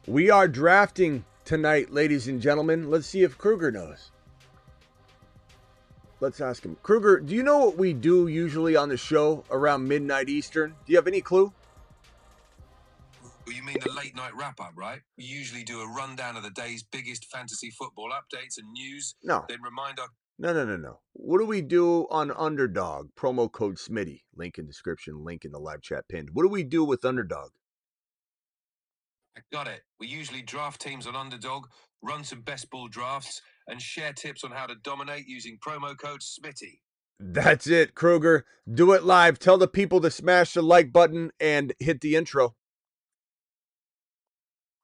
We are drafting tonight, ladies and gentlemen. Let's see if Kruger knows. Let's ask him. Kruger, do you know what we do usually on the show around midnight Eastern? Do you have any clue? Well, you mean the late night wrap-up, right? We usually do a rundown of the day's biggest fantasy football updates and news. No. Then remind our... No. What do we do on Underdog? Promo code Smitty. Link in description, link in the live chat pinned. What do we do with Underdog? I got it. We usually draft teams on Underdog, run some best ball drafts, and share tips on how to dominate using promo code Smitty. That's it, Kruger. Do it live. Tell the people to smash the like button and hit the intro.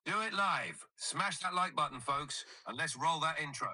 Do it live. Smash that like button, folks, and let's roll that intro.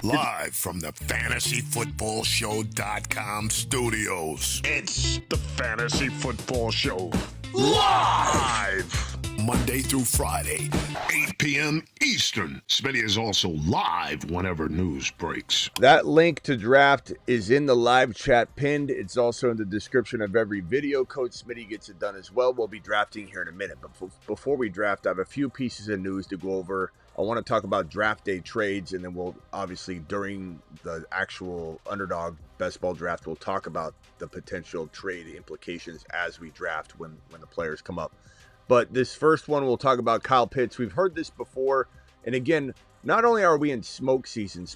Live from the fantasyfootballshow.com studios. It's the Fantasy Football Show. Live! Monday through Friday, 8 p.m. Eastern. Smitty is also live whenever news breaks. That link to draft is in the live chat pinned. It's also in the description of every video. Code Smitty gets it done as well. We'll be drafting here in a minute. But before we draft, I have a few pieces of news to go over. I want to talk about draft day trades, and then we'll obviously, during the actual Underdog best ball draft, we'll talk about the potential trade implications as we draft when the players come up. But this first one, we'll talk about Kyle Pitts. We've heard this before. And again, not only are we in smoke season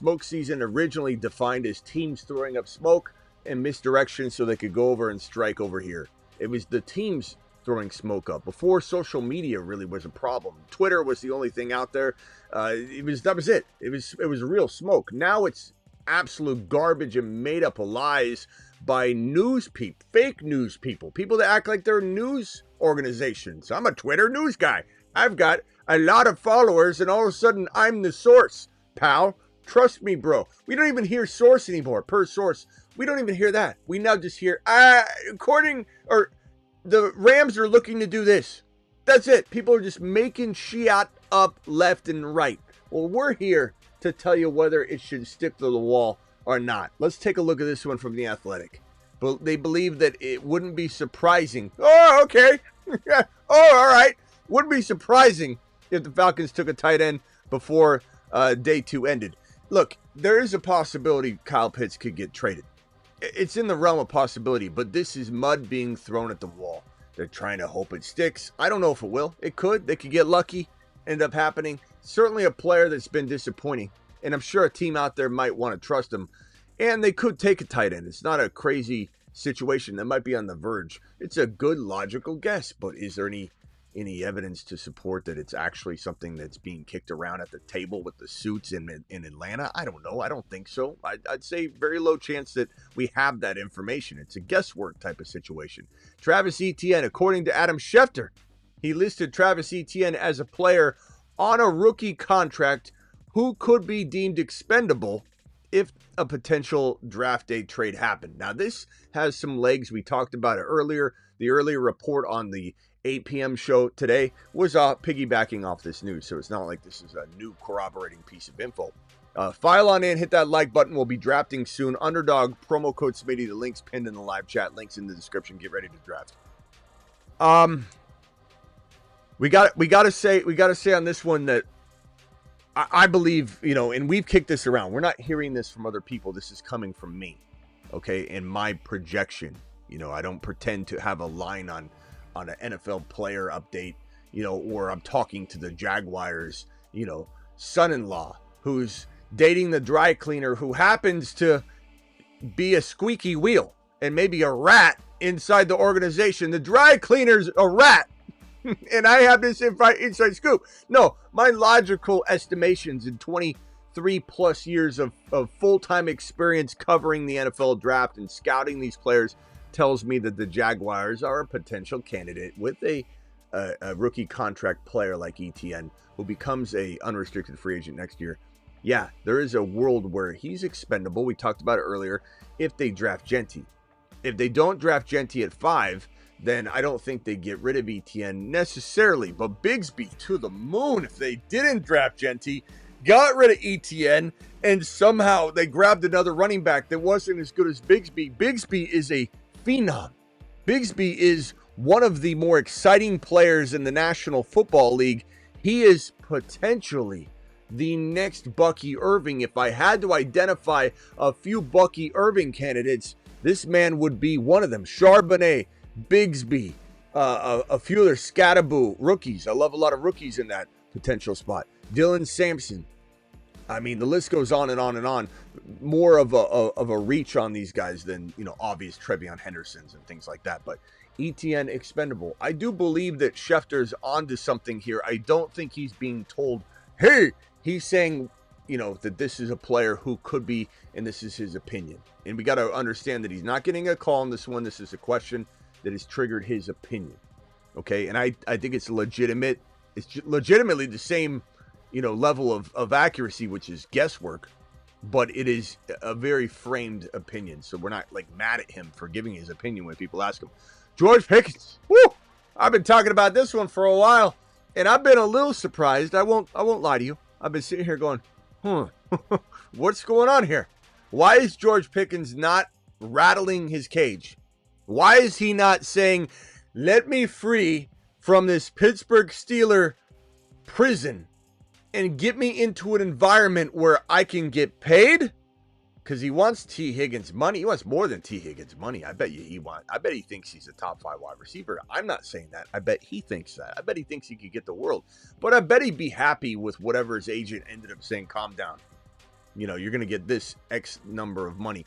originally defined as teams throwing up smoke and misdirection so they could go over and strike over here. It was the teams throwing smoke up before social media really was a problem. Twitter was the only thing out there. That was it. It was real smoke. Now it's absolute garbage and made up lies by fake news people that act like they're news organizations. I'm a Twitter news guy. I've got a lot of followers, and all of a sudden I'm the source, pal. Trust me, bro. We don't even hear source anymore. Per source, we don't even hear that. We now just hear the Rams are looking to do this. That's it. People are just making shit up left and right. Well, we're here to tell you whether it should stick to the wall or not. Let's take a look at this one from The Athletic. But they believe that it wouldn't be surprising. Oh, okay. All right. Wouldn't be surprising if the Falcons took a tight end before day 2 ended. Look, there is a possibility Kyle Pitts could get traded. It's in the realm of possibility, but this is mud being thrown at the wall. They're trying to hope it sticks. I don't know if it will. It could. They could get lucky. End up happening. Certainly a player that's been disappointing. And I'm sure a team out there might want to trust him. And they could take a tight end. It's not a crazy situation that might be on the verge. It's a good logical guess, but is there any evidence to support that it's actually something that's being kicked around at the table with the suits in Atlanta? I don't know. I don't think so. I'd say very low chance that we have that information. It's a guesswork type of situation. Travis Etienne, according to Adam Schefter, he listed Travis Etienne as a player on a rookie contract who could be deemed expendable if a potential draft day trade happened. Now, this has some legs. We talked about it earlier. The earlier report on the 8 p.m. show today was piggybacking off this news, so it's not like this is a new corroborating piece of info. File on in, hit that like button. We'll be drafting soon. Underdog, promo code Smitty. The link's pinned in the live chat. Links in the description. Get ready to draft. We got to say on this one that I believe, and we've kicked this around. We're not hearing this from other people. This is coming from me, okay, and my projection. I don't pretend to have a line on an NFL player update, or I'm talking to the Jaguars, son-in-law who's dating the dry cleaner who happens to be a squeaky wheel and maybe a rat inside the organization. The dry cleaner's a rat. And I have this inside scoop. No, my logical estimations in 23 plus years of full-time experience covering the NFL draft and scouting these players tells me that the Jaguars are a potential candidate with a rookie contract player like ETN who becomes a unrestricted free agent next year. Yeah, there is a world where he's expendable. We talked about it earlier. If they draft Genty. If they don't draft Genty at 5, then I don't think they get rid of ETN necessarily. But Bigsby to the moon if they didn't draft Genty, got rid of ETN, and somehow they grabbed another running back that wasn't as good as Bigsby. Bigsby is a phenom. Bigsby is one of the more exciting players in the National Football League. He is potentially the next Bucky Irving. If I had to identify a few Bucky Irving candidates, this man would be one of them. Charbonnet, Bigsby, a few other Scattaboo rookies. I love a lot of rookies in that potential spot. Dylan Sampson. I mean, the list goes on and on and on. More of a reach on these guys than, obvious Trevion Hendersons and things like that. But ETN expendable. I do believe that Schefter's onto something here. I don't think he's being told, hey, he's saying, that this is a player who could be, and this is his opinion. And we got to understand that he's not getting a call on this one. This is a question that has triggered his opinion. Okay. And I think it's legitimate. It's legitimately the same, level of accuracy, which is guesswork, but it is a very framed opinion. So we're not like mad at him for giving his opinion when people ask him. George Pickens. Woo! I've been talking about this one for a while, and I've been a little surprised. I won't lie to you. I've been sitting here going, what's going on here? Why is George Pickens not rattling his cage? Why is he not saying, let me free from this Pittsburgh Steeler prison and get me into an environment where I can get paid? Because he wants T. Higgins money. He wants more than T. Higgins money. I bet he thinks he's a top 5 wide receiver. I'm not saying that. I bet he thinks that. I bet he thinks he could get the world. But I bet he'd be happy with whatever his agent ended up saying, calm down. You're going to get this X number of money.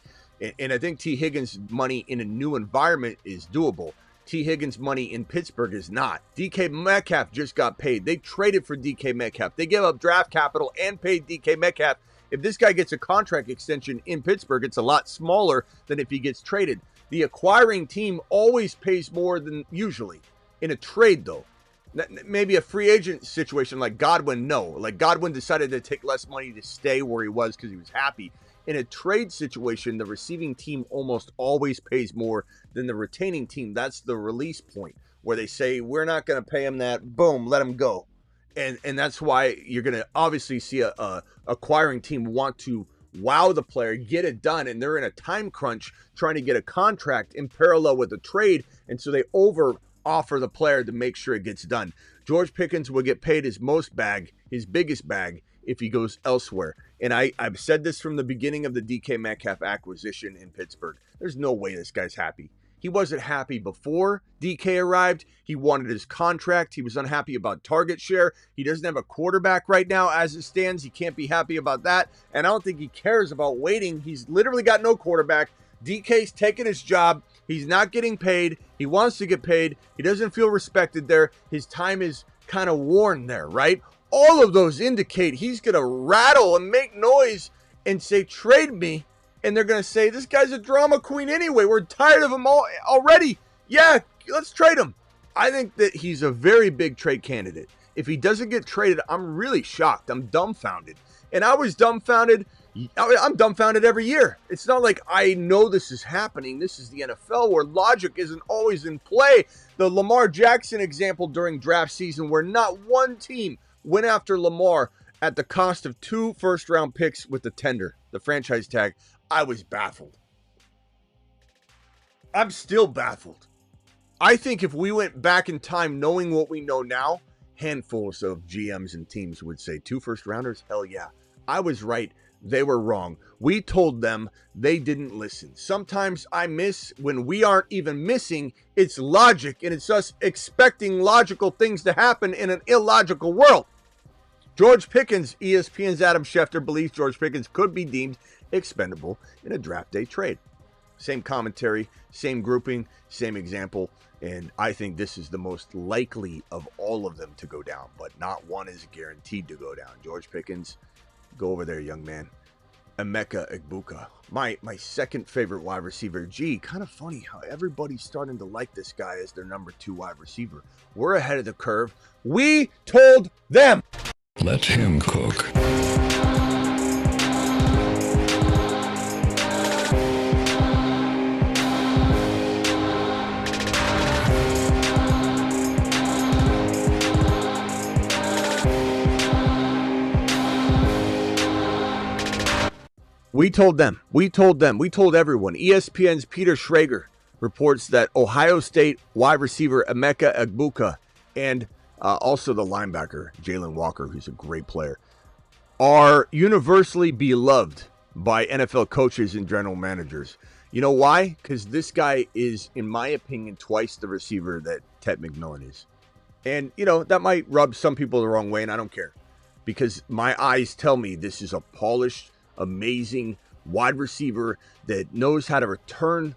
And I think T. Higgins money in a new environment is doable. T. Higgins money in Pittsburgh is not. DK Metcalf just got paid. They traded for DK Metcalf. They gave up draft capital and paid DK Metcalf. If this guy gets a contract extension in Pittsburgh, it's a lot smaller than if he gets traded. The acquiring team always pays more than usually. In a trade, though, maybe a free agent situation like Godwin, no. Like Godwin decided to take less money to stay where he was because he was happy. In a trade situation, the receiving team almost always pays more than the retaining team. That's the release point where they say, we're not going to pay him that. Boom, let him go. And that's why you're going to obviously see a acquiring team want to wow the player, get it done, and they're in a time crunch trying to get a contract in parallel with the trade, and so they over offer the player to make sure it gets done. George Pickens will get paid his biggest bag, if he goes elsewhere. And I've said this from the beginning of the DK Metcalf acquisition in Pittsburgh. There's no way this guy's happy. He wasn't happy before DK arrived. He wanted his contract. He was unhappy about target share. He doesn't have a quarterback right now as it stands. He can't be happy about that. And I don't think he cares about waiting. He's literally got no quarterback. DK's taking his job. He's not getting paid. He wants to get paid. He doesn't feel respected there. His time is kind of worn there, right? All of those indicate he's going to rattle and make noise and say, trade me. And they're going to say, this guy's a drama queen anyway. We're tired of him already. Yeah, let's trade him. I think that he's a very big trade candidate. If he doesn't get traded, I'm really shocked. I'm dumbfounded. And I was dumbfounded. I'm dumbfounded every year. It's not like I know this is happening. This is the NFL where logic isn't always in play. The Lamar Jackson example during draft season where not one team went after Lamar at the cost of 2 first-round picks with the tender, the franchise tag. I was baffled. I'm still baffled. I think if we went back in time knowing what we know now, handfuls of GMs and teams would say 2 first-rounders? Hell yeah. I was right. They were wrong. We told them. They didn't listen. Sometimes I miss when we aren't even missing. It's logic, and it's us expecting logical things to happen in an illogical world. George Pickens, ESPN's Adam Schefter believes George Pickens could be deemed expendable in a draft day trade. Same commentary, same grouping, same example, and I think this is the most likely of all of them to go down, but not one is guaranteed to go down. George Pickens, go over there, young man. Emeka Egbuka, my second favorite wide receiver. Gee, kind of funny how everybody's starting to like this guy as their number 2 wide receiver. We're ahead of the curve. We told them. Let him cook. We told them. We told them. We told everyone. ESPN's Peter Schrager reports that Ohio State wide receiver Emeka Egbuka and also the linebacker Jalen Walker, who's a great player, are universally beloved by NFL coaches and general managers. You know why? Because this guy is, in my opinion, twice the receiver that Ted McMillan is. And, that might rub some people the wrong way, and I don't care. Because my eyes tell me this is a polished, amazing wide receiver that knows how to return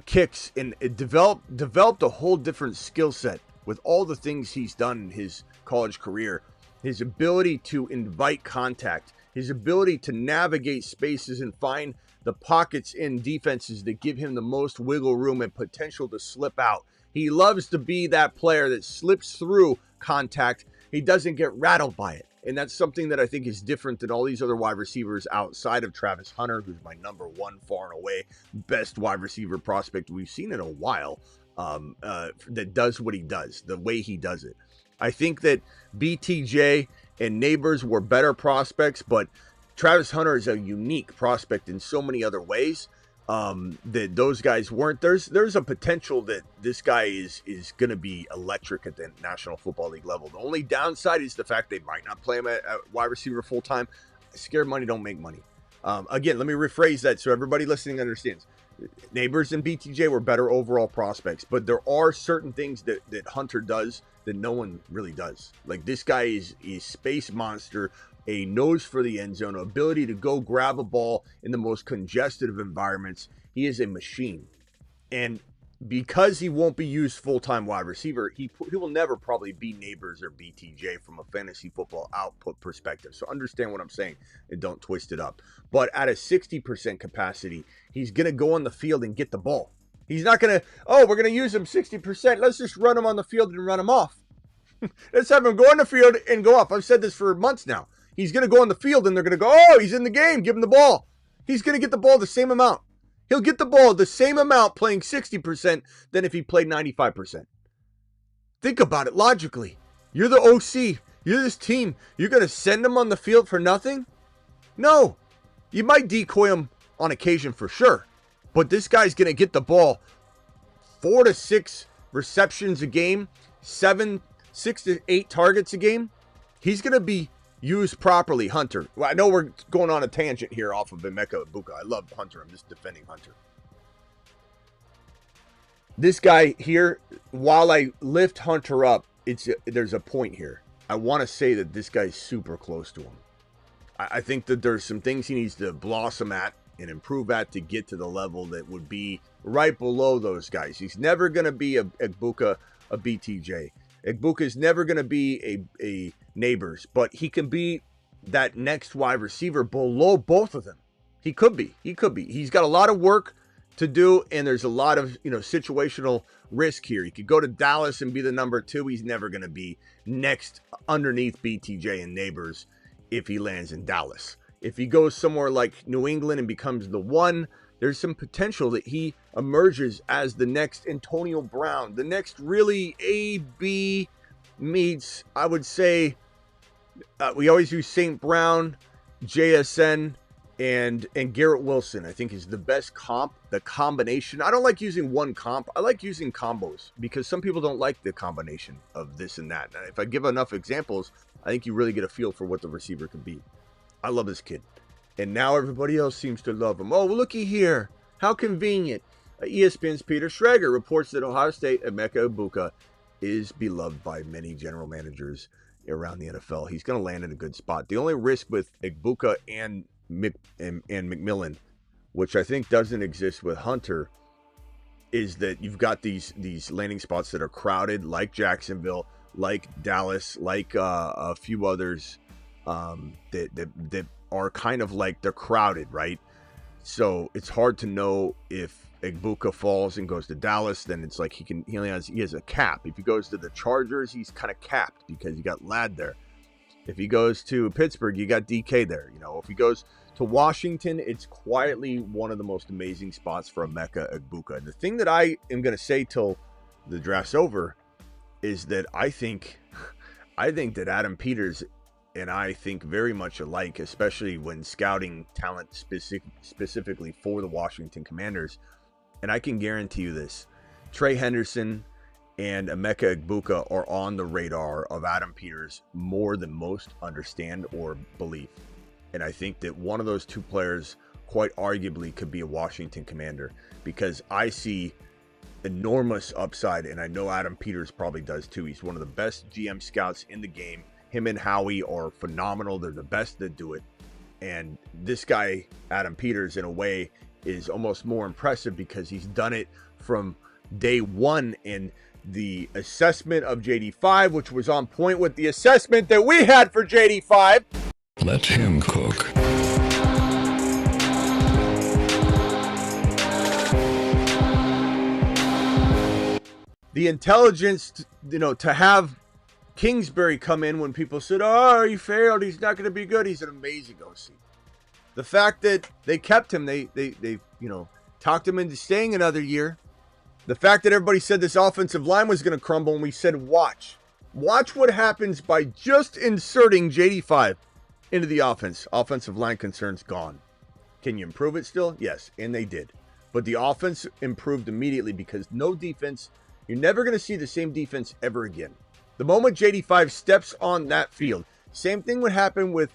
kicks, and it developed a whole different skill set with all the things he's done in his college career. His ability to invite contact, his ability to navigate spaces and find the pockets in defenses that give him the most wiggle room and potential to slip out. He loves to be that player that slips through contact. He doesn't get rattled by it. And that's something that I think is different than all these other wide receivers outside of Travis Hunter, who's my number one, far and away, best wide receiver prospect we've seen in a while, that does what he does, the way he does it. I think that BTJ and Neighbors were better prospects, but Travis Hunter is a unique prospect in so many other ways that those guys weren't. There's a potential that this guy is going to be electric at the National Football League level. The only downside is the fact they might not play him at wide receiver full time. Scared money don't make money. Again, let me rephrase that so everybody listening understands. Neighbors and BTJ were better overall prospects, but there are certain things that Hunter does that no one really does. Like, this guy is a space monster, a nose for the end zone, ability to go grab a ball in the most congested of environments. He is a machine. And because he won't be used full-time wide receiver, he will never probably be Neighbors or BTJ from a fantasy football output perspective. So understand what I'm saying and don't twist it up. But at a 60% capacity, he's going to go on the field and get the ball. He's not going to, we're going to use him 60%. Let's just run him on the field and run him off. Let's have him go on the field and go off. I've said this for months now. He's going to go on the field and they're going to go, he's in the game. Give him the ball. He's going to get the ball the same amount. He'll get the ball the same amount playing 60% than if he played 95%. Think about it logically. You're the OC. You're this team. You're going to send him on the field for nothing? No. You might decoy him on occasion for sure. But this guy's going to get the ball 4 to 6 receptions a game, 6 to 8 targets a game. He's going to be used properly, Hunter. Well, I know we're going on a tangent here off of Emeka Egbuka. I love Hunter. I'm just defending Hunter. This guy here, while I lift Hunter up, there's a point here. I want to say that this guy's super close to him. I think that there's some things he needs to blossom at and improve at to get to the level that would be right below those guys. He's never going to be a Egbuka, a BTJ. Egbuka is never going to be a Neighbors, but he can be that next wide receiver below both of them. He could be. He's got a lot of work to do, and there's a lot of situational risk here. He could go to Dallas and be the number 2. He's never going to be next underneath BTJ and Neighbors if he lands in Dallas. If he goes somewhere like New England and becomes the 1, there's some potential that he emerges as the next Antonio Brown, the next really A-B meets, I would say, we always use St. Brown, JSN, and Garrett Wilson, I think, is the best comp, the combination. I don't like using one comp. I like using combos because some people don't like the combination of this and that. And if I give enough examples, I think you really get a feel for what the receiver can be. I love this kid. And now everybody else seems to love him. Oh, well, looky here. How convenient. ESPN's Peter Schrager reports that Ohio State Emeka Egbuka is beloved by many general managers around the NFL. He's going to land in a good spot. The only risk with Egbuka and McMillan, which I think doesn't exist with Hunter, is that you've got these landing spots that are crowded, like Jacksonville, like Dallas, like a few others that are kind of like they're crowded, right? So it's hard to know if Egbuka falls and goes to Dallas, then it's like he has a cap. If he goes to the Chargers, he's kind of capped because you got Ladd there. If he goes to Pittsburgh, you got DK there. If he goes to Washington, it's quietly one of the most amazing spots for Emeka Egbuka. And the thing that I am going to say till the draft's over is that I think that Adam Peters and I think very much alike, especially when scouting talent specifically for the Washington Commanders. And I can guarantee you this. Trey Henderson and Emeka Egbuka are on the radar of Adam Peters more than most understand or believe. And I think that one of those two players quite arguably could be a Washington Commander, because I see enormous upside, and I know Adam Peters probably does too. He's one of the best GM scouts in the game. Him and Howie are phenomenal. They're the best that do it. And this guy, Adam Peters, in a way, is almost more impressive because he's done it from day one. And the assessment of JD5, which was on point with the assessment that we had for JD5. Let him cook. The intelligence, to have Kingsbury come in when people said, oh, he failed, he's not going to be good. He's an amazing OC. The fact that they kept him, they talked him into staying another year. The fact that everybody said this offensive line was going to crumble, and we said, watch what happens by just inserting JD5 into the offense. Offensive line concerns gone. Can you improve it still? Yes, and they did. But the offense improved immediately because no defense, you're never going to see the same defense ever again. The moment JD5 steps on that field, same thing would happen with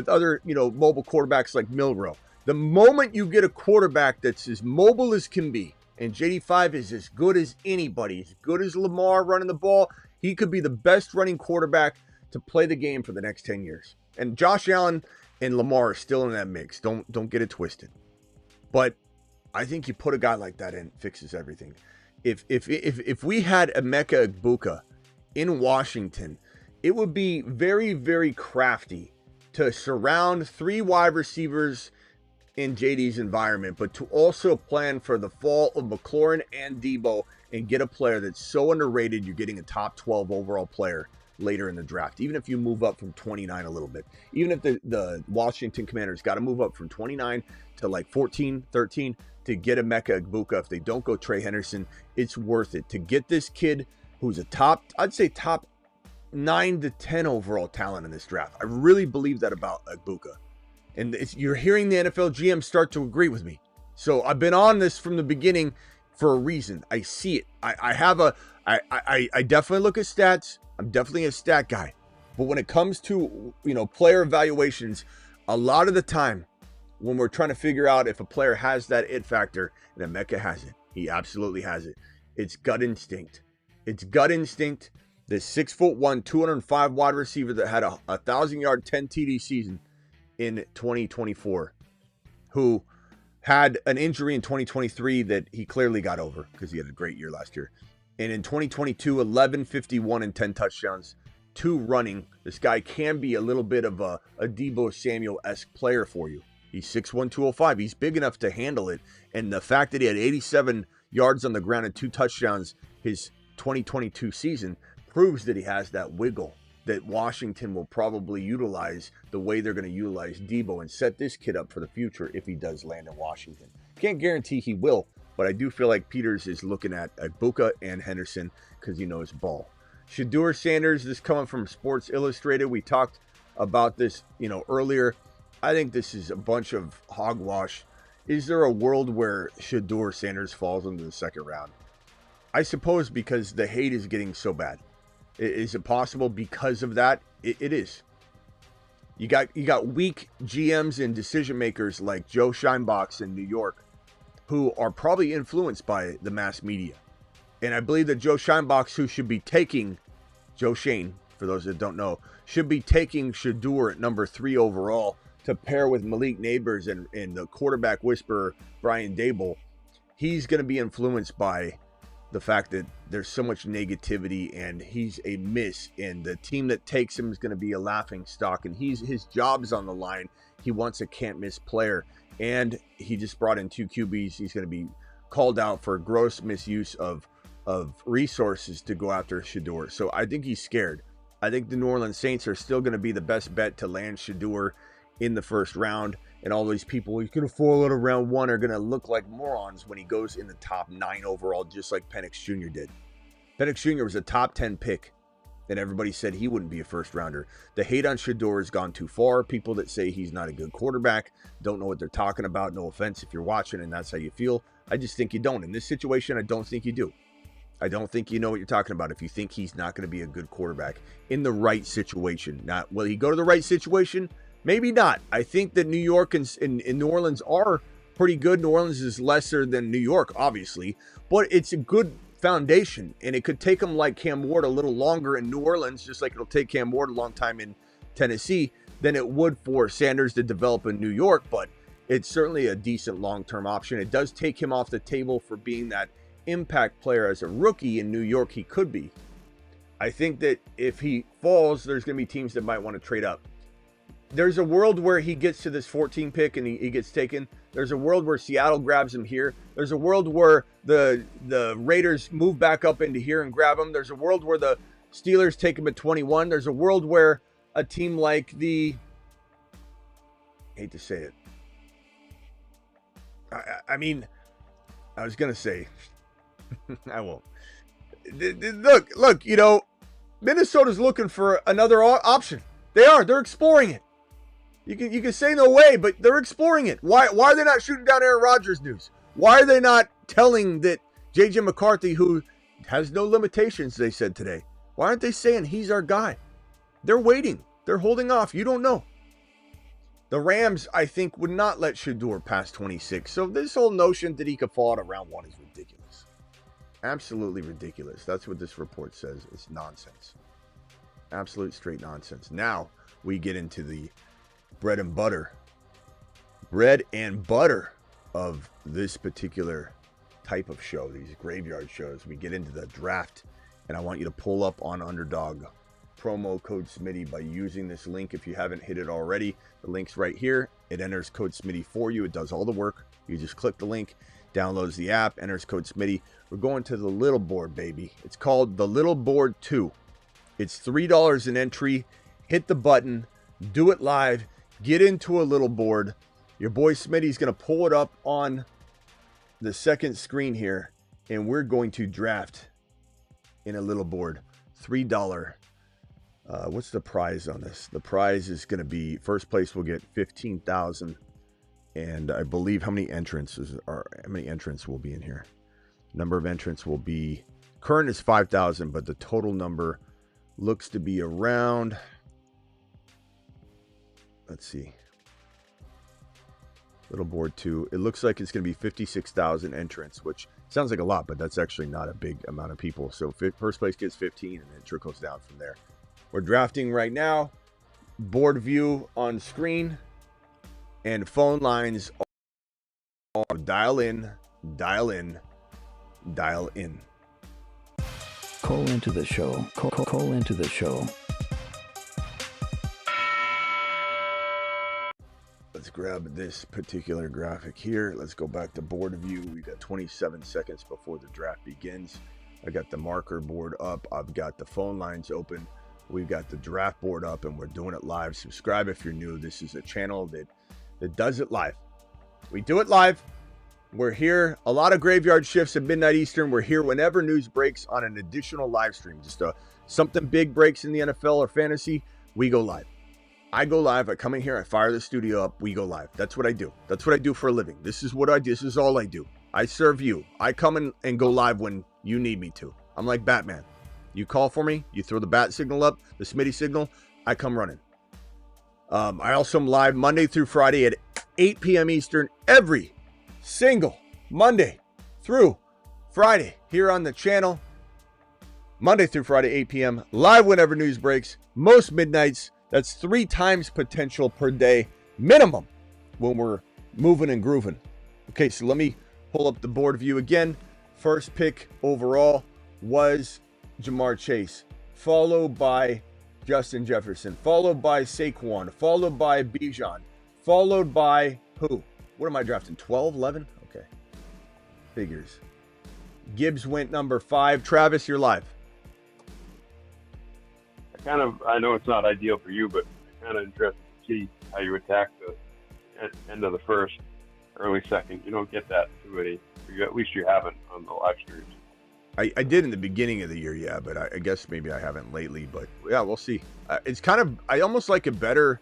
other, mobile quarterbacks like Milroe. The moment you get a quarterback that's as mobile as can be, and JD5 is as good as anybody, as good as Lamar running the ball, he could be the best running quarterback to play the game for the next 10 years. And Josh Allen and Lamar are still in that mix. Don't get it twisted. But I think you put a guy like that in, fixes everything. If we had Emeka Egbuka in Washington, it would be very, very crafty to surround 3 wide receivers in JD's environment, but to also plan for the fall of McLaurin and Debo and get a player that's so underrated, you're getting a top 12 overall player later in the draft. Even if you move up from 29 a little bit, even if the Washington Commanders got to move up from 29 to like 14, 13 to get Emeka Egbuka, if they don't go Trey Henderson, it's worth it to get this kid who's a top 9 to 10 overall talent in this draft. I really believe that about Egbuka. And you're hearing the NFL GM start to agree with me. So I've been on this from the beginning for a reason. I see it. I definitely look at stats. I'm definitely a stat guy. But when it comes to, player evaluations, a lot of the time when we're trying to figure out if a player has that it factor, and Emeka has it. He absolutely has it. It's gut instinct. It's gut instinct. This 6'1", 205 wide receiver that had a 1,000-yard, 10 TD season in 2024, who had an injury in 2023 that he clearly got over because he had a great year last year. And in 2022, 1151 and 10 touchdowns, 2 running. This guy can be a little bit of a Debo Samuel-esque player for you. He's 6'1", 205. He's big enough to handle it. And the fact that he had 87 yards on the ground and 2 touchdowns his 2022 season proves that he has that wiggle that Washington will probably utilize the way they're going to utilize Debo and set this kid up for the future if he does land in Washington. Can't guarantee he will, but I do feel like Peters is looking at Egbuka and Henderson because he knows ball. Shedeur Sanders, this coming from Sports Illustrated. We talked about this, earlier. I think this is a bunch of hogwash. Is there a world where Shedeur Sanders falls into the second round? I suppose because the hate is getting so bad. Is it possible because of that? It is. You got weak GMs and decision makers like Joe Scheinbach in New York who are probably influenced by the mass media. And I believe that Joe Scheinbach, who should be taking Joe Shane, for those that don't know, should be taking Shedeur at number 3 overall to pair with Malik Neighbors and the quarterback whisperer Brian Dable. He's going to be influenced by the fact that there's so much negativity and he's a miss, and the team that takes him is going to be a laughing stock, and his job's on the line. He wants a can't miss player, and he just brought in 2 QBs. He's going to be called out for gross misuse of resources to go after Shedeur. So I think he's scared. I think the New Orleans Saints are still going to be the best bet to land Shedeur in the first round. And all these people, he's going to fall out of round 1, are going to look like morons when he goes in the top 9 overall, just like Penix Jr. did. Penix Jr. was a top 10 pick, and everybody said he wouldn't be a first rounder. The hate on Shedeur has gone too far. People that say he's not a good quarterback don't know what they're talking about. No offense if you're watching and that's how you feel. I just think you don't. In this situation, I don't think you do. I don't think you know what you're talking about if you think he's not going to be a good quarterback in the right situation. Not will he go to the right situation? Maybe not. I think that New York and New Orleans are pretty good. New Orleans is lesser than New York, obviously, but it's a good foundation, and it could take him like Cam Ward a little longer in New Orleans, just like it'll take Cam Ward a long time in Tennessee, than it would for Sanders to develop in New York, but it's certainly a decent long-term option. It does take him off the table for being that impact player as a rookie in New York he could be. I think that if he falls, there's going to be teams that might want to trade up. There's a world where he gets to this 14 pick and he gets taken. There's a world where Seattle grabs him here. There's a world where the Raiders move back up into here and grab him. There's a world where the Steelers take him at 21. There's a world where a team like I hate to say it. I mean, I was going to say, I won't. Look, you know, Minnesota's looking for another option. They're exploring it. You can say no way, but they're exploring it. Why are they not shooting down Aaron Rodgers news? Why are they not telling that J.J. McCarthy, who has no limitations, they said today, why aren't they saying he's our guy? They're waiting. They're holding off. You don't know. The Rams, I think, would not let Shedeur pass 26. So this whole notion that he could fall out of round 1 is ridiculous. Absolutely ridiculous. That's what this report says. It's nonsense. Absolute straight nonsense. Now we get into the bread and butter of this particular type of show, these graveyard shows. We get into the draft, and I want you to pull up on Underdog promo code Smitty by using this link. If you haven't hit it already, the link's right here. It enters code Smitty for you. It does all the work. You just click the link, downloads the app, enters code Smitty. We're going to the little board, baby. It's called the Little Board 2. It's $3 an entry. Hit the button, do it live, get into a little board. Your boy Smitty's going to pull it up on the second screen here, and we're going to draft in a little board. $3. What's the prize on this? The prize is going to be, first place will get $15,000, and I believe how many entrants will be in here. Number of entrants will be, current is 5,000, but the total number looks to be around, let's see, little board 2. It looks like it's going to be 56,000 entrants, which sounds like a lot, but that's actually not a big amount of people. So first place gets 15, and it trickles down from there. We're drafting right now. Board view on screen, and phone lines are dial in, dial in, dial in. Call into the show. Call into the show. Let's grab this particular graphic here. Let's go back to board view. We got 27 seconds before the draft begins. I got the marker board up. I've got the phone lines open. We've got the draft board up, and we're doing it live. Subscribe if you're new. This is a channel that does it live. We do it live. We're here. A lot of graveyard shifts at midnight Eastern. We're here whenever news breaks on an additional live stream. Just something big breaks in the NFL or fantasy, we go live. I go live. I come in here. I fire the studio up. We go live. That's what I do. That's what I do for a living. This is what I do. This is all I do. I serve you. I come in and go live when you need me to. I'm like Batman. You call for me. You throw the bat signal up, the Smitty signal. I come running. I also am live Monday through Friday at 8 p.m. Eastern every single Monday through Friday here on the channel. Monday through Friday, 8 p.m. Live whenever news breaks. Most midnights. That's 3 times potential per day minimum when we're moving and grooving. Okay, so let me pull up the board view again. First pick overall was Jamar Chase, followed by Justin Jefferson, followed by Saquon, followed by Bijan, followed by who? What am I drafting? 12, 11? Okay. Figures. Gibbs went number 5. Travis, you're live. I know it's not ideal for you, but I'm kind of interested to see how you attack the end of the first, early second. You don't get that too many. At least you haven't on the live streams. I did in the beginning of the year, yeah, but I guess maybe I haven't lately. But yeah, we'll see. It's kind of, I almost like it better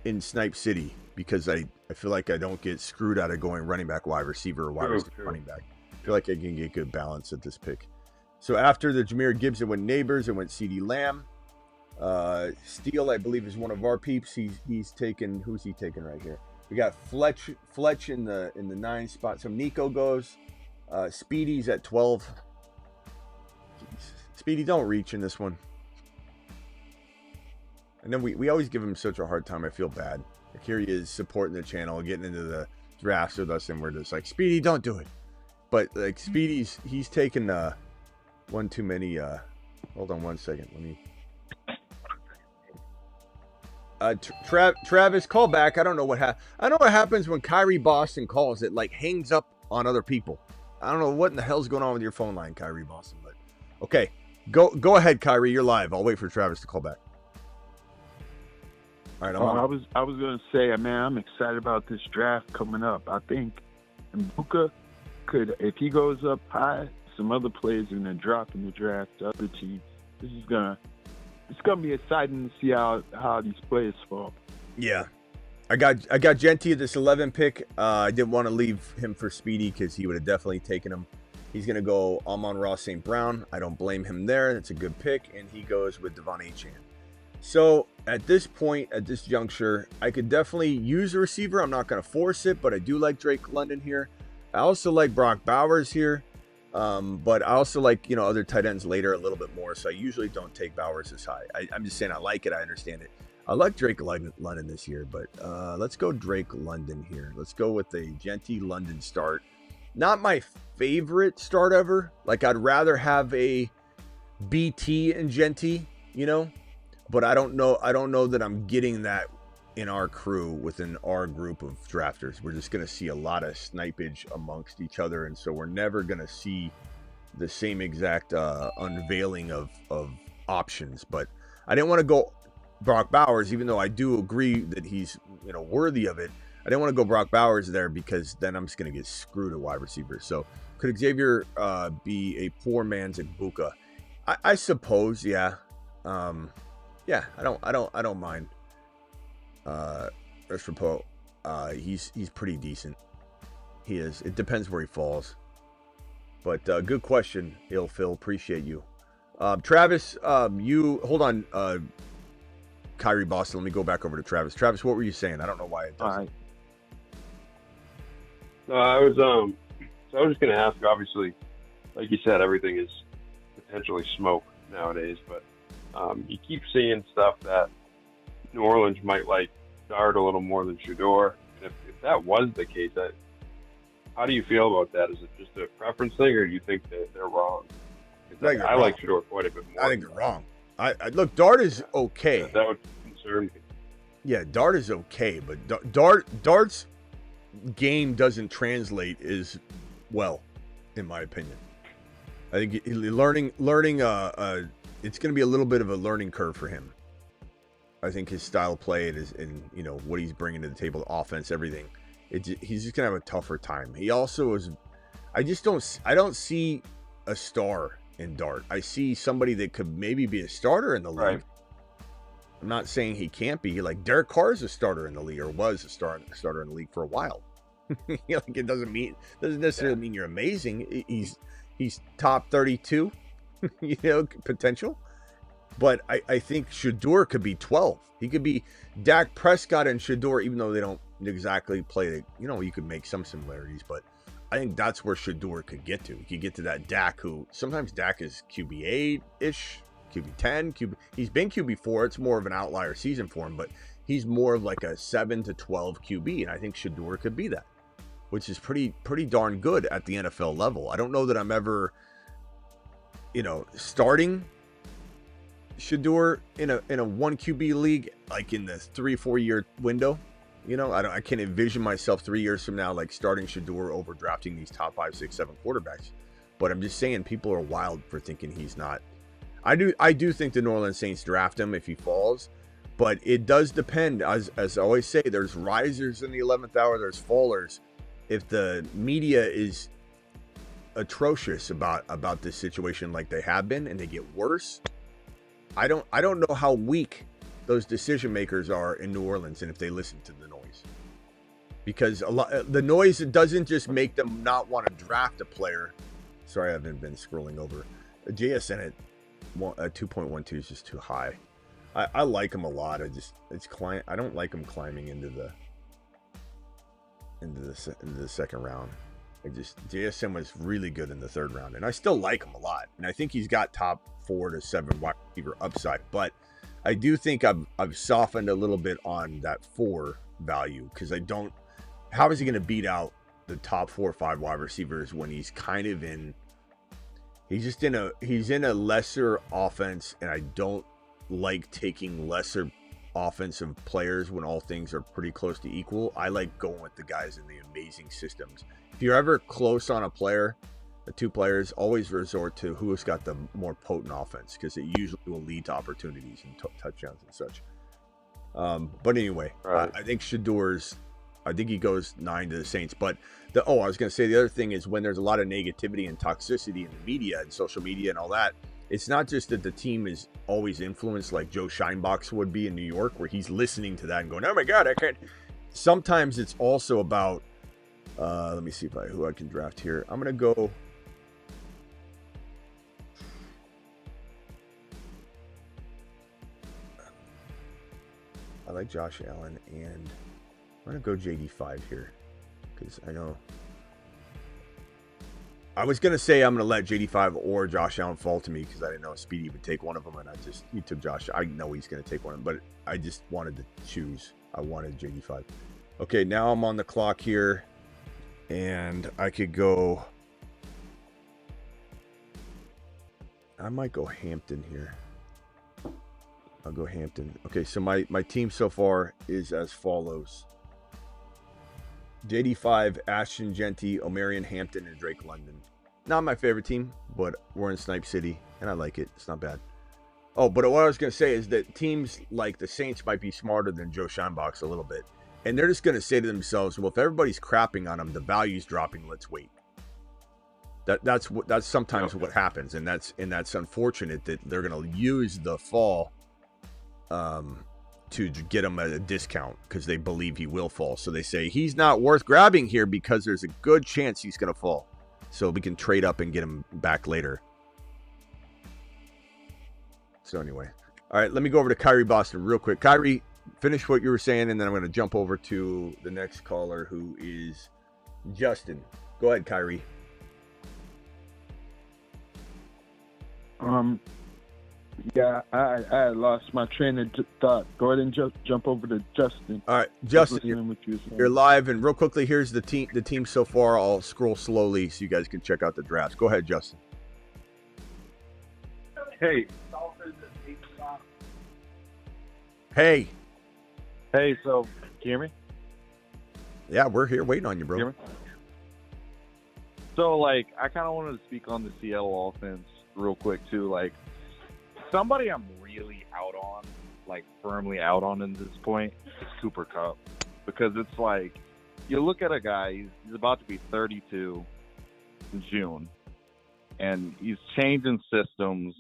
in Snipe City because I feel like I don't get screwed out of going running back, wide receiver, or wide receiver, running back. I feel like I can get good balance at this pick. So after the Jameer Gibbs, it went Neighbors, it went CeeDee Lamb. Steele, I believe, is one of our peeps. He's taken, who's he taking right here? We got Fletch in the 9 spot. So Nico goes. Speedy's at 12. Jeez. Speedy, don't reach in this one. And then we always give him such a hard time. I feel bad. Like here he is supporting the channel, getting into the drafts with us, and we're just like, Speedy, don't do it. But like Speedy's, he's taken one too many. Hold on 1 second. Let me. Travis, call back. I don't know what happens when Kyrie Boston calls. It like hangs up on other people. I don't know what in the hell's going on with your phone line, Kyrie Boston. But okay, go ahead, Kyrie. You're live. I'll wait for Travis to call back. All right, I was going to say, man, I'm excited about this draft coming up. I think Egbuka could, if he goes up high, some other players are going to drop in the draft to other teams. It's gonna be exciting to see how these players fall. Yeah, I got Genty at this 11 pick. I didn't want to leave him for Speedy because he would have definitely taken him. He's gonna go Amon-Ra St. Brown. I don't blame him there. That's a good pick, and he goes with Devon Etienne. So at this point, at this juncture, I could definitely use a receiver. I'm not going to force it, but I do like Drake London here. I also like Brock Bowers here, but I also like, other tight ends later a little bit more. So I usually don't take Bowers as high. I'm just saying I like it. I understand it. I like Drake London this year, but let's go Drake London here. Let's go with a Genty London start. Not my favorite start ever. Like I'd rather have a BT and Genty, But I don't know that I'm getting that in our crew, within our group of drafters. We're just going to see a lot of snipage amongst each other. And so we're never going to see the same exact unveiling of options. But I didn't want to go Brock Bowers, even though I do agree that he's worthy of it. I didn't want to go Brock Bowers there because then I'm just going to get screwed at wide receiver. So could Xavier be a poor man's Egbuka? I suppose, yeah. Yeah, I don't mind. Restrepo, he's pretty decent. He is. It depends where he falls. But good question, Phil. Appreciate you. Travis, you hold on. Kyrie Boston. Let me go back over to Travis. Travis, what were you saying? I don't know why it doesn't. All right. I was just going to ask. Obviously, like you said, everything is potentially smoke nowadays, but. You keep seeing stuff that New Orleans might like Dart a little more than Shedeur. And if that was the case, how do you feel about that? Is it just a preference thing, or do you think that they're wrong? I like Shedeur quite a bit more. I think they're wrong. I look, Dart is okay. That would concern me. Yeah, Dart is okay, but Dart's game doesn't translate as well, in my opinion. I think learning. It's going to be a little bit of a learning curve for him. I think his style of play and what he's bringing to the table, the offense, everything. He's just going to have a tougher time. He also is. I don't see a star in Dart. I see somebody that could maybe be a starter in the league. Right. I'm not saying he can't be. Like Derek Carr is a starter in the league, or was a starter in the league for a while. Like it doesn't necessarily mean you're amazing. He's top 32. Potential. But I think Shedeur could be 12. He could be Dak Prescott and Shedeur, even though they don't exactly play. You could make some similarities, but I think that's where Shedeur could get to. He could get to that Dak, who sometimes Dak is QB8-ish, QB10, he's been QB4. It's more of an outlier season for him, but he's more of like a 7 to 12 QB, and I think Shedeur could be that, which is pretty darn good at the NFL level. I don't know that I'm ever starting Shedeur in a 1 QB league, like in the 3-4 year window. I can't envision myself 3 years from now like starting Shedeur over drafting these top 5, 6, 7 quarterbacks. But I'm just saying people are wild for thinking he's not. I do think the New Orleans Saints draft him if he falls, but it does depend. As I always say, there's risers in the 11th hour, there's fallers. If the media is atrocious about this situation like they have been, and they get worse, I don't know how weak those decision makers are in New Orleans, and if they listen to the noise, because the noise doesn't just make them not want to draft a player. Sorry, I haven't been scrolling over. JSN at 2.12 is just too high. I like him a lot. I don't like him climbing into the second round. JSN was really good in the third round, and I still like him a lot. And I think he's got top 4 to 7 wide receiver upside, but I do think I've softened a little bit on that 4 value, because how is he going to beat out the top 4 or 5 wide receivers when he's kind of he's in a lesser offense, and I don't like taking lesser offensive players when all things are pretty close to equal. I like going with the guys in the amazing systems. If you're ever close on a player, the 2 players, always resort to who's got the more potent offense, because it usually will lead to opportunities and touchdowns and such. But anyway, right. I think I think he goes 9 to the Saints. But I was going to say the other thing is, when there's a lot of negativity and toxicity in the media and social media and all that, it's not just that the team is always influenced like Joe Scheinbach's would be in New York, where he's listening to that and going, oh my God, I can't. Sometimes it's also about, let me see who I can draft here. I'm going to go. I like Josh Allen, and I'm going to go JD5 here, because I know. I was going to say I'm going to let JD5 or Josh Allen fall to me, because I didn't know Speedy would take one of them, and he took Josh. I know he's going to take one of them, but I just wanted to choose. I wanted JD5. Okay, now I'm on the clock here, and I could go. I might go Hampton here. I'll go Hampton. Okay, so my team so far is as follows. JD5, Ashton Genty, Omarion Hampton, and Drake London. Not my favorite team, but we're in Snipe City, and I like it. It's not bad. Oh, but what I was going to say is that teams like the Saints might be smarter than Joe Scheinbach's a little bit. And they're just going to say to themselves, well, if everybody's crapping on them, the value's dropping, let's wait. That's sometimes what happens, and that's unfortunate that they're going to use the fall to get him at a discount because they believe he will fall. So they say he's not worth grabbing here because there's a good chance he's going to fall. So we can trade up and get him back later. So anyway, all right, let me go over to Kyrie Boston real quick. Kyrie, finish what you were saying, and then I'm going to jump over to the next caller, who is Justin. Go ahead, Kyrie. Yeah, I lost my train of thought. Go ahead and jump over to Justin. All right, Justin, you're live, and real quickly, here's the team so far. I'll scroll slowly so you guys can check out the drafts. Go ahead, Justin. Hey. Hey, so, can you hear me? Yeah, we're here waiting on you, bro. Can you hear me? So, I kind of wanted to speak on the Seattle offense real quick, too. Somebody I'm really out on, firmly out on in this point, is Cooper Kupp. Because it's you look at a guy, he's about to be 32 in June, and he's changing systems.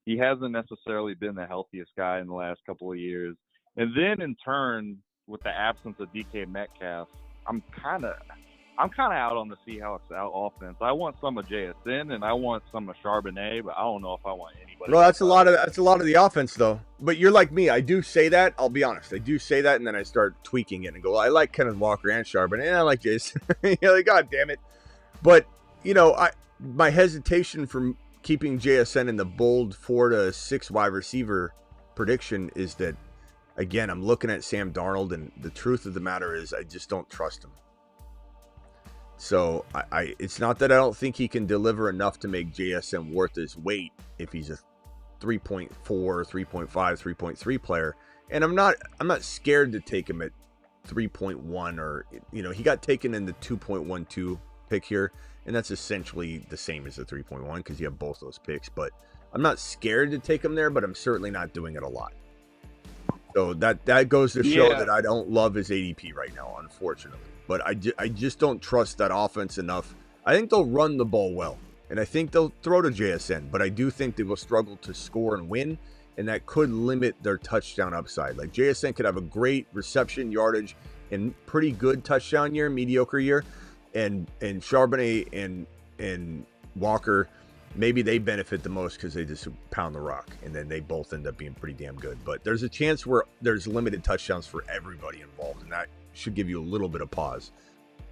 He hasn't necessarily been the healthiest guy in the last couple of years. And then in turn, with the absence of DK Metcalf, I'm kind of out on the Seahawks offense. I want some of JSN and I want some of Charbonnet, but I don't know if I want anybody. Well, that's a lot of the offense, though. But you're like me. I do say that. I'll be honest. I do say that, and then I start tweaking it and go, well, I like Kenneth Walker and Charbonnet, and I like Jason. God damn it. But my hesitation from keeping JSN in the bold 4 to 6 wide receiver prediction is that, again, I'm looking at Sam Darnold, and the truth of the matter is I just don't trust him. So it's not that I don't think he can deliver enough to make JSN worth his weight if he's a 3.4, 3.5, 3.3 player. And I'm not scared to take him at 3.1 or, he got taken in the 2.12 pick here. And that's essentially the same as the 3.1 because you have both those picks. But I'm not scared to take him there, but I'm certainly not doing it a lot. So that goes to show that I don't love his ADP right now, unfortunately. But I just don't trust that offense enough. I think they'll run the ball well, and I think they'll throw to JSN, but I do think they will struggle to score and win, and that could limit their touchdown upside. JSN could have a great reception, yardage, and pretty good touchdown year, mediocre year, and Charbonnet and Walker, maybe they benefit the most because they just pound the rock, and then they both end up being pretty damn good. But there's a chance where there's limited touchdowns for everybody involved, and that should give you a little bit of pause.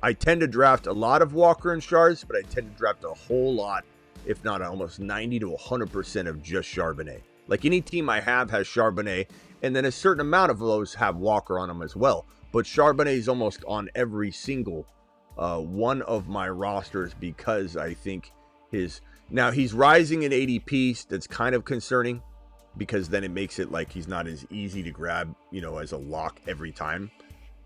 I tend to draft a lot of Walker and Chars, but I tend to draft a whole lot, if not almost 90 to 100% of just Charbonnet. Like any team I have has Charbonnet, and then a certain amount of those have Walker on them as well. But Charbonnet is almost on every single one of my rosters because I think now he's rising in ADP. That's kind of concerning because then it makes it like he's not as easy to grab, as a lock every time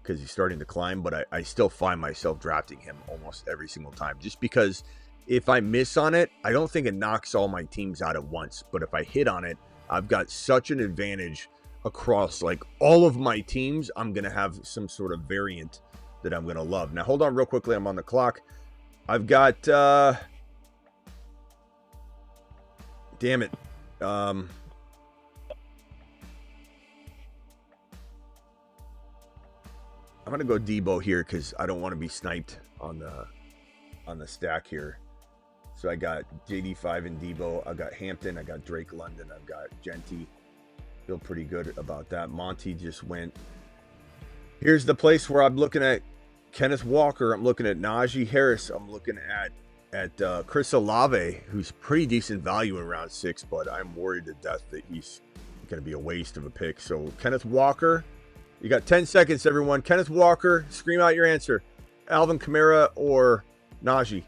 because he's starting to climb. But I still find myself drafting him almost every single time just because if I miss on it, I don't think it knocks all my teams out at once. But if I hit on it, I've got such an advantage across like all of my teams. I'm going to have some sort of variant that I'm going to love. Now, hold on real quickly. I'm on the clock. I've got, damn it. I'm going to go Debo here because I don't want to be sniped on the stack here. So I got JD5 and Debo. I got Hampton. I got Drake London. I've got Genty. Feel pretty good about that. Monty just went. Here's the place where I'm looking at Kenneth Walker. I'm looking at Najee Harris. I'm looking at Chris Olave, who's pretty decent value in round 6, but I'm worried to death that he's going to be a waste of a pick. So Kenneth Walker, you got 10 seconds, everyone. Kenneth Walker, scream out your answer. Alvin Kamara or Najee?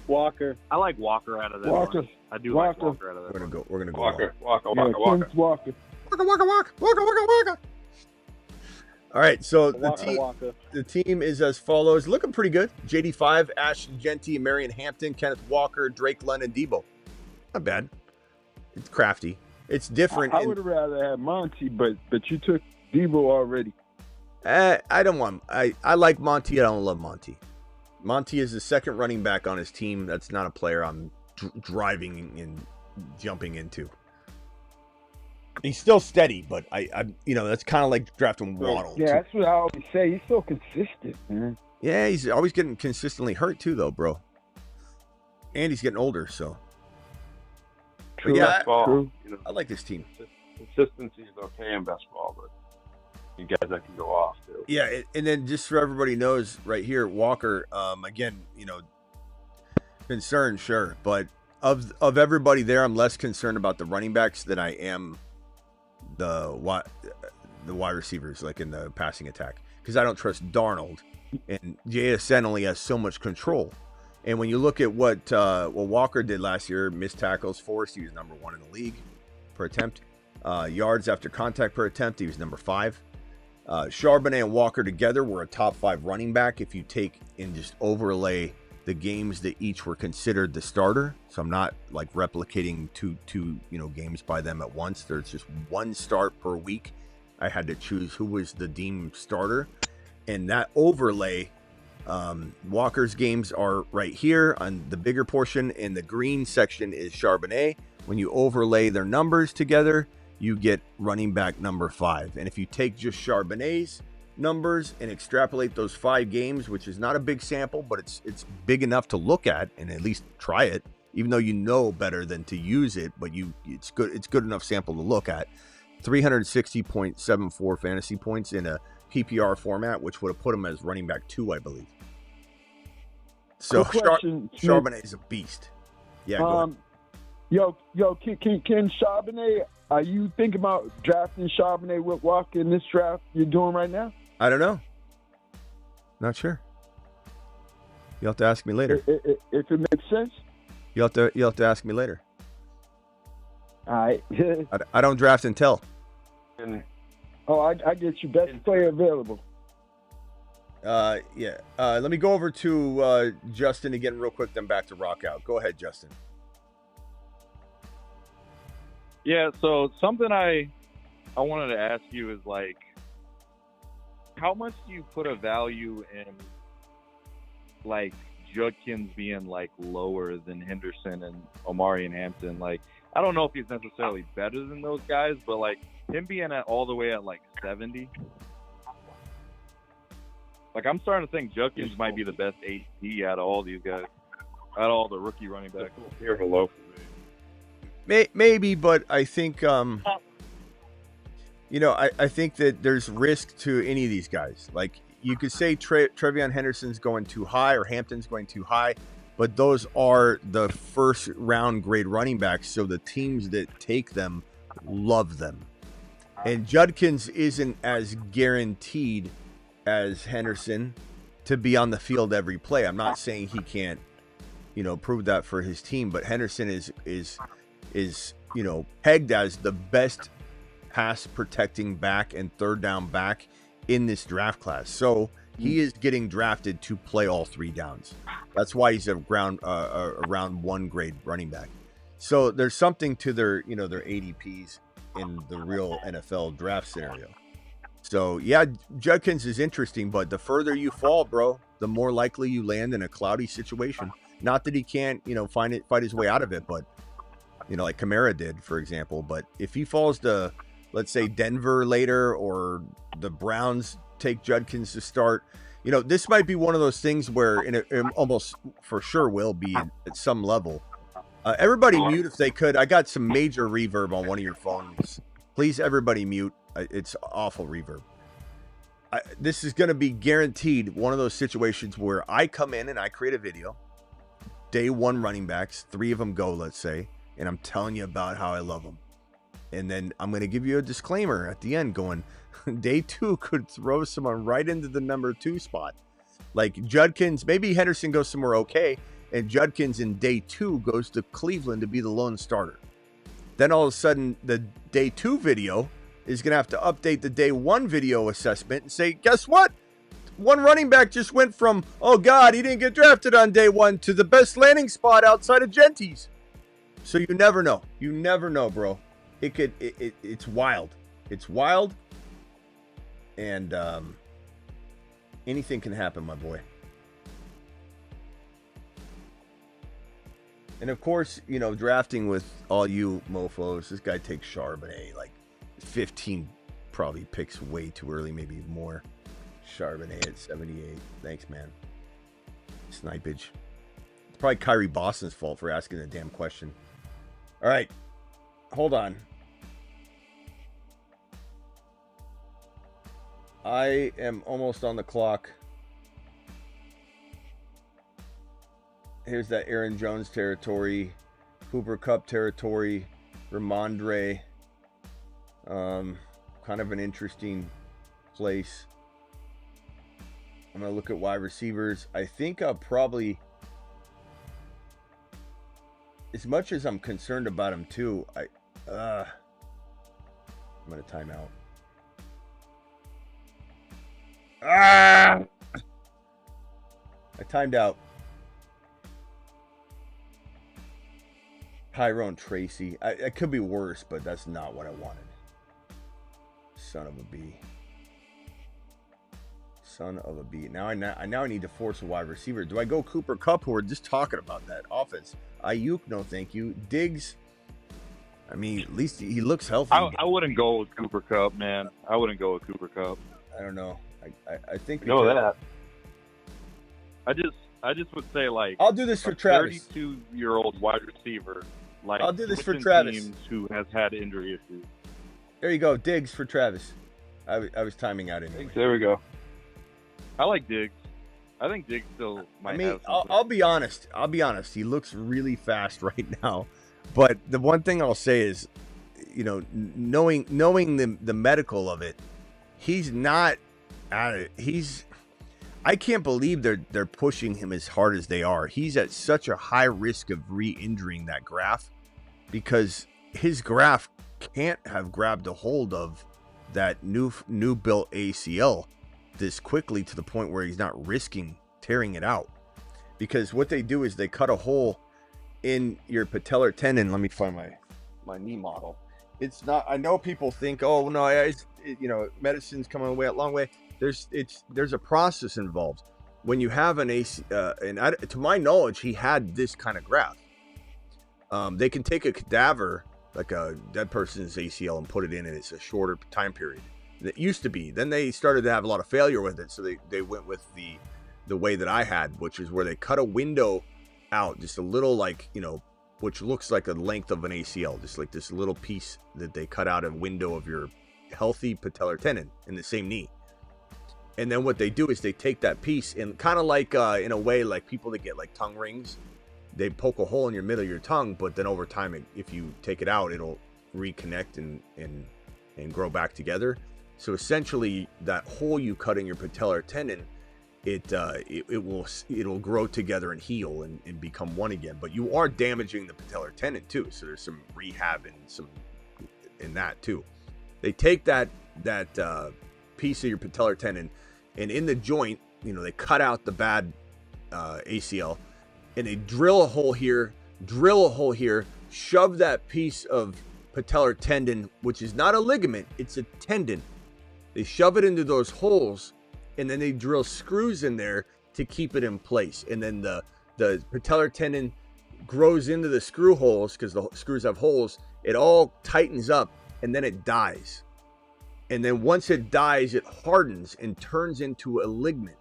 Walker. I like Walker out of that Walker. one. I do like Walker out of that. We're gonna go Walker. Walker. Walker. All right, so Walker. the team is as follows. Looking pretty good. JD5, Ashton Genty, Marion Hampton, Kenneth Walker, Drake London, Debo. Not bad. It's crafty. It's different. I would rather have Monty, but you took Debo already. I don't want. I like Monty. I don't love Monty. Monty is the second running back on his team. That's not a player I'm driving and jumping into. He's still steady, but I that's kind of like drafting Waddle. Yeah, that's what I always say. He's so consistent, man. Yeah, he's always getting consistently hurt too, though, bro. And he's getting older, so. True. But yeah, Best ball, True. I like this team. Consistency is okay in best ball, but you guys that can go off too. Yeah, and then just so everybody knows, right here, Walker. Again, concerned, sure, but of everybody there, I'm less concerned about the running backs than I am the wide receivers, like in the passing attack, because I don't trust Darnold, and JSN only has so much control. And when you look at what Walker did last year, missed tackles forced, he was number 1 in the league per attempt. Yards after contact per attempt, he was number 5. Charbonnet and Walker together were a top 5 running back if you take and just overlay the games that each were considered the starter. So I'm not like replicating two games by them at once. There's just one start per week. I had to choose who was the deemed starter, and that overlay, Walker's games are right here on the bigger portion, and the green section is Charbonnet. When you overlay their numbers together, you get running back number 5. And if you take just Charbonnet's numbers and extrapolate those 5 games, which is not a big sample, but it's big enough to look at and at least try it, even though you know better than to use it, but it's good enough sample to look at. 360.74 fantasy points in a PPR format, which would have put him as running back 2, I believe. So Charbonnet is a beast. Yeah. Go ahead. Can Charbonnet? Are you thinking about drafting Charbonnet with Walker in this draft you're doing right now? I don't know. Not sure. You'll have to ask me later. If it makes sense. You'll have to ask me later. All right. I don't draft and tell. I get you best player available. Yeah. Let me go over to Justin again real quick, then back to Rock Out. Go ahead, Justin. Yeah, so something I wanted to ask you is, like, how much do you put a value in, like, Judkins being, like, lower than Henderson and Omari and Hampton? Like, I don't know if he's necessarily better than those guys, but, like, him being all the way at, like, 70. Like, I'm starting to think Judkins might be the best ADP out of all these guys, out of all the rookie running backs. Here below for me. Maybe, but I think you know, I think that there's risk to any of these guys. Like, you could say Trevion Henderson's going too high or Hampton's going too high, but those are the first round grade running backs, so the teams that take them love them. And Judkins isn't as guaranteed as Henderson to be on the field every play. I'm not saying he can't, you know, prove that for his team, but Henderson is you know, pegged as the best pass protecting back and third down back in this draft class. So he is getting drafted to play all three downs. That's why he's a round one grade running back. So there's something to their, you know, their ADPs in the real NFL draft scenario. So yeah, Judkins is interesting, but the further you fall, bro, the more likely you land in a cloudy situation. Not that he can't, you know, fight his way out of it, but you know, like Kamara did, for example. But if he falls to, let's say, Denver later, or the Browns take Judkins to start, you know, this might be one of those things where it almost for sure will be at some level. Everybody mute if they could. I got some major reverb on one of your phones. Please, everybody mute. It's awful reverb. This is going to be guaranteed one of those situations where I come in and I create a video. Day one running backs, 3 of them go, let's say, and I'm telling you about how I love them. And then I'm going to give you a disclaimer at the end going, day 2 could throw someone right into the number 2 spot. Like Judkins, maybe Henderson goes somewhere okay, and Judkins in day 2 goes to Cleveland to be the lone starter. Then all of a sudden, the day 2 video is going to have to update the day 1 video assessment and say, guess what? One running back just went from, oh God, he didn't get drafted on day 1 to the best landing spot outside of Genties. So you never know. You never know, bro. It's wild. It's wild. And anything can happen, my boy. And of course, you know, drafting with all you mofos, this guy takes Charbonnet like 15 probably picks way too early, maybe more. Charbonnet at 78. Thanks, man. Snipage. It's probably Kyrie Boston's fault for asking the damn question. All right. Hold on. I am almost on the clock. Here's that Aaron Jones territory, Cooper Kupp territory, Ramondre. Kind of an interesting place. I'm going to look at wide receivers. I think I'll probably, as much as I'm concerned about him too, I'm going to time out. I timed out. Tyrone Tracy. It could be worse, but that's not what I wanted. Son of a B. Son of a B. Now I need to force a wide receiver. Do I go Cooper Kupp, who we're just talking about that offense? Ayuk, no thank you. Diggs, I mean, at least he looks healthy. I wouldn't go with Cooper Kupp, man. I wouldn't go with Cooper Kupp. I don't know. I think know that. I just would say, like, I'll do this for Travis. 32-year-old wide receiver. Like, I'll do this for Travis, teams who has had injury issues. There you go, Diggs for Travis. I was timing out anyway. There we go. I like Diggs. I think Diggs still might have something. I'll be honest. He looks really fast right now. But the one thing I'll say is, you know, knowing the medical of it, he's not at it. I can't believe they're pushing him as hard as they are. He's at such a high risk of re-injuring that graft, because his graft can't have grabbed a hold of that new built ACL this quickly to the point where he's not risking tearing it out. Because what they do is they cut a hole in your patellar tendon. Let me find my knee model. It's not, I know people think, oh no, you know, medicine's coming a long way. There's a process involved. When you have an AC, to my knowledge, he had this kind of graft. They can take a cadaver, like a dead person's ACL, and put it in, and it's a shorter time period. That used to be. Then they started to have a lot of failure with it, so they went with the way that I had, which is where they cut a window out, just a little, like, you know, which looks like the length of an ACL, just like this little piece that they cut out a window of your healthy patellar tendon in the same knee. And then what they do is they take that piece and kind of like, in a way, like people that get like tongue rings, they poke a hole in your middle of your tongue, but then over time, if you take it out, it'll reconnect and grow back together. So essentially, that hole you cut in your patellar tendon, it'll grow together and heal and become one again. But you are damaging the patellar tendon too. So there's some rehab and some in that too. They take that piece of your patellar tendon, and in the joint, you know, they cut out the bad ACL, and they drill a hole here, shove that piece of patellar tendon, which is not a ligament, it's a tendon. They shove it into those holes, and then they drill screws in there to keep it in place. And then the patellar tendon grows into the screw holes, because the screws have holes. It all tightens up, and then it dies. And then once it dies, it hardens and turns into a ligament.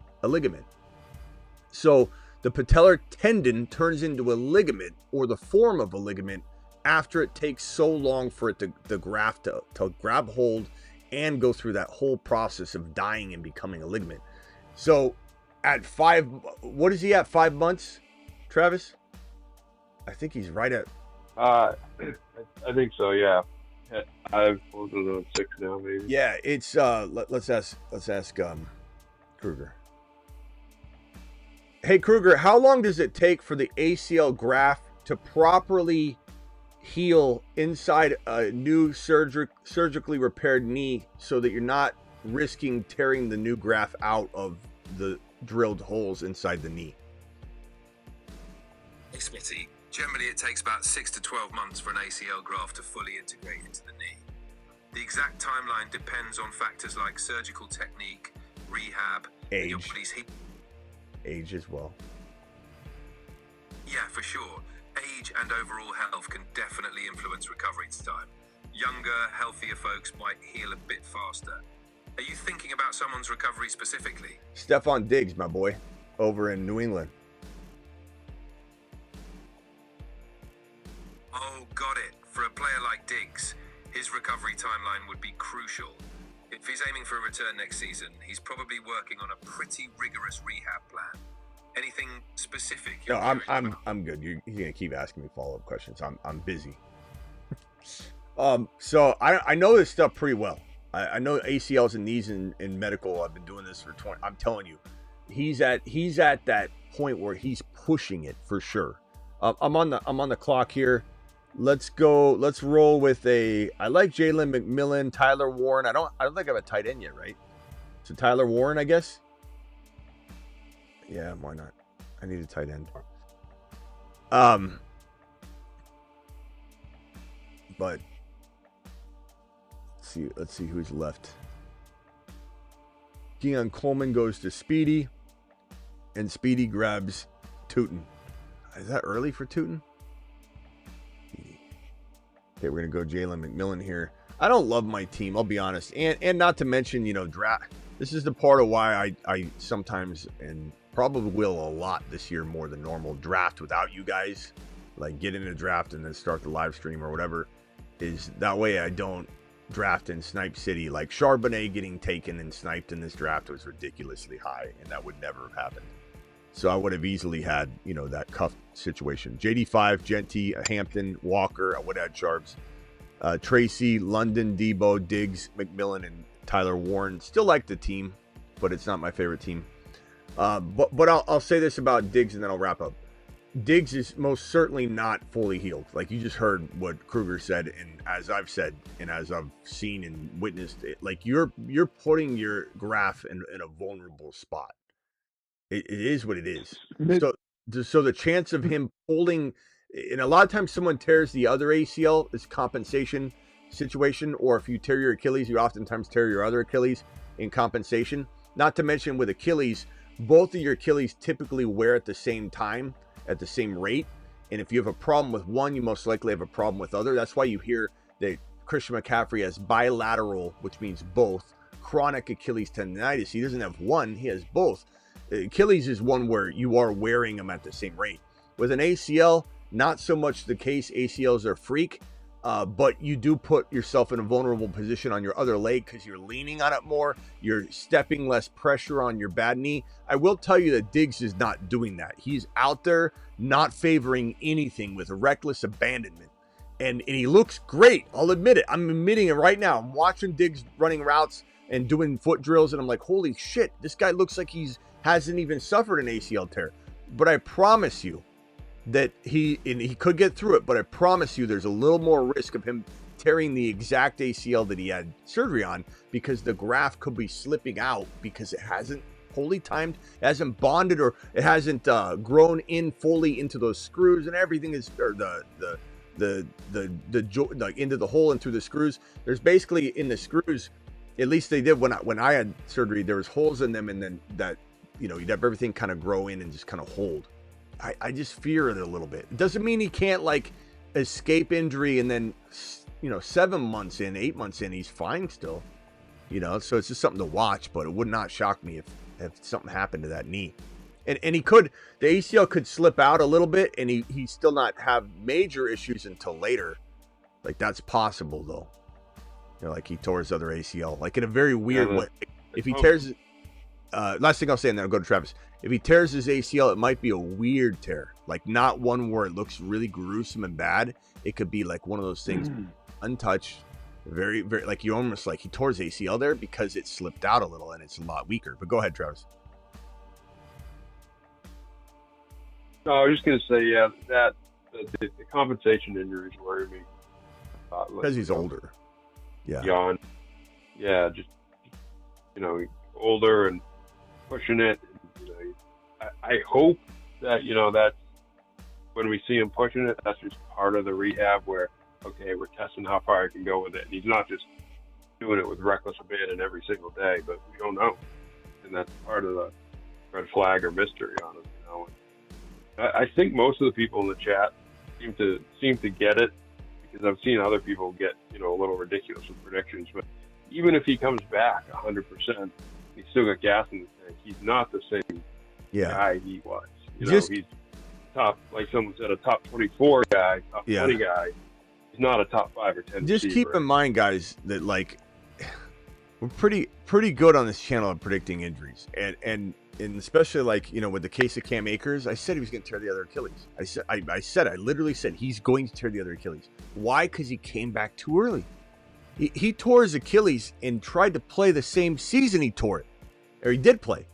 So the patellar tendon turns into a ligament, or the form of a ligament, after it takes so long for it the graft to grab hold and go through that whole process of dying and becoming a ligament. So at what is he at, 5 months, Travis? I think he's right at... I think so, yeah. I've closed on 6 now, maybe. Yeah, it's let's ask Kruger. Hey Kruger, how long does it take for the ACL graft to properly heal inside a new surgically repaired knee, so that you're not risking tearing the new graft out of the drilled holes inside the knee? Hey Smitty, generally it takes about 6 to 12 months for an ACL graft to fully integrate into the knee. The exact timeline depends on factors like surgical technique, rehab, and your body's age as well. Yeah, for sure. Age and overall health can definitely influence recovery time. Younger, healthier folks might heal a bit faster. Are you thinking about someone's recovery specifically? Stephon Diggs, my boy, over in New England. Oh, got it. For a player like Diggs, his recovery timeline would be crucial. If he's aiming for a return next season, he's probably working on a pretty rigorous rehab plan. Anything specific? No, I'm good. You're gonna keep asking me follow-up questions. I'm busy. So I know this stuff pretty well. I know ACLs and knees in medical. I've been doing this for 20. I'm telling you, he's at that point where he's pushing it for sure. I'm on the clock here. Let's go. Let's roll with I like Jalen McMillan, Tyler Warren. I don't think I have a tight end yet, right? So Tyler Warren, I guess. Yeah, why not? I need a tight end. But let's see who's left. Keon Coleman goes to Speedy, and Speedy grabs Tootin. Is that early for Tootin? Okay, we're gonna go Jalen McMillan here. I don't love my team, I'll be honest, and not to mention, you know, draft. This is the part of why I sometimes, and probably will a lot this year more than normal, draft without you guys. Like, get in a draft and then start the live stream or whatever. Is that way I don't draft in Snipe City. Like, Charbonnet getting taken and sniped in this draft was ridiculously high, and that would never have happened. So I would have easily had, you know, that cuff situation. JD5, Genty, Hampton, Walker. I would have had Sharps. Tracy, London, Debo, Diggs, McMillan, and Tyler Warren. Still like the team, but it's not my favorite team. But I'll say this about Diggs, and then I'll wrap up. Diggs is most certainly not fully healed. Like, you just heard what Kruger said, and as I've said, and as I've seen and witnessed it, like, you're putting your graft in a vulnerable spot. It is what it is. So the chance of him holding, and a lot of times someone tears the other ACL, is compensation situation, or if you tear your Achilles, you oftentimes tear your other Achilles in compensation. Not to mention with Achilles, both of your Achilles typically wear at the same time, at the same rate. And if you have a problem with one, you most likely have a problem with other. That's why you hear that Christian McCaffrey has bilateral, which means both, chronic Achilles tendonitis. He doesn't have one, he has both. Achilles is one where you are wearing them at the same rate. With an ACL, not so much the case. ACLs are freak, but you do put yourself in a vulnerable position on your other leg because you're leaning on it more. You're stepping less pressure on your bad knee. I will tell you that Diggs is not doing that. He's out there not favoring anything with reckless abandonment. And he looks great. I'll admit it. I'm admitting it right now. I'm watching Diggs running routes and doing foot drills, and I'm like, holy shit, this guy looks like he hasn't even suffered an ACL tear. But I promise you that he could get through it, but I promise you there's a little more risk of him tearing the exact ACL that he had surgery on, because the graft could be slipping out because it hasn't fully timed, it hasn't bonded, or it hasn't grown in fully into those screws, and everything is, or like into the hole and through the screws. There's basically in the screws, at least they did when I had surgery, there was holes in them, and then that, you know, you'd have everything kind of grow in and just kind of hold. I just fear it a little bit. It doesn't mean he can't like escape injury and then, you know, 7 months in, 8 months in, he's fine still, you know. So it's just something to watch, but it would not shock me if something happened to that knee. And he could, the ACL could slip out a little bit and he still not have major issues until later. Like, that's possible though. You know, like he tore his other ACL, like in a very weird way. If he tears, last thing I'll say, and then I'll go to Travis. If he tears his ACL, it might be a weird tear, like not one where it looks really gruesome and bad. It could be like one of those things, untouched, very, very, like you almost like he tore his ACL there because it slipped out a little and it's a lot weaker. But go ahead, Travis. No, I was just going to say, yeah, that the compensation injuries worry me. Because he's older. Yeah. Beyond. Yeah, just, you know, older and pushing it. You know, I hope that, you know, that's when we see him pushing it, that's just part of the rehab where, okay, we're testing how far I can go with it. And he's not just doing it with reckless abandon every single day, but we don't know. And that's part of the red flag or mystery on him, you know. I think most of the people in the chat seem to get it, because I've seen other people get, you know, a little ridiculous with predictions. But even if he comes back 100%, he's still got gas in the tank. He's not the same guy he was. You know, he's top, like someone said, a top 24 guy, top 20 guy. He's not a top 5 or 10. Just keep in mind, guys, that like we're pretty good on this channel at predicting injuries, and especially like, you know, with the case of Cam Akers, I said he was going to tear the other Achilles. I literally said he's going to tear the other Achilles. Why? Because he came back too early. He tore his Achilles and tried to play the same season he tore it, or he did play,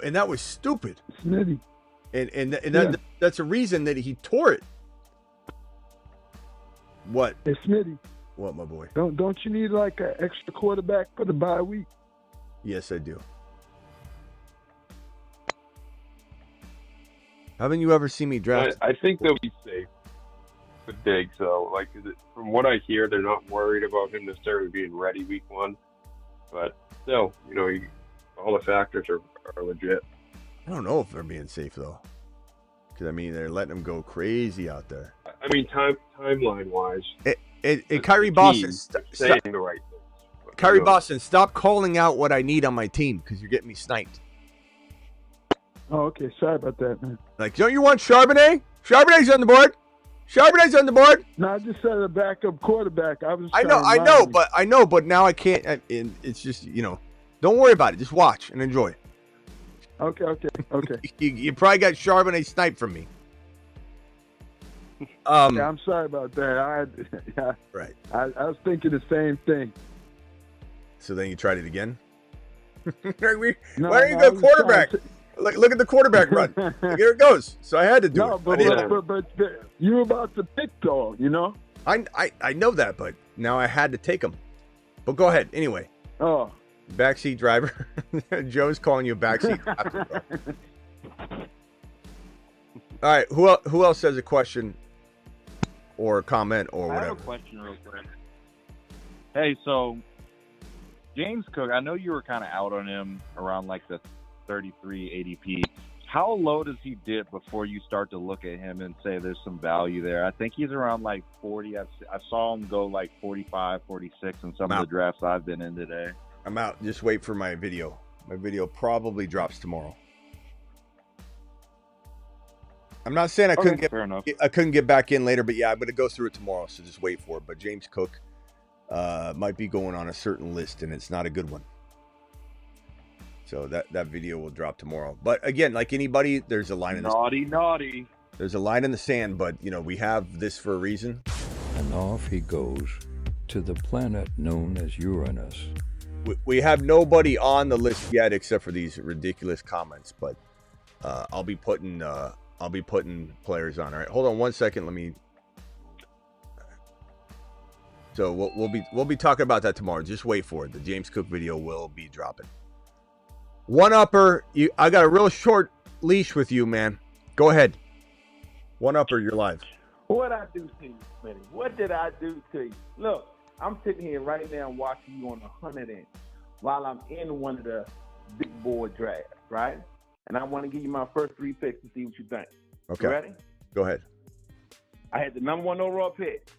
and that was stupid. Smitty. And that's a reason that he tore it. What? Hey, Smitty. What, my boy? Don't you need like an extra quarterback for the bye week? Yes, I do. Haven't you ever seen me draft? I think they'll be safe with Diggs. So, like, from what I hear, they're not worried about him necessarily being ready week 1. But still, you know, all the factors are legit. I don't know if they're being safe though, because I mean they're letting him go crazy out there. I mean, timeline wise, Kyrie Boston, saying the right things. Kyrie Boston, stop calling out what I need on my team because you're getting me sniped. Oh, okay. Sorry about that, man. Like, don't you want Charbonnet? Charbonnet's on the board. Charbonnet's on the board. No, I just said a backup quarterback. I know, but now I can't. It's just, you know, don't worry about it. Just watch and enjoy. Okay. You probably got Charbonnet sniped from me. Yeah, I'm sorry about that. Right. I was thinking the same thing. So then you tried it again? Why don't you go quarterback? Look at the quarterback run. Here it goes. So I had to do it. But you were about to pick though, you know? I know that, but now I had to take him. But go ahead. Anyway. Oh. Backseat driver. Joe's calling you a backseat driver. All right. Who else has a question or a comment or whatever? I have a question real quick. Hey, so James Cook, I know you were kind of out on him around like the 33 ADP. how low does he dip before you start to look at him and say there's some value there? I think he's around like 40. I saw him go like 45, 46 in some of the drafts I've been in today. I'm out. Just wait for my video. My video probably drops tomorrow. I'm not saying I couldn't get back in later, but yeah, I'm going to go through it tomorrow, so just wait for it. But James Cook might be going on a certain list, and it's not a good one. So that video will drop tomorrow. But again, like anybody, there's a line in the naughty. There's a line in the sand, but we have this for a reason. And off he goes to the planet known as Uranus. We have nobody on the list yet except for these ridiculous comments, but I'll be putting players on. All right, hold on 1 second. Let me. So we'll be talking about that tomorrow. Just wait for it. The James Cook video will be dropping. One upper, I got a real short leash with you, man. Go ahead. One upper, you're live. What I do to you, Smitty? What did I do to you? Look, I'm sitting here right now watching you on 100-inch while I'm in one of the big board drafts, right? And I want to give you my first 3 picks and see what you think. Okay. You ready? Go ahead. I had the number 1 overall pick.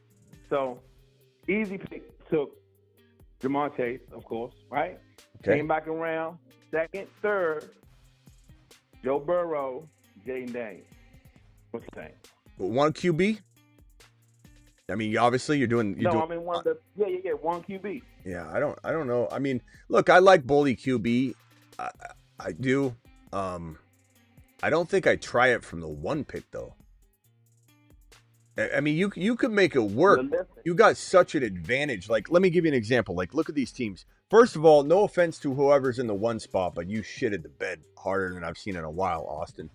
So, easy pick took Jamar Chase, of course, right? Okay. Came back around. Second, third, Joe Burrow, Jaden Daniels. What's you think? One QB? I mean, obviously you're doing. I mean one of the one QB. Yeah, I don't know. I mean, look, I like bully QB. I do. I don't think I try it from the 1 pick though. I mean, you could make it work. You got such an advantage. Like, let me give you an example. Like, look at these teams. First of all, no offense to whoever's in the 1 spot, but you shitted the bed harder than I've seen in a while, Austin.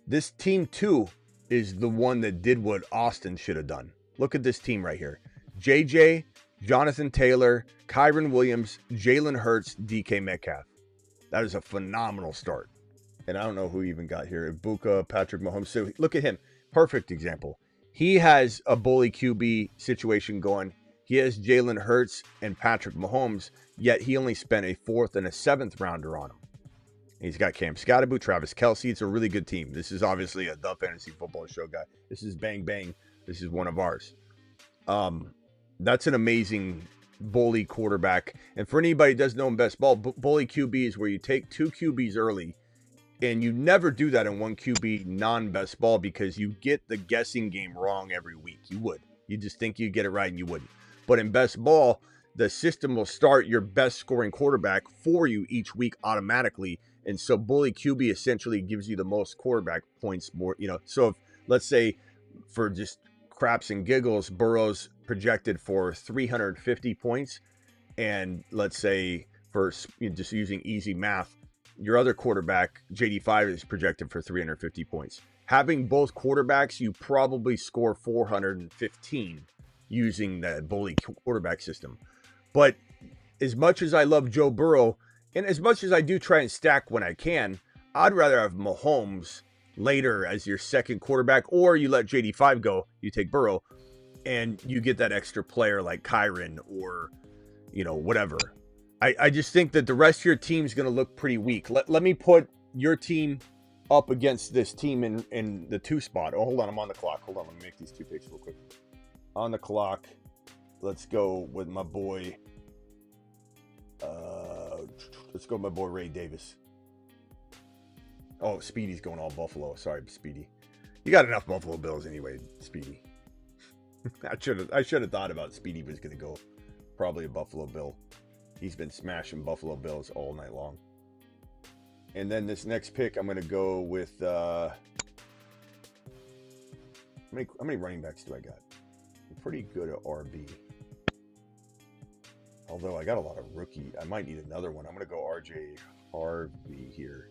This team 2 is the one that did what Austin should have done. Look at this team right here. JJ, Jonathan Taylor, Kyron Williams, Jalen Hurts, DK Metcalf. That is a phenomenal start. And I don't know who even got here. Egbuka, Patrick Mahomes. So look at him. Perfect example. He has a bully QB situation going. He has Jalen Hurts and Patrick Mahomes, yet he only spent a 4th and a 7th rounder on him. He's got Cam Scottaboo, Travis Kelce. It's a really good team. This is obviously a The Fantasy Football Show guy. This is Bang Bang. This is one of ours. That's an amazing bully quarterback. And for anybody who doesn't know in best ball, bully QB is where you take 2 QBs early, and you never do that in 1 QB non-best ball because you get the guessing game wrong every week. You would. You just think you get it right and you wouldn't. But in best ball, the system will start your best scoring quarterback for you each week automatically. And so bully QB essentially gives you the most quarterback points more, So if, let's say for just craps and giggles, Burrow's projected for 350 points. And let's say for just using easy math, your other quarterback, JD5, is projected for 350 points. Having both quarterbacks, you probably score 415 using the bully quarterback system. But as much as I love Joe Burrow, and as much as I do try and stack when I can, I'd rather have Mahomes later as your second quarterback, or you let JD5 go, you take Burrow, and you get that extra player like Kyron or, whatever. I just think that the rest of your team's going to look pretty weak. Let me put your team up against this team in the 2 spot. Oh, hold on. I'm on the clock. Hold on. Let me make these 2 picks real quick. On the clock. Let's go with my boy. Let's go with my boy Ray Davis. Oh, Speedy's going all Buffalo. Sorry, Speedy. You got enough Buffalo Bills anyway, Speedy. I should have thought about Speedy was going to go probably a Buffalo Bill. He's been smashing Buffalo Bills all night long. And then this next pick, I'm going to go with... how many running backs do I got? I'm pretty good at RB. Although I got a lot of rookie. I might need another one. I'm going to go RB here.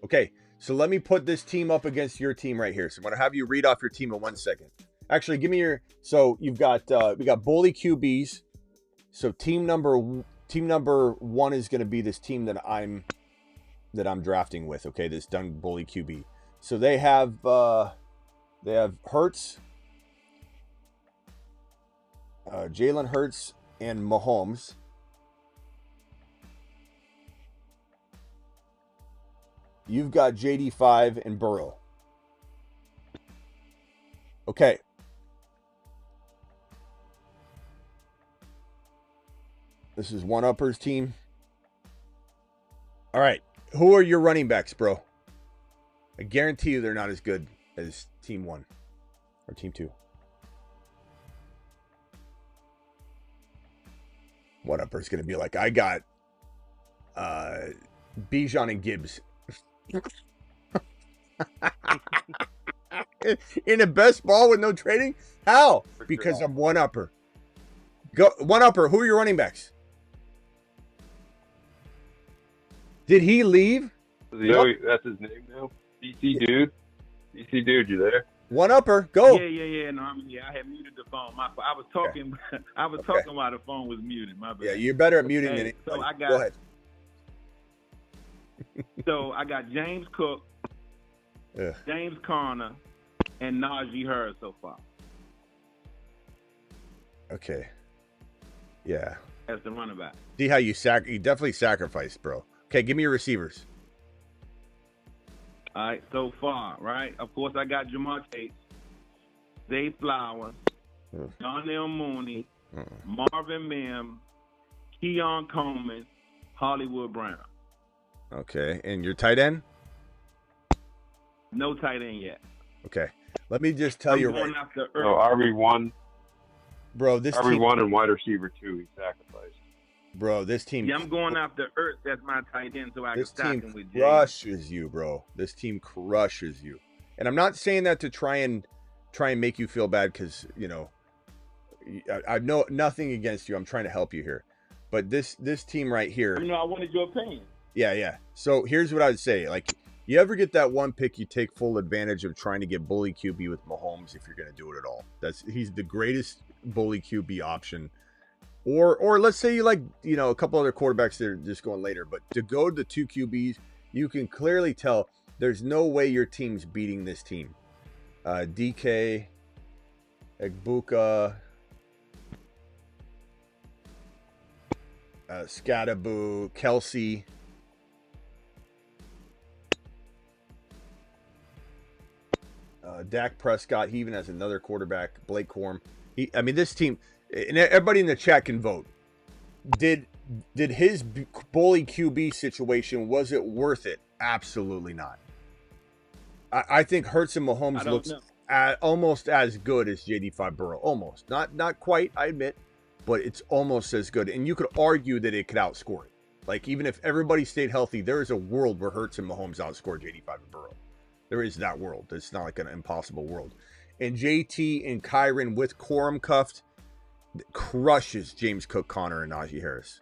Okay, so let me put this team up against your team right here. So I'm going to have you read off your team in 1 second. Actually, give me your... So you've got... we got bully QBs. So team number 1 is going to be this team that I'm drafting with. Okay, this done bully QB. So they have Hurts, Jalen Hurts, and Mahomes. You've got JD5 and Burrow. Okay. This is one upper's team. All right. Who are your running backs, bro? I guarantee you they're not as good as team 1 or team 2. One upper's going to be like, I got Bijan and Gibbs. In a best ball with no trading? How? Because I'm one upper. Go one upper. Who are your running backs? Did he leave? That's his name now. DC Dude. DC Dude, you there? One upper. Go. Yeah. No, I had muted the phone. I was talking. Okay. I was talking while the phone was muted. My bad. Yeah, you're better at muting than so anybody. I got. Go ahead. So I got James Cook, James Conner, and Najee Harris so far. Okay. Yeah. As the running back. See how you definitely sacrificed, bro. Okay, give me your receivers. All right, so far, right? Of course, I got Jamar Chase, Zay Flowers, Darnell Mooney, Marvin Mims, Keon Coleman, Hollywood Brown. Okay, and your tight end? No tight end yet. Okay, let me just tell you right. So RB1, bro. This RB1 and wide receiver 2, he sacrificed. Bro, this team. Yeah, I'm going after Ertz. That's my tight end, so I can stack him with James. This team crushes you, bro. This team crushes you, and I'm not saying that to try and make you feel bad because I know nothing against you. I'm trying to help you here, but this team right here. I wanted your opinion. Yeah. So here's what I would say: like, you ever get that one pick, you take full advantage of trying to get bully QB with Mahomes if you're going to do it at all. He's the greatest bully QB option. Or let's say you like, a couple other quarterbacks that are just going later, but to go to the 2 QBs, you can clearly tell there's no way your team's beating this team. DK, Egbuka, Scadaboo, Kelsey. Dak Prescott, he even has another quarterback, Blake Corum. This team, and everybody in the chat can vote. Did his bully QB situation, was it worth it? Absolutely not. I think Hurts and Mahomes looks almost as good as JD5 Burrow. Almost. Not quite, I admit, but it's almost as good. And you could argue that it could outscore it. Like, even if everybody stayed healthy, there is a world where Hurts and Mahomes outscore JD5 and Burrow. There is that world. It's not like an impossible world. And JT and Kyron with Corum cuffed crushes James Cook, Connor, and Najee Harris.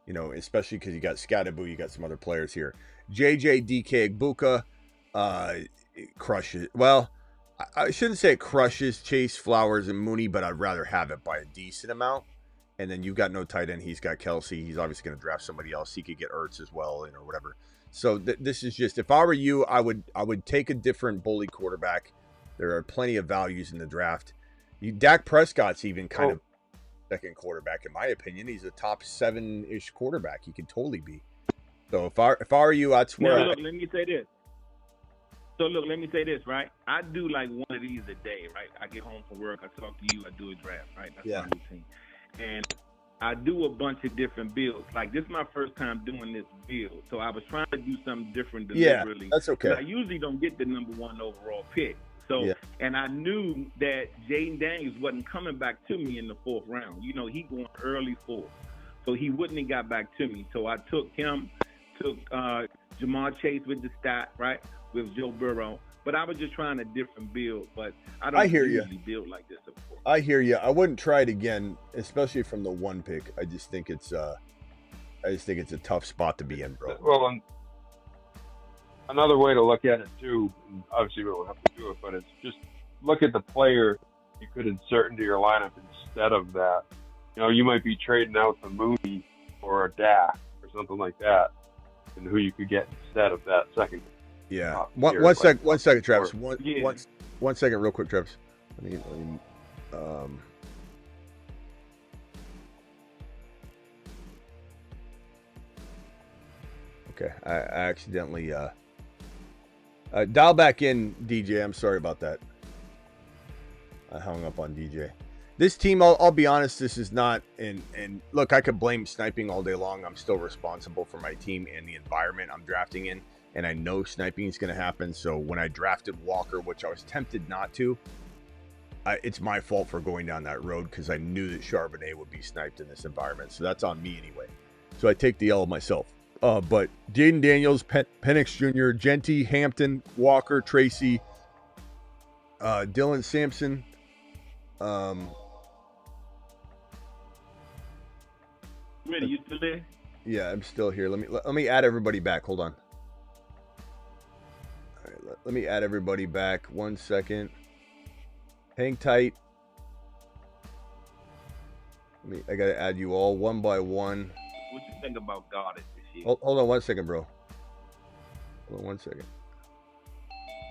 Especially because you got Scadaboo, you got some other players here. JJ, DK, Egbuka, crushes. Well, I shouldn't say it crushes Chase, Flowers, and Mooney, but I'd rather have it by a decent amount. And then you've got no tight end. He's got Kelsey. He's obviously going to draft somebody else. He could get Ertz as well, or whatever. So this is just, if I were you, I would take a different bully quarterback. There are plenty of values in the draft. Dak Prescott's even kind of second quarterback, in my opinion. He's a top 7-ish quarterback. He could totally be. So if I were you, I'd swear. Now, look, let me say this. Let me say this, right? I do like one of these a day, right? I get home from work, I talk to you, I do a draft, right? That's my routine. And I do a bunch of different builds. Like, this is my first time doing this build. So I was trying to do something different deliberately. Yeah, that's okay. I usually don't get the number 1 overall pick. So, and I knew that Jaden Daniels wasn't coming back to me in the 4th round. He going early 4th. So he wouldn't have got back to me. So I took him, Jamar Chase with the stat, right, with Joe Burrow. But I was just trying a different build. But I don't usually build like this before. I hear you. I wouldn't try it again, especially from the 1 pick. I just think it's a tough spot to be in, bro. Well, another way to look at it too, and obviously we don't have to do it, but it's just look at the player you could insert into your lineup instead of that. You might be trading out the Mooney or a Dak or something like that, and who you could get instead of that second. Yeah. One second, Travis. One second, real quick, Travis. Let me okay, I accidentally Dial back in, DJ. I'm sorry about that. I hung up on DJ. This team, I'll be honest, this is not, and look, I could blame sniping all day long. I'm still responsible for my team and the environment I'm drafting in, and I know sniping is going to happen. So when I drafted Walker, which I was tempted not to, it's my fault for going down that road because I knew that Charbonnet would be sniped in this environment. So that's on me anyway. So I take the L myself. But Jaden Daniels, Penix Jr., Genty, Hampton, Walker, Tracy, Dylan Sampson, Smitty, you still there? yeah, I'm still here. Let me add everybody back. Hold on. All right, let me add everybody back. 1 second. Hang tight. I gotta add you all one by one. What you think about Goddard this year? Hold on 1 second, bro. Hold on 1 second.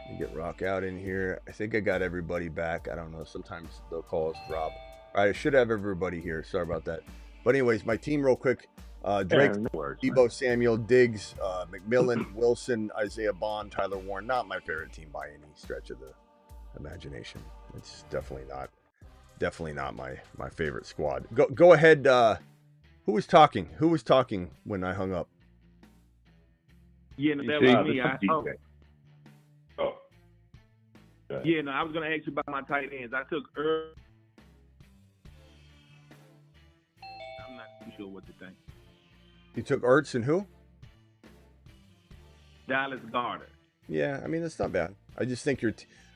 Let me get Rock out in here. I think I got everybody back. I don't know. Sometimes they'll call us Rob. All right, I should have everybody here. Sorry about that. But anyways, my team real quick. Drake, Debo Samuel, Diggs, McMillan, Wilson, Isaiah Bond, Tyler Warren. Not my favorite team by any stretch of the imagination. It's definitely not my favorite squad. Go ahead. Who was talking? Who was talking when I hung up? Yeah, no, that was me. Oh. Yeah, no, I was going to ask you about my tight ends. I took Earl. I'm not too sure what to think. You took Ertz and who? Dallas Goedert. Yeah, I mean, that's not bad. I just think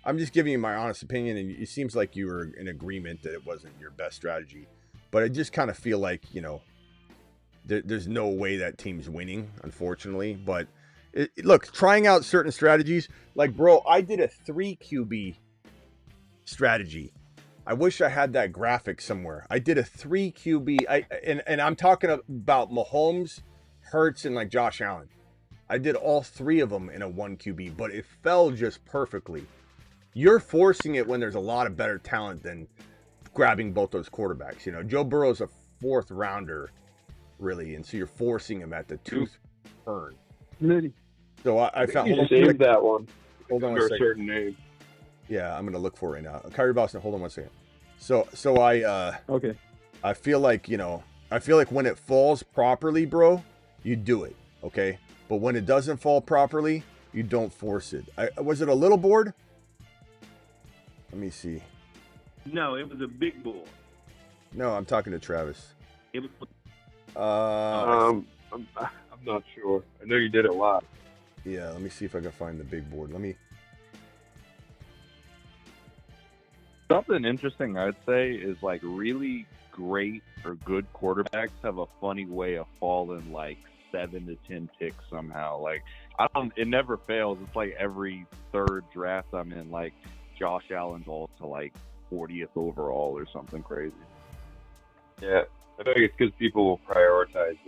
I'm just giving you my honest opinion, and it seems like you were in agreement that it wasn't your best strategy. But I just kind of feel like, there's no way that team's winning, unfortunately. But look, trying out certain strategies, like, bro, I did a 3 QB strategy. I wish I had that graphic somewhere. I did a 3 QB, and I'm talking about Mahomes, Hurts, and like Josh Allen. I did all 3 of them in a 1 QB, but it fell just perfectly. You're forcing it when there's a lot of better talent than grabbing both those quarterbacks. Joe Burrow's a 4th rounder, really, and so you're forcing him at the 2th turn. So I found. You saved that one. Hold on a second. A certain name. Yeah, I'm gonna look for it right now. Kyrie Boston. Hold on 1 second. So I Okay. I feel like when it falls properly, bro, you do it. Okay, but when it doesn't fall properly, you don't force it. Was it a little board? Let me see. No, it was a big board. No, I'm talking to Travis. It was. I'm not sure. I know you did it live. Yeah, let me see if I can find the big board. Something interesting I'd say is like really great or good quarterbacks have a funny way of falling like 7 to 10 picks somehow. Like it never fails. It's like every 3rd draft I'm in, like Josh Allen falls to like 40th overall or something crazy. Yeah, I think it's because people will prioritize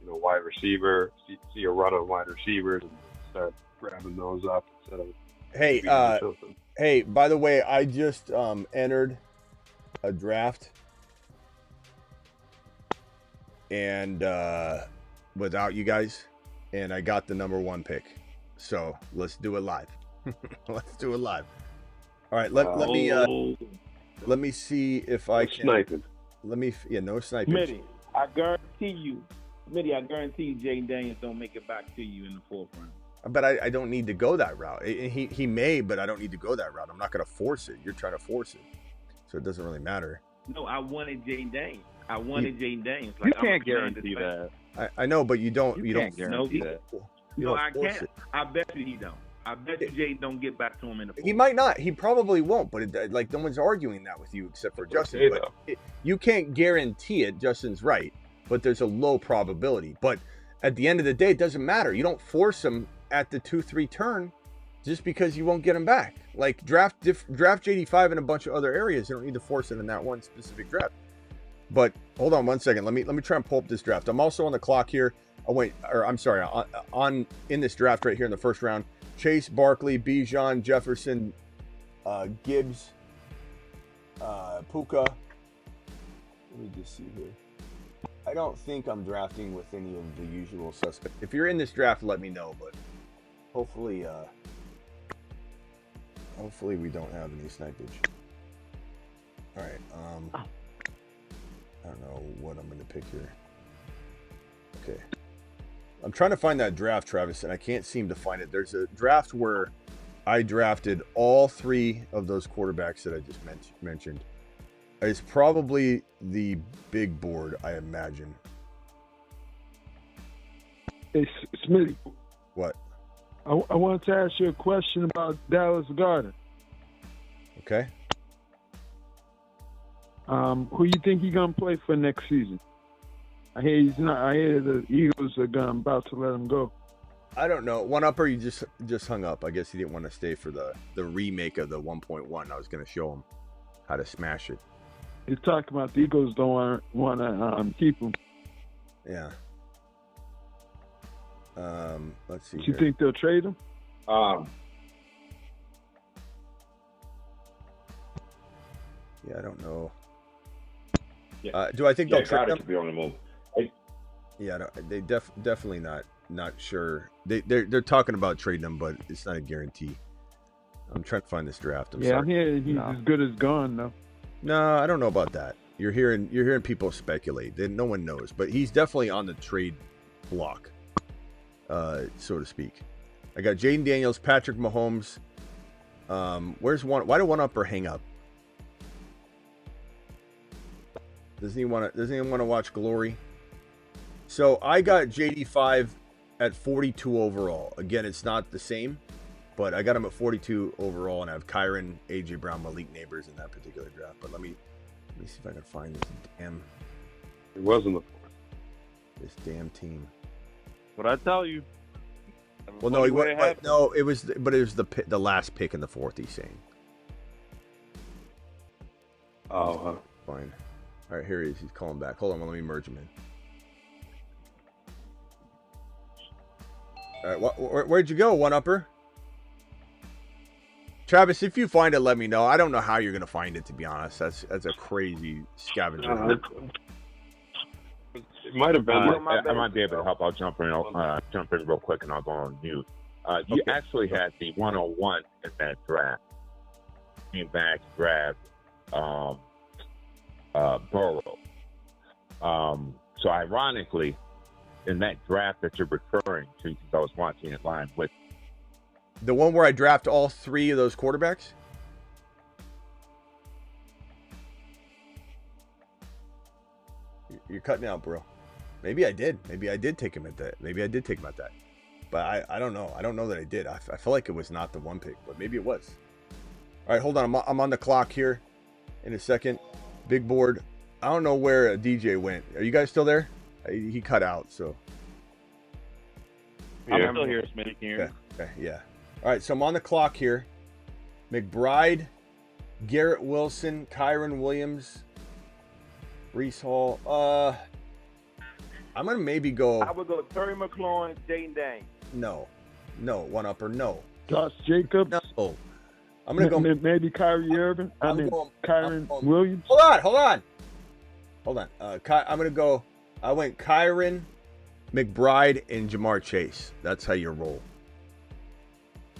the wide receiver, see a run on wide receivers, and start grabbing those up instead of. Hey, by the way, I just entered a draft and without you guys, and I got the number 1 pick. So let's do it live. Let's do it live. All right, let me see if I can. Sniping. No sniping. Smitty, I guarantee you, Jaden Daniels don't make it back to you in the 4th round. But I don't need to go that route. He may, but I don't need to go that route. I'm not going to force it. You're trying to force it. So it doesn't really matter. No, I wanted Jaden Daniels. Jaden Daniels. You can't guarantee that. I know, but you don't guarantee that. No, I can't. I bet you he don't. I bet you Jaden don't get back to him in the 4th. He might not. He probably won't. But no one's arguing that with you except for Justin. But you can't guarantee it. Justin's right. But there's a low probability. But at the end of the day, it doesn't matter. You don't force him at the 2-3 turn just because you won't get him back. Like draft JD5 in a bunch of other areas. You don't need to force it in that one specific draft. But hold on 1 second. Let me try and pull up this draft. I'm also on the clock here. On in this draft right here in the 1st round. Chase, Barkley, Bijan, Jefferson, Gibbs, Puka. Let me just see here. I don't think I'm drafting with any of the usual suspects. If you're in this draft, let me know. But hopefully Hopefully we don't have any snipage. All right. I don't know what I'm going to pick here. Okay. I'm trying to find that draft, Travis, and I can't seem to find it. There's a draft where I drafted all 3 of those quarterbacks that I just mentioned. It's probably the big board, I imagine. Hey, Smitty. What? I wanted to ask you a question about Dallas Goedert. Okay. Who you think he's gonna play for next season? I hear he's not. I hear the Eagles are about to let him go. I don't know. One upper, you just hung up. I guess he didn't want to stay for the remake of the 1.1. I was going to show him how to smash it. He's talking about the Eagles don't want to keep him. Yeah. Let's see. Do you think they'll trade him? Yeah, I don't know. Yeah. Do I think they'll trade him? Could be on the move. Yeah, they definitely not sure. They're talking about trading him, but it's not a guarantee. I'm trying to find this draft. I'm sorry. I'm hearing he's as good as gone though. No, I don't know about that. You're hearing people speculate. No one knows, but he's definitely on the trade block, so to speak. I got Jaden Daniels, Patrick Mahomes. Where's one? Why do one upper hang up? Doesn't he want to watch Glory? So I got JD5 at 42 overall. Again, it's not the same, but I got him at 42 overall, and I have Kyron, AJ Brown, Malik Neighbors in that particular draft. But let me see if I can find this damn. It wasn't the 4th. This damn team. What I tell you. Well, no, he went. No, it was the last pick in the 4th. He's saying. Oh, fine. All right, here he is. He's calling back. Hold on, let me merge him in. All right, where'd you go, one upper? Travis, if you find it, let me know. I don't know how you're gonna find it, to be honest. That's a crazy scavenger hunt. It might have been. I might be able to help. I'll jump in real quick, and I'll go on mute. You actually had the 101 in that draft. Came back, grabbed Burrow. So ironically, in that draft that you're referring to, because I was watching it live with the one where I draft all 3 of those quarterbacks. You're cutting out, bro. Maybe I did. Maybe I did take him at that. Maybe I did take him at that. But I don't know. I don't know that I did. I feel like it was not the 1 pick, but maybe it was. All right, hold on. I'm on the clock here in a second. Big board. I don't know where DJ went. Are you guys still there? He cut out, so. Yeah. I'm still here, Smitty. Can you hear me? Okay, yeah. All right, so I'm on the clock here. McBride, Garrett Wilson, Kyron Williams, Breece Hall. I'm going to maybe go. I would go Terry McLaurin, Jaden Daniels. No, one upper, no. Josh Jacobs. No. I'm going to go. Maybe Kyrie Irving. Kyron Williams. Hold on. I'm going to go. I went Kyron, McBride, and Jamar Chase. That's how you roll.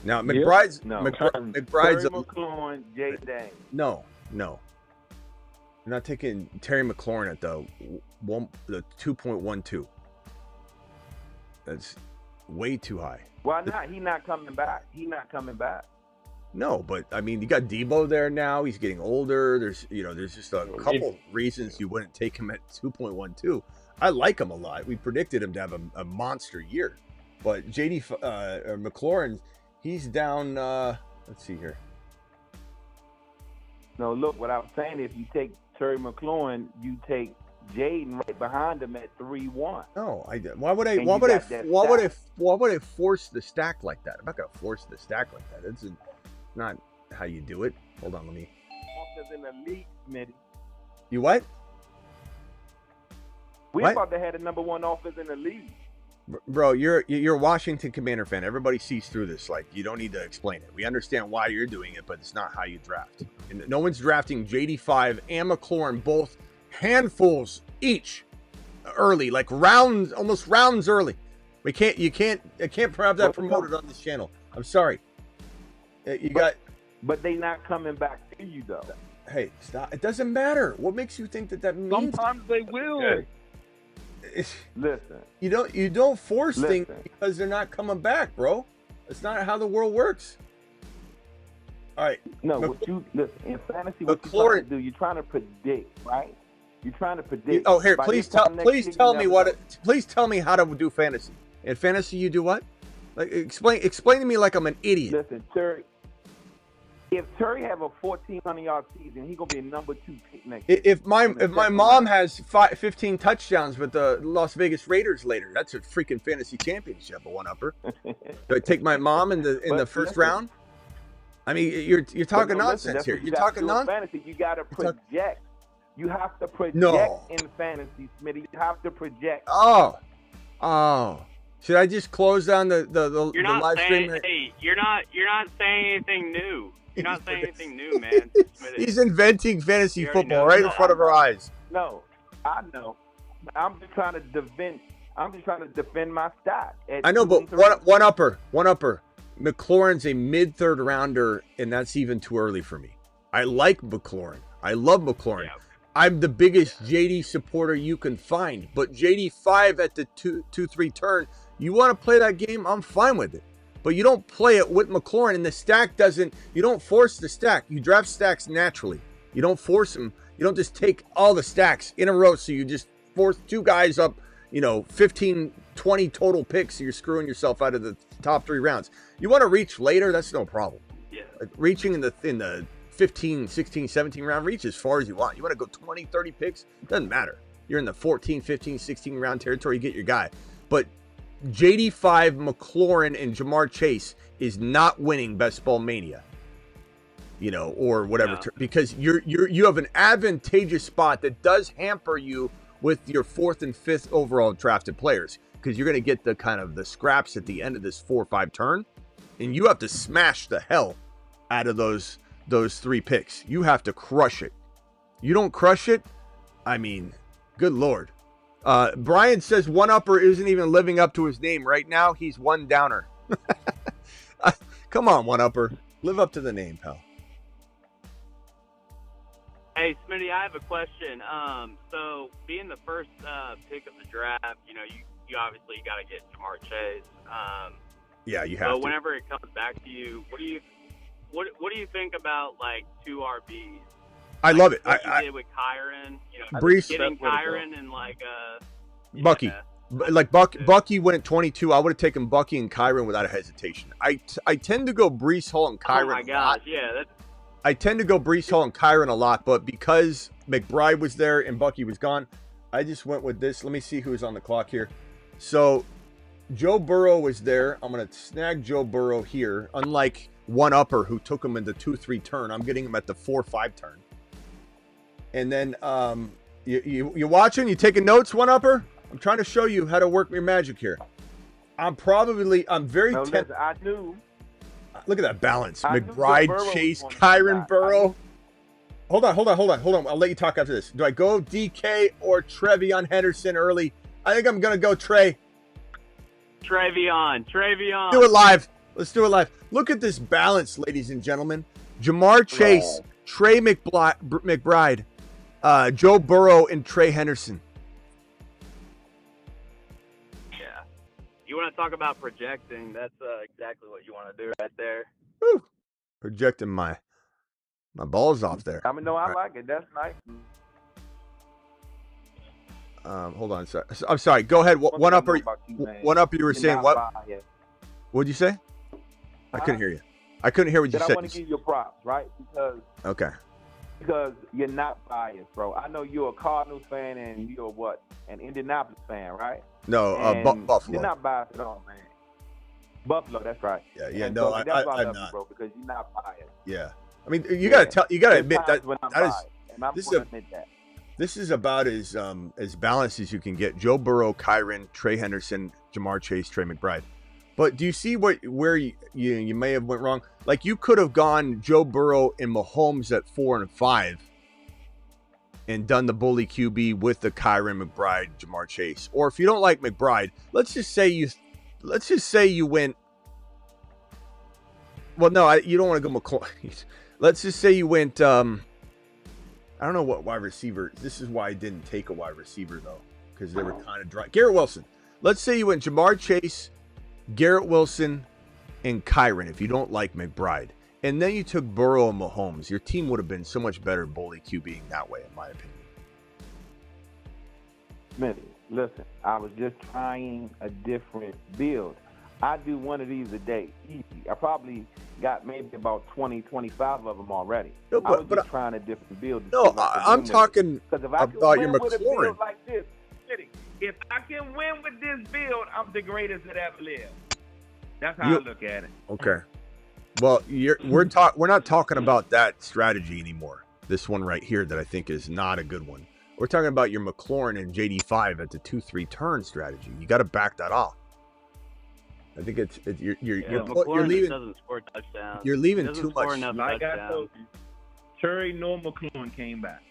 Now, McBride's Terry McLaurin, Jaden Daniels. No. You're not taking Terry McLaurin at the 2.12. That's way too high. Why not? He's not coming back. No, but I mean, you got Debo there now. He's getting older. There's just a couple reasons you wouldn't take him at 2.12. I like him a lot. We predicted him to have a monster year, but McLaurin, he's down. Let's see here. No, look, what I'm saying, if you take Terry McLaurin, you take Jaden right behind him at 3-1. No, why would I force the stack like that? I'm not gonna force the stack like that. It's not how you do it. Hold on, let me. Offense in the league, Smitty. You what? We're about to have the number 1 offense in the league. Bro, you're a Washington Commander fan. Everybody sees through this. Like, you don't need to explain it. We understand why you're doing it, but it's not how you draft. And no one's drafting JD5 and McLaurin, both handfuls each early, like almost rounds early. I can't have that promoted on this channel. I'm sorry. You got But they not coming back to you though. Hey, stop. It doesn't matter. What makes you think that means? Sometimes they will. Okay. Listen, You don't force things Listen. because they're not coming back, bro. That's not how the world works. All right. no, Mc- what you listen in fantasy? What you McLaurin- trying to do? You're trying to predict, right? You're trying to predict. Oh, here, By please this time tell next please year, tell you me never what know. please tell me how to do fantasy. In fantasy, you do what? Like explain to me like I'm an idiot. Listen, Terry. If Terry have a 1,400-yard season, he gonna be a number 2 pick next year. If my In the second mom round. has 15 touchdowns with the Las Vegas Raiders later, that's a freaking fantasy championship, a one-upper. Do I take my mom in the But first listen. round? I mean, you're talking But no, listen, nonsense that's here. what You're you gotta talking do in nonsense. fantasy. You gotta project. You have to project No. in fantasy, Smitty. You have to project. Oh. Should I just close down the You're not live saying. stream? Hey, you're not saying anything new. You're not saying anything new, man. He's inventing fantasy You already football know right in that. front of our eyes. No, I know. I'm just trying to defend. I'm just trying to defend my stock. At I know, 2 but and 3. one upper. McLaurin's a mid-third rounder, and that's even too early for me. I like McLaurin. I love McLaurin. Yeah. I'm the biggest JD supporter you can find, but JD 5 at the 2-3 turn, you want to play that game, I'm fine with it. But you don't play it with McLaurin, and the stack doesn't, you don't force the stack. You draft stacks naturally. You don't force them. You don't just take all the stacks in a row, so you just force 2 guys up, 15, 20 total picks, so you're screwing yourself out of the top 3 rounds. You want to reach later, that's no problem. Yeah. Like reaching in the 15, 16, 17 round, reach as far as you want. You want to go 20, 30 picks, doesn't matter. You're in the 14, 15, 16 round territory, you get your guy. But JD5, McLaurin, and Jamar Chase is not winning Best Ball Mania, or whatever, No. because you have an advantageous spot that does hamper you with your 4th and 5th overall drafted players, because you're going to get the kind of the scraps at the end of this 4 or 5 turn, and you have to smash the hell out of those 3 picks. You have to crush it. You don't crush it, I mean, good Lord. Brian says one upper isn't even living up to his name. Right now, he's one downer. Come on, one upper. Live up to the name, pal. Hey, Smitty, I have a question. So being the first pick of the draft, you obviously got to get Jamar Chase. Yeah, you have But to. whenever it comes back to you, what do you think about like 2 RBs? I love it. What you did with Kyron, Brees- getting Kyron and Bucky. yeah. Bucky went at 22. I would have taken Bucky and Kyron without a hesitation. I tend to go Brees Hall and Kyron Oh my a lot. gosh, yeah. I tend to go Brees Hall and Kyron a lot, but because McBride was there and Bucky was gone, I just went with this. Let me see who's on the clock here. So Joe Burrow was there. I'm going to snag Joe Burrow here. Unlike one upper who took him in the 2-3 turn, I'm getting him at the 4-5 turn. And then you watching? You taking notes, one upper? I'm trying to show you how to work your magic here. I'm very No, tempted. listen, I knew. Look at that balance. I knew Joe McBride, Burrow was Chase, gonna be Kyron, back. Burrow. Hold on. I'll let you talk after this. Do I go DK or Trevion Henderson early? I think I'm going to go Trey. Trevion. Do it live. Let's do it live. Look at this balance, ladies and gentlemen. Jamar Chase, Trey McBride, Joe Burrow, and Trey Henderson. Yeah. You want to talk about projecting? That's exactly what you want to do right there. Woo. Projecting my balls off there. I mean, no, I like it. That's nice. Hold on. I'm sorry. Go ahead. One up. One up. You were saying what? What'd you say? I couldn't hear you. I couldn't hear what you I said. want to give you props, right? Because you're not biased, bro. I know you're a Cardinals fan and you're what? An Indianapolis fan, right? No, Buffalo. You're not biased at all, man. Buffalo, that's right. Yeah. And No, so that's why I I'm love not. you, bro, because you're not biased. Yeah. I mean, you gotta admit that this is about as balanced as you can get. Joe Burrow, Kyron, Trey Henderson, Jamar Chase, Trey McBride. But do you see where you may have went wrong? Like you could have gone Joe Burrow and Mahomes at 4 and 5, and done the bully QB with the Kyron, McBride, Jamar Chase. Or if you don't like McBride, let's just say you went Well, no, you don't want to go McLaurin. Let's just say you went. I don't know what wide receiver. This is why I didn't take a wide receiver though, because they were kind of dry. Garrett Wilson. Let's say you went Jamar Chase, Garrett Wilson, and Kyron. If you don't like McBride, and then you took Burrow and Mahomes, your team would have been so much better bully QBing that way, in my opinion. Smitty, listen, I was just trying a different build. I do one of these a day, easy. I probably got maybe about 20, 25 of them already. No, I was just trying a different build. No, I'm talking about your McLaurin. Like this, Smitty, if I can win with this build, I'm the greatest that ever lived. That's how I look at it. Okay. Well, we're not talking about that strategy anymore. This one right here that I think is not a good one. We're talking about your McLaurin and JD5 at the 2-3 turn strategy. You got to back that off. I think you're leaving. Doesn't score touchdowns. You're leaving too much. Like I told you, Terry nor McLaurin came back.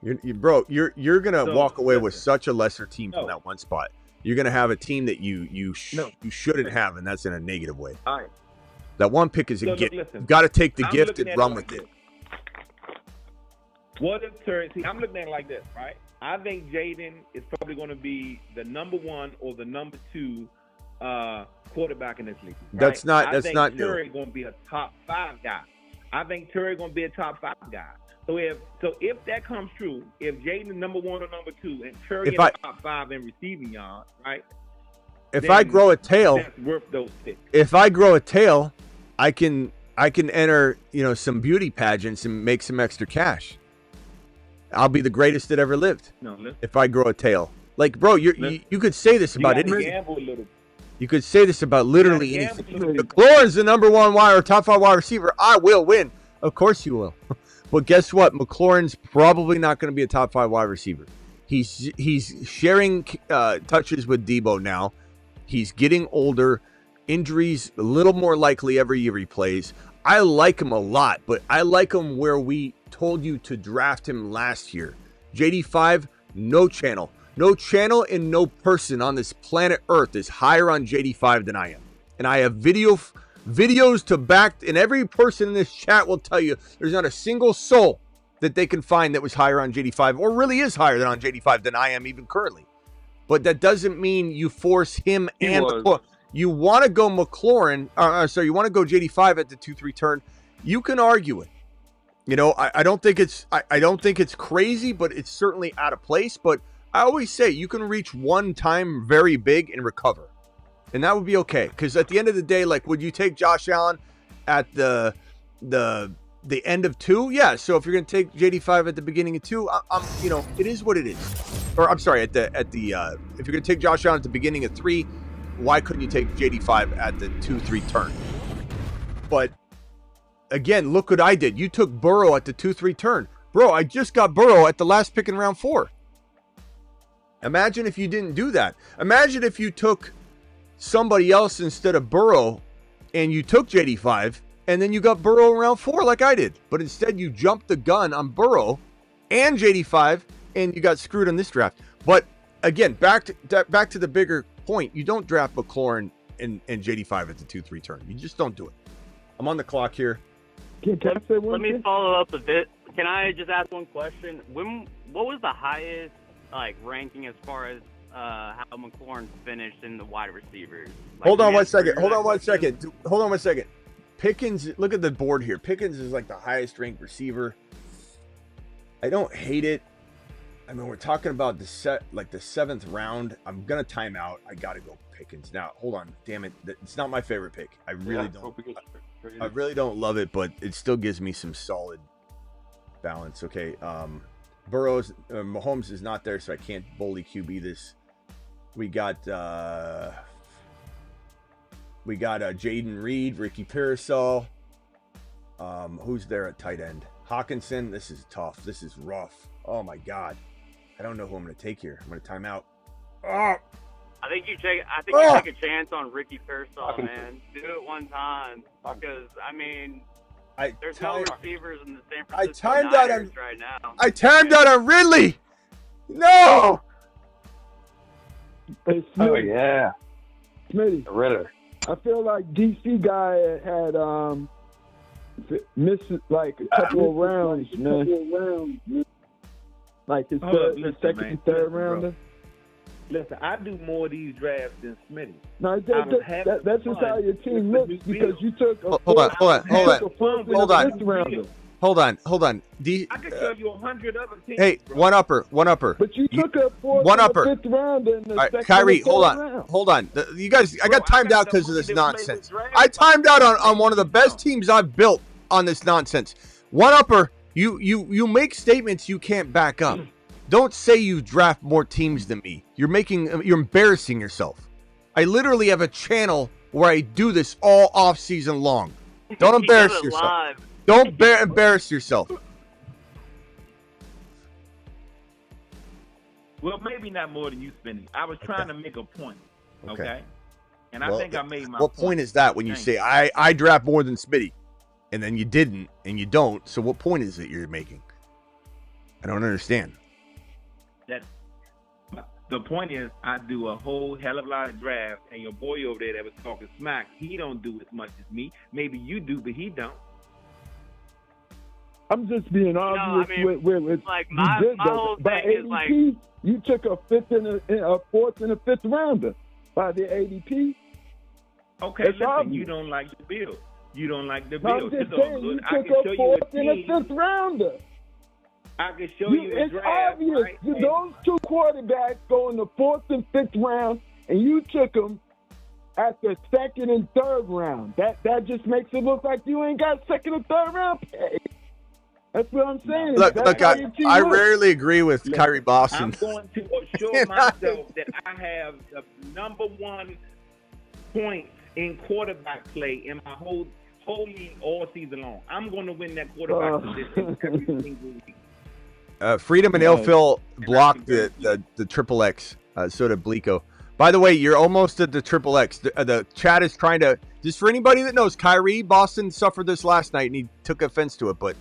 You're gonna walk away with such a lesser team from that one spot. You're gonna have a team that you shouldn't have, and that's in a negative way. All right. That one pick is a gift. You got to take the gift and run with it. What if Terry? See, I'm looking at it like this, right? I think Jaden is probably going to be the number 1 or the number 2 quarterback in this league. Right? That's not new. Terry going to be a top 5 guy. I think Terry going to be a top 5 guy. So if that comes true, if Jaden is number 1 or number 2, and Terry is top 5 in receiving yards, right? If I grow a tail, that's worth those picks. If I grow a tail, I can enter some beauty pageants and make some extra cash. I'll be the greatest that ever lived. No, listen. If I grow a tail, like bro, you could say this about anything. You could say this about literally anything. McLaurin's the number 1 wide or top 5 wide receiver. I will win. Of course you will. But guess what? McLaurin's probably not going to be a top 5 wide receiver. He's sharing touches with Debo now. He's getting older. Injuries a little more likely every year he plays. I like him a lot, but I like him where we told you to draft him last year. JD5, no channel. No channel and no person on this planet Earth is higher on JD5 than I am. And I have videos to back, and every person in this chat will tell you there's not a single soul that they can find that was higher on JD5 or really is higher than on JD5 than I am even currently. But that doesn't mean you force him and McLaurin. You want to go McLaurin, you want to go JD5 at the 2-3 turn. You can argue it. I don't think it's crazy, but it's certainly out of place. But I always say you can reach one time very big and recover, and that would be okay. Because at the end of the day, like, would you take Josh Allen at the end of 2? Yeah. So if you're going to take JD5 at the beginning of 2, it is what it is. Or I'm sorry, if you're going to take Josh Allen at the beginning of 3. Why couldn't you take JD5 at the 2-3 turn? But again, look what I did. You took Burrow at the 2-3 turn. Bro, I just got Burrow at the last pick in round 4. Imagine if you didn't do that. Imagine if you took somebody else instead of Burrow and you took JD5 and then you got Burrow in round 4 like I did. But instead you jumped the gun on Burrow and JD5 and you got screwed on this draft. But again, back to the bigger point, you don't draft McLaurin and JD5 at the 2-3 turn. You just don't do it. I'm on the clock here. Let me follow up a bit. Can I just ask one question? What was the highest ranking as far as how McLaurin finished in the wide receivers? Hold on one second. Pickens, look at the board here. Pickens is like the highest ranked receiver. I don't hate it. I mean, we're talking about the 7th round. I'm gonna time out. I gotta go Pickens now. Hold on, damn it! It's not my favorite pick. I really don't love it, but it still gives me some solid balance. Okay, Burrow's Mahomes is not there, so I can't bully QB this. We got Jaden Reed, Ricky Pearsall. Who's there at tight end? Hawkinson. This is tough. This is rough. Oh my God. I don't know who I'm going to take here. I'm going to time out. Oh! I think you take a chance on Ricky Pearsall, man. Do it one time because there's no receivers in the San Francisco Niners right now. I timed out on Ridley. No. Oh yeah, Smitty. Ritter. I feel like DC guy had missed like a couple of rounds, man. Like his second and third rounder. Listen, I do more of these drafts than Smitty. No, that's just how your team looks because you took a Hold on. I can show you 100 other teams. Hey, bro. one upper. But you took a fourth one and upper. a fifth rounder in the second Kyrie, and third round. hold on. You guys, I got timed out because of this nonsense. I timed out on one of the best teams I've built on this nonsense. One upper, you make statements you can't back up. Don't say you draft more teams than me. You're embarrassing yourself. I literally have a channel where I do this all off season long. Don't embarrass yourself. Live. Don't embarrass yourself. Well, maybe not more than you, Smitty. I was trying to make a point. Okay. And I think I made my What point is that when you say I draft more than Smitty, and then you didn't and you don't? So what point is it you're making? I don't understand. The point is, I do a whole hell of a lot of drafts, and your boy over there that was talking smack, he don't do as much as me. Maybe you do, but he don't. I'm just being obvious with like my whole by thing ADP, is like you took a fourth and a fifth rounder by the ADP. Okay, That's listen, obvious. you don't like the build. You don't like the No, I'm build. just It's all saying good. you I took can show a you fourth a and a team. fifth rounder. I can show you a It's draft. obvious. Right? Those two quarterbacks go in the fourth and fifth round, and you took them at the second and third round. That just makes it look like you ain't got second and third round pick. That's what I'm saying. Look, I rarely agree with Kyrie Boston. I'm going to assure myself that I have the number one points in quarterback play in my whole league all season long. I'm going to win that quarterback position every single week. Freedom and Ilfil blocked the triple X. So did Blico. By the way, you're almost at the triple X. The chat is trying to, just for anybody that knows, Kyrie Boston suffered this last night and he took offense to it. But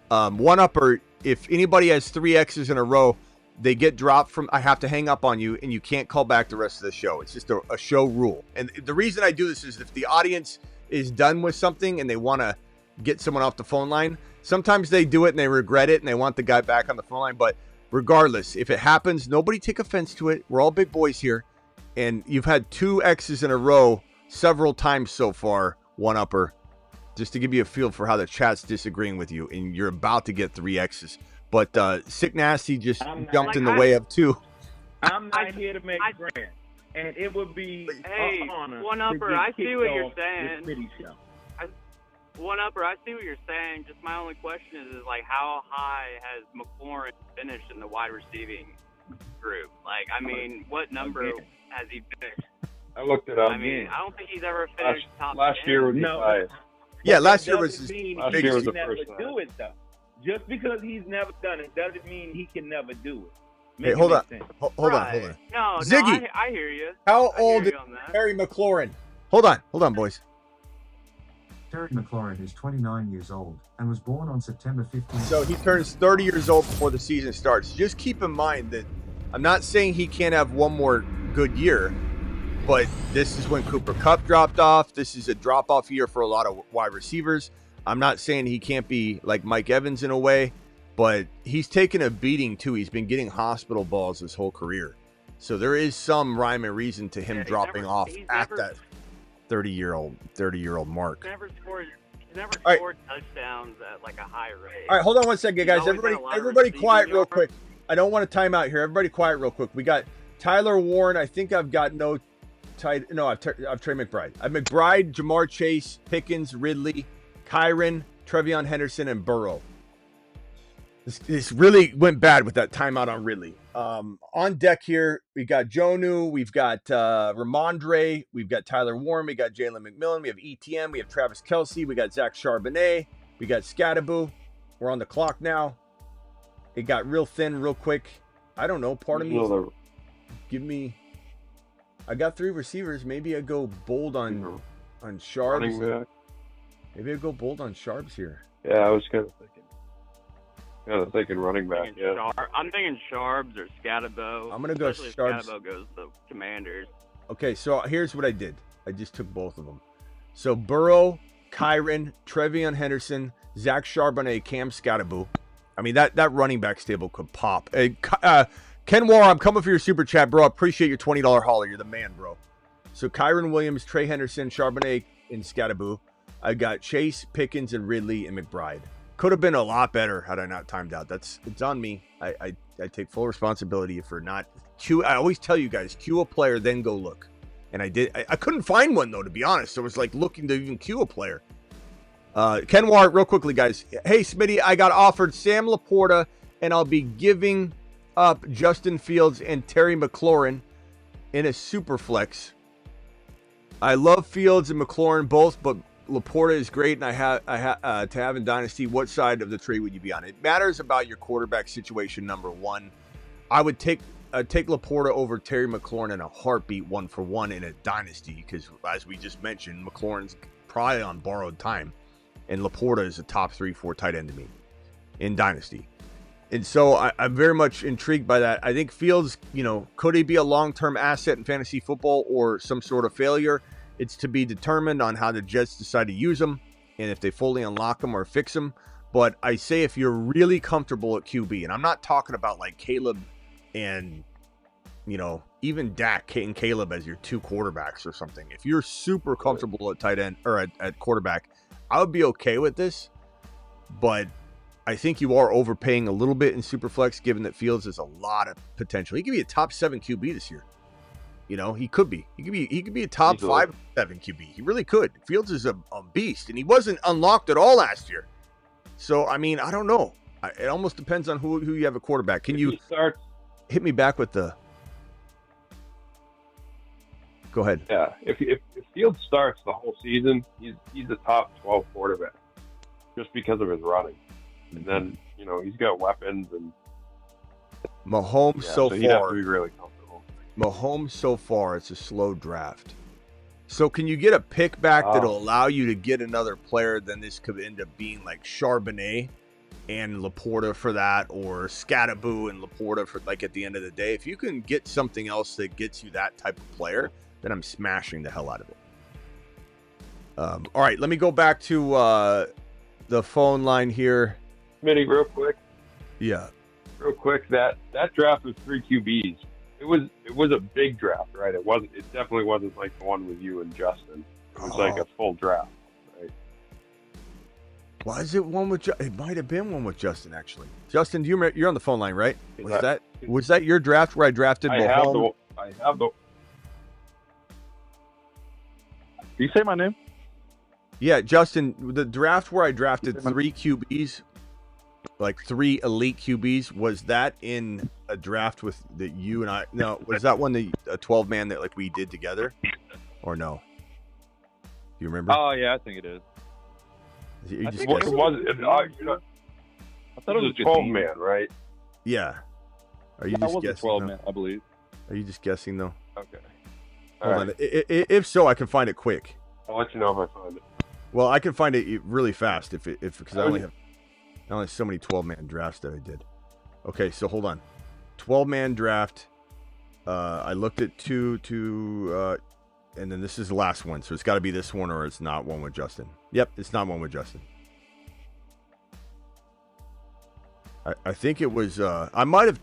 one upper, if anybody has 3 X's in a row, they get dropped from, I have to hang up on you and you can't call back the rest of the show. It's just a show rule. And the reason I do this is if the audience is done with something and they want to get someone off the phone line, sometimes they do it and they regret it and they want the guy back on the phone line. But regardless, if it happens, nobody take offense to it. We're all big boys here. And you've had 2 X's in a row several times so far, one upper, just to give you a feel for how the chat's disagreeing with you. And you're about to get 3 X's. But Sick Nasty just jumped in the way of 2. I'm not here to make grand. And it would be an honor one upper, I see what you're saying. One upper, I see what you're saying. Just my only question is like, how high has McLaurin finished in the wide receiving group? Like, I mean, what number has he finished? I looked it up. I mean, I don't think he's ever finished top 10. Last year was the highest. Yeah, last year was the never do it though. Just because he's never done it doesn't mean he can never do it. Hey, hold on. Hold on. No, Ziggy, no, I hear you. How old is Terry McLaurin? Hold on, boys. Terry McLaurin is 29 years old and was born on September 15th. So he turns 30 years old before the season starts. Just keep in mind that I'm not saying he can't have one more good year, but this is when Cooper Kupp dropped off. This is a drop-off year for a lot of wide receivers. I'm not saying he can't be like Mike Evans in a way, but he's taken a beating too. He's been getting hospital balls his whole career. So there is some rhyme and reason to him dropping off at that 30-year-old mark. He's never scored touchdowns at like a high rate. All right, hold on one second, guys. Everybody quiet real quick. I don't want to time out here. Everybody quiet real quick. We got Tyler Warren. I think I've got I've Trey McBride. I have McBride, Jamar Chase, Pickens, Ridley, Kyron, Trevion Henderson, and Burrow. This really went bad with that timeout on Ridley. On deck here, we got Jonnu, we've got Ramondre, we've got Tyler Warren, we got Jalen McMillan, we have ETN, we have Travis Kelce, we got Zach Charbonnet, we got Scattaboo. We're on the clock now. It got real thin real quick. I don't know. Part of me, I got 3 receivers. Maybe I go bold on Sharps. Maybe I go bold on Sharps here. Yeah, I was kind of thinking running back. Yeah, I'm thinking Sharps or Scatabo. I'm gonna go Sharps. Sharps. Scatabo goes to Commanders. Okay, so here's what I did. I just took both of them. So Burrow, Kyron, Trevion Henderson, Zach Charbonnet, Cam Scatterboo. I mean, that running back stable could pop. Ken War, I'm coming for your super chat, bro. I appreciate your $20 hauler. You're the man, bro. So Kyron Williams, Trey Henderson, Charbonnet, and Scatterboo. I got Chase, Pickens, and Ridley and McBride. Could have been a lot better had I not timed out. It's on me. I take full responsibility for not queue. I always tell you guys, queue a player, then go look. And I did. I couldn't find one, though, to be honest. I was like looking to even queue a player. Ken Ward, real quickly, guys. Hey, Smitty, I got offered Sam Laporta, and I'll be giving up Justin Fields and Terry McLaurin in a super flex. I love Fields and McLaurin both, but Laporta is great, and I have to have in Dynasty. What side of the tree would you be on? It matters about your quarterback situation. Number one, I would take Laporta over Terry McLaurin in a heartbeat, 1-for-1 in a Dynasty, because as we just mentioned, McLaurin's probably on borrowed time, and Laporta is a top 3-4 tight end to me in Dynasty. And so I'm very much intrigued by that. I think Fields, could he be a long-term asset in fantasy football or some sort of failure? It's to be determined on how the Jets decide to use him and if they fully unlock him or fix him. But I say if you're really comfortable at QB, and I'm not talking about like Caleb and, even Dak and Caleb as your two quarterbacks or something. If you're super comfortable at tight end or at quarterback, I would be okay with this. But I think you are overpaying a little bit in Superflex, given that Fields has a lot of potential. He could be a top 7 QB this year. He could be. He could be a top 5-7 QB. He really could. Fields is a beast, and he wasn't unlocked at all last year. So I mean, I don't know. It almost depends on who you have a quarterback. Can you hit me back with the? Go ahead. Yeah, if Fields starts the whole season, he's a top 12 quarterback just because of his running. And then, he's got weapons and Mahomes so he'd have far. to be really comfortable. Mahomes so far, it's a slow draft. So can you get a pick back that'll allow you to get another player? Then this could end up being like Charbonnet and Laporta for that, or Scatterboo and Laporta for like at the end of the day. If you can get something else that gets you that type of player, then I'm smashing the hell out of it. All right, let me go back to the phone line here. Smitty, real quick. Yeah. Real quick, that draft was 3 QBs. It was a big draft, right? It definitely wasn't like the one with you and Justin. It was like a full draft, right? Was it one with it might have been one with Justin, actually. Justin, do you remember, you're on the phone line, right? Was that your draft where I drafted Mahomes? I have the Did you say my name? Yeah, Justin, the draft where I drafted 3 QBs, like 3 elite QBs, was that in a draft with that you and I? No, was that one a 12-man that like we did together, or no? Do you remember? Oh yeah, I think it is. You just it was. I thought it was a 12-man, right? Yeah. Are you That just was a guessing? 12-man, I believe. Are you just guessing though? Okay. Hold on. If so, I can find it quick. I'll let you know if I find it. Well, I can find it really fast because I only have so many 12-man drafts that I did. Okay, so hold on. 12-man draft. I looked at two, and then this is the last one. So it's got to be this one, or it's not one with Justin. Yep, it's not one with Justin. I think it was. I might have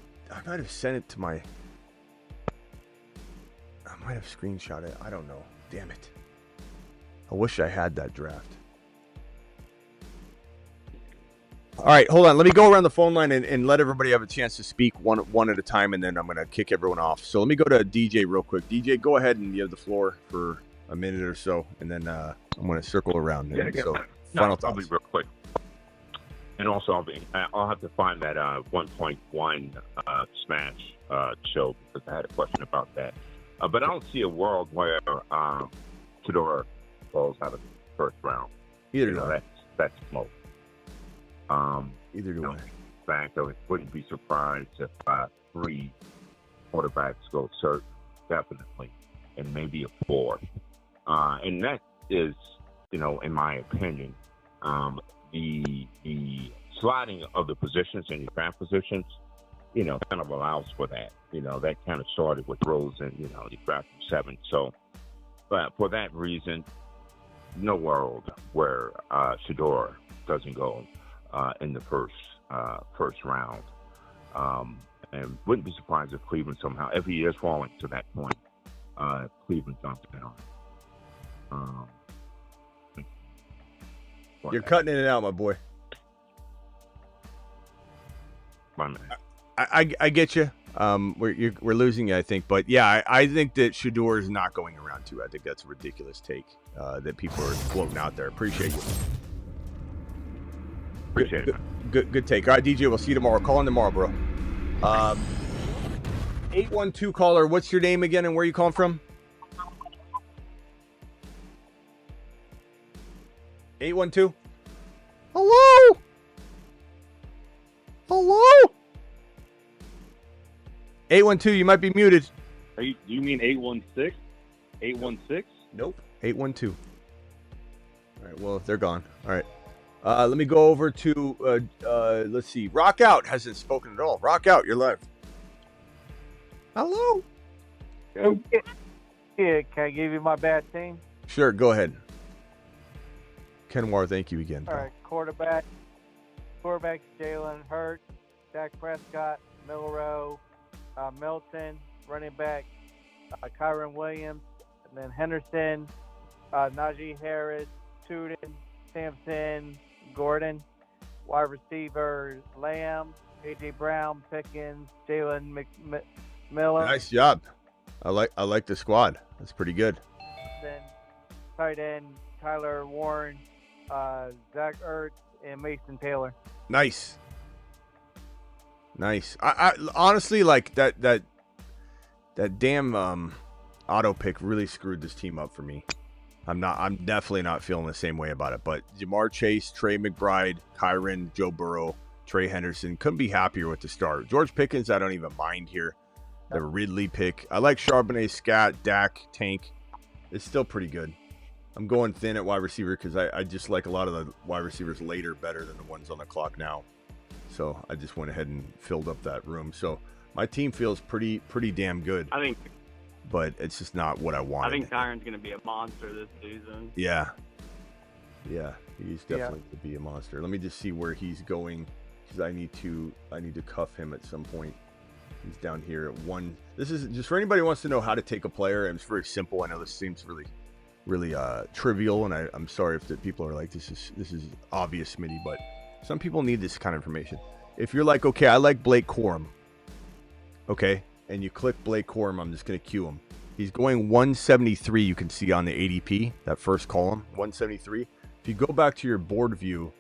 sent it to my. I might have screenshot it. I don't know. Damn it. I wish I had that draft. All right, hold on. Let me go around the phone line and let everybody have a chance to speak one at a time, and then I'm going to kick everyone off. So let me go to DJ real quick. DJ, go ahead and you have the floor for a minute or so, and then I'm going to circle around. So, final thoughts. I'll be real quick. And also, I'll have to find that 1.1 Smash show because I had a question about that. But I don't see a world where Shedeur falls out of the first round. Either do I. That's smoke. Either do I. In fact, I wouldn't be surprised if 3 quarterbacks go cert, definitely, and maybe a 4. And that is, in my opinion, the sliding of the positions in your draft positions, kind of allows for that. That kind of started with Rosen, you drafted 7. So but for that reason, no world where Shedeur doesn't go in the first round. And wouldn't be surprised if Cleveland somehow, if he is falling to that point, Cleveland jumps down. You're cutting in and out, my boy. My man. I get you. We're losing you, I think. But yeah, I think that Shedeur is not going around 2. I think that's a ridiculous take that people are floating out there. Appreciate you. Appreciate it. Good take. All right, DJ, we'll see you tomorrow. Call in tomorrow, bro. 812 caller, what's your name again and where are you calling from? 812? Hello? Hello? 812, you might be muted. Do you mean 816? 816? Nope. 812. All right, well, they're gone. All right. Let me go over to, let's see. Rock Out hasn't spoken at all. Rock Out, you're live. Hello? Yeah, can I give you my bad team? Sure, go ahead. Kenwar, thank you again. All right, quarterback Jalen Hurts, Dak Prescott, Milroe, Milton, running back Kyron Williams, and then Henderson, Najee Harris, Tuden, Sampson, Gordon, wide receiver Lamb, A.J. Brown, Pickens, Jalen Miller. Nice job. I like the squad. That's pretty good. Then tight end Tyler Warren, Zach Ertz, and Mason Taylor. Nice. I honestly like that damn auto pick really screwed this team up for me. I'm definitely not feeling the same way about it. But Jamar Chase, Trey McBride, Kyron, Joe Burrow, Trey Henderson, couldn't be happier with the start. George Pickens, I don't even mind here. The Ridley pick. I like Charbonnet, Scat, Dak, Tank. It's still pretty good. I'm going thin at wide receiver because I just like a lot of the wide receivers later better than the ones on the clock now. So I just went ahead and filled up that room. So my team feels pretty damn good. But it's just not what I wanted. I think Kyron's going to be a monster this season. Yeah, he's definitely going to be a monster. Let me just see where he's going because I need to cuff him at some point. He's down here at 1. This is just for anybody who wants to know how to take a player. And it's very simple. I know this seems really trivial, and I'm sorry if the people are like, this is obvious, Smitty, but some people need this kind of information. If you're like, okay, I like Blake Corum, okay, and you click Blake Corum, I'm just going to cue him. He's going 173, you can see on the ADP, that first column, 173. If you go back to your board view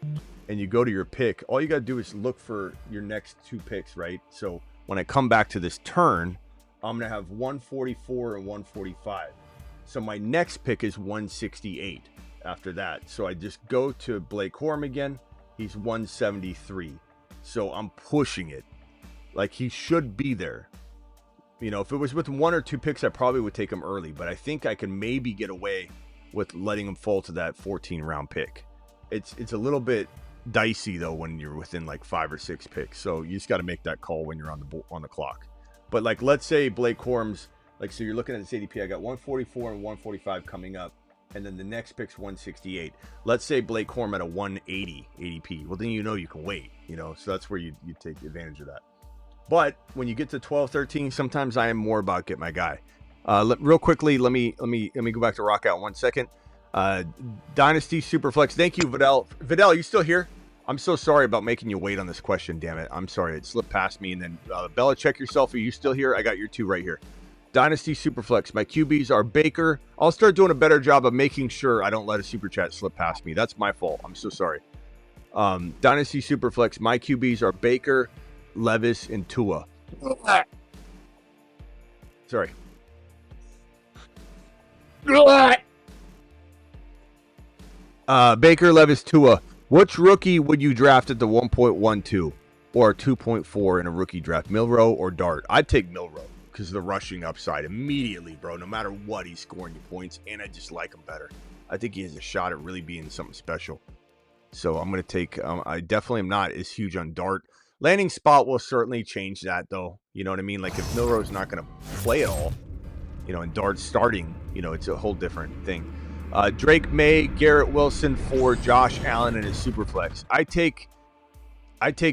and you go to your pick, all you got to do is look for your next 2 picks, right? So when I come back to this turn, I'm going to have 144 and 145. So my next pick is 168 after that. So I just go to Blake Corum again. He's 173. So I'm pushing it. Like he should be there. You know, if it was with 1 or 2 picks, I probably would take him early. But I think I can maybe get away with letting him fall to that 14-round pick. It's a little bit dicey, though, when you're within like 5 or 6 picks. So you just got to make that call when you're on the clock. But like, let's say Blake Corum's, like, so you're looking at this ADP. I got 144 and 145 coming up, and then the next pick's 168. Let's say Blake Corum at a 180 ADP. Well, then you know you can wait. You know, so that's where you take advantage of that. But when you get to 12, 13, sometimes I am more about get my guy. Real quickly, let me go back to Rock Out 1 second. Dynasty Superflex. Thank you, Vidal. Vidal, you still here? I'm so sorry about making you wait on this question. Damn it. I'm sorry. It slipped past me. And then Bella, check yourself. Are you still here? I got your 2 right here. Dynasty Superflex. My QBs are Baker. I'll start doing a better job of making sure I don't let a super chat slip past me. That's my fault. I'm so sorry. Dynasty Superflex. My QBs are Baker, Levis, and Tua. Sorry. Baker, Levis, Tua. Which rookie would you draft at the 1.12 or 2.4 in a rookie draft? Milroe or Dart? I'd take Milroe because of the rushing upside immediately, bro. No matter what, he's scoring you points, and I just like him better. I think he has a shot at really being something special. So I'm going to take I definitely am not as huge on Dart. Landing spot will certainly change that, though. You know what I mean? Like, if Milroe's not going to play at all, And Dart's starting, it's a whole different thing. Drake May, Garrett Wilson for Josh Allen and his Superflex. I take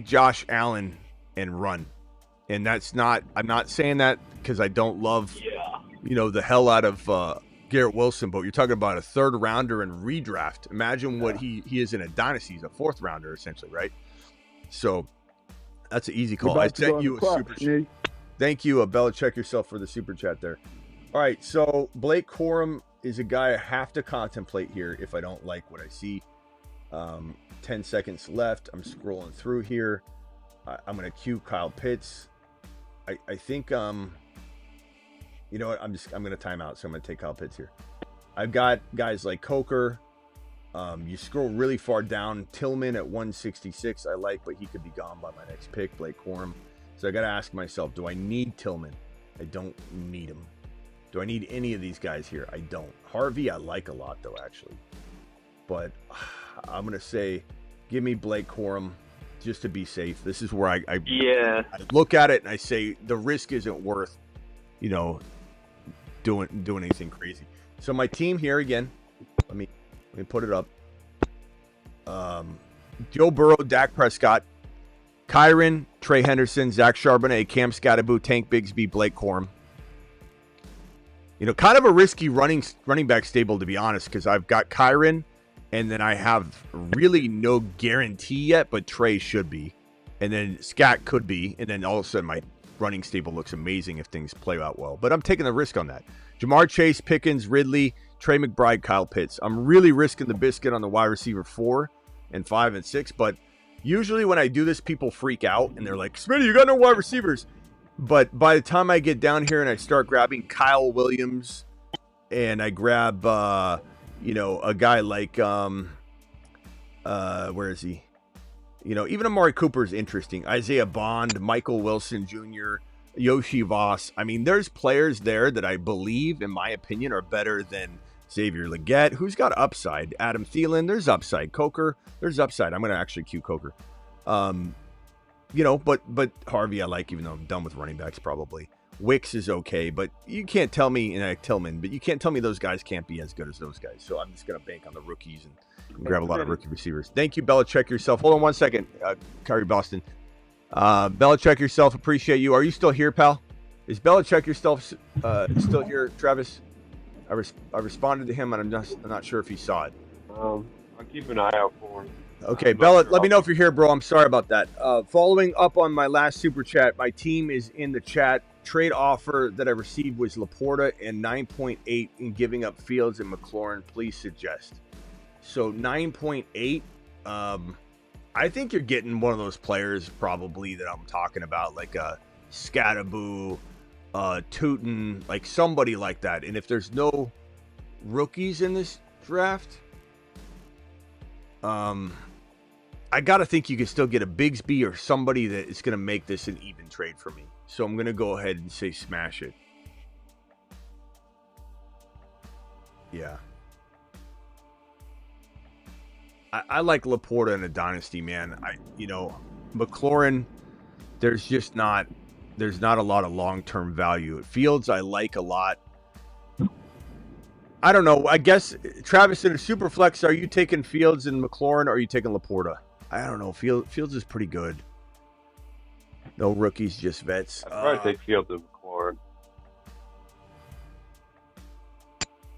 Josh Allen and run. And I'm not saying that because I don't love, the hell out of Garrett Wilson, but you're talking about a third rounder and redraft. Imagine what he is in a dynasty. He's a fourth rounder, essentially, right? So that's an easy call. I sent you a super chat. Thank you, Belichick yourself, for the super chat there. All right, so Blake Corum is a guy I have to contemplate here if I don't like what I see. 10 seconds left. I'm scrolling through here. I'm going to cue Kyle Pitts. I think, you know what? I'm going to time out, so I'm going to take Kyle Pitts here. I've got guys like Coker. You scroll really far down. Tillman at 166 I like, but he could be gone by my next pick, Blake Corum. So I got to ask myself, do I need Tillman? I don't need him. Do I need any of these guys here? I don't. Harvey I like a lot, though, actually. But I'm going to say, give me Blake Corum just to be safe. This is where I look at it and I say the risk isn't worth, doing anything crazy. So my team here again, let me put it up. Joe Burrow, Dak Prescott, Kyron, Trey Henderson, Zach Charbonnet, Cam Scatterbo, Tank Bigsby, Blake Corum. Kind of a risky running back stable, to be honest, because I've got Kyron, and then I have really no guarantee yet, but Trey should be. And then Scat could be, and then all of a sudden my running stable looks amazing if things play out well. But I'm taking the risk on that. Jamar Chase, Pickens, Ridley, Trey McBride, Kyle Pitts. I'm really risking the biscuit on the wide receiver 4 and 5 and 6, but usually when I do this, people freak out, and they're like, Smitty, you got no wide receivers. But by the time I get down here and I start grabbing Kyle Williams and I grab, a guy like, where is he? Even Amari Cooper is interesting. Isaiah Bond, Michael Wilson Jr., Yoshi Voss. I mean, there's players there that I believe, in my opinion, are better than Xavier Legette, who's got upside. Adam Thielen, there's upside. Coker, there's upside. I'm going to actually cue Coker. But Harvey I like, even though I'm done with running backs probably. Wicks is okay, but you can't tell me, and Tillman, but you can't tell me those guys can't be as good as those guys. So I'm just going to bank on the rookies and grab a lot of rookie receivers. Thank you, Belichick yourself. Hold on one second, Kyrie Boston. Belichick yourself, appreciate you. Are you still here, pal? Is Belichick yourself still here, Travis? I responded to him, and I'm not sure if he saw it. I'll keep an eye out for him. Okay, Bella, let me know if you're here, bro. I'm sorry about that. Following up on my last super chat, my team is in the chat. Trade offer that I received was Laporta and 9.8 in giving up Fields and McLaurin. Please suggest. So 9.8. I think you're getting one of those players probably that I'm talking about, like a Scatterbo, Tootin, like somebody like that. And if there's no rookies in this draft, I got to think you can still get a Bigsby or somebody that is going to make this an even trade for me. So I'm going to go ahead and say smash it. Yeah. I like Laporta in a dynasty, man. McLaurin, there's not a lot of long-term value. Fields, I like a lot. I don't know. I guess, Travis, in a super flex, are you taking Fields and McLaurin, or are you taking Laporta? I don't know. Fields is pretty good. No rookies, just vets. I'd probably take Fields and McLaurin.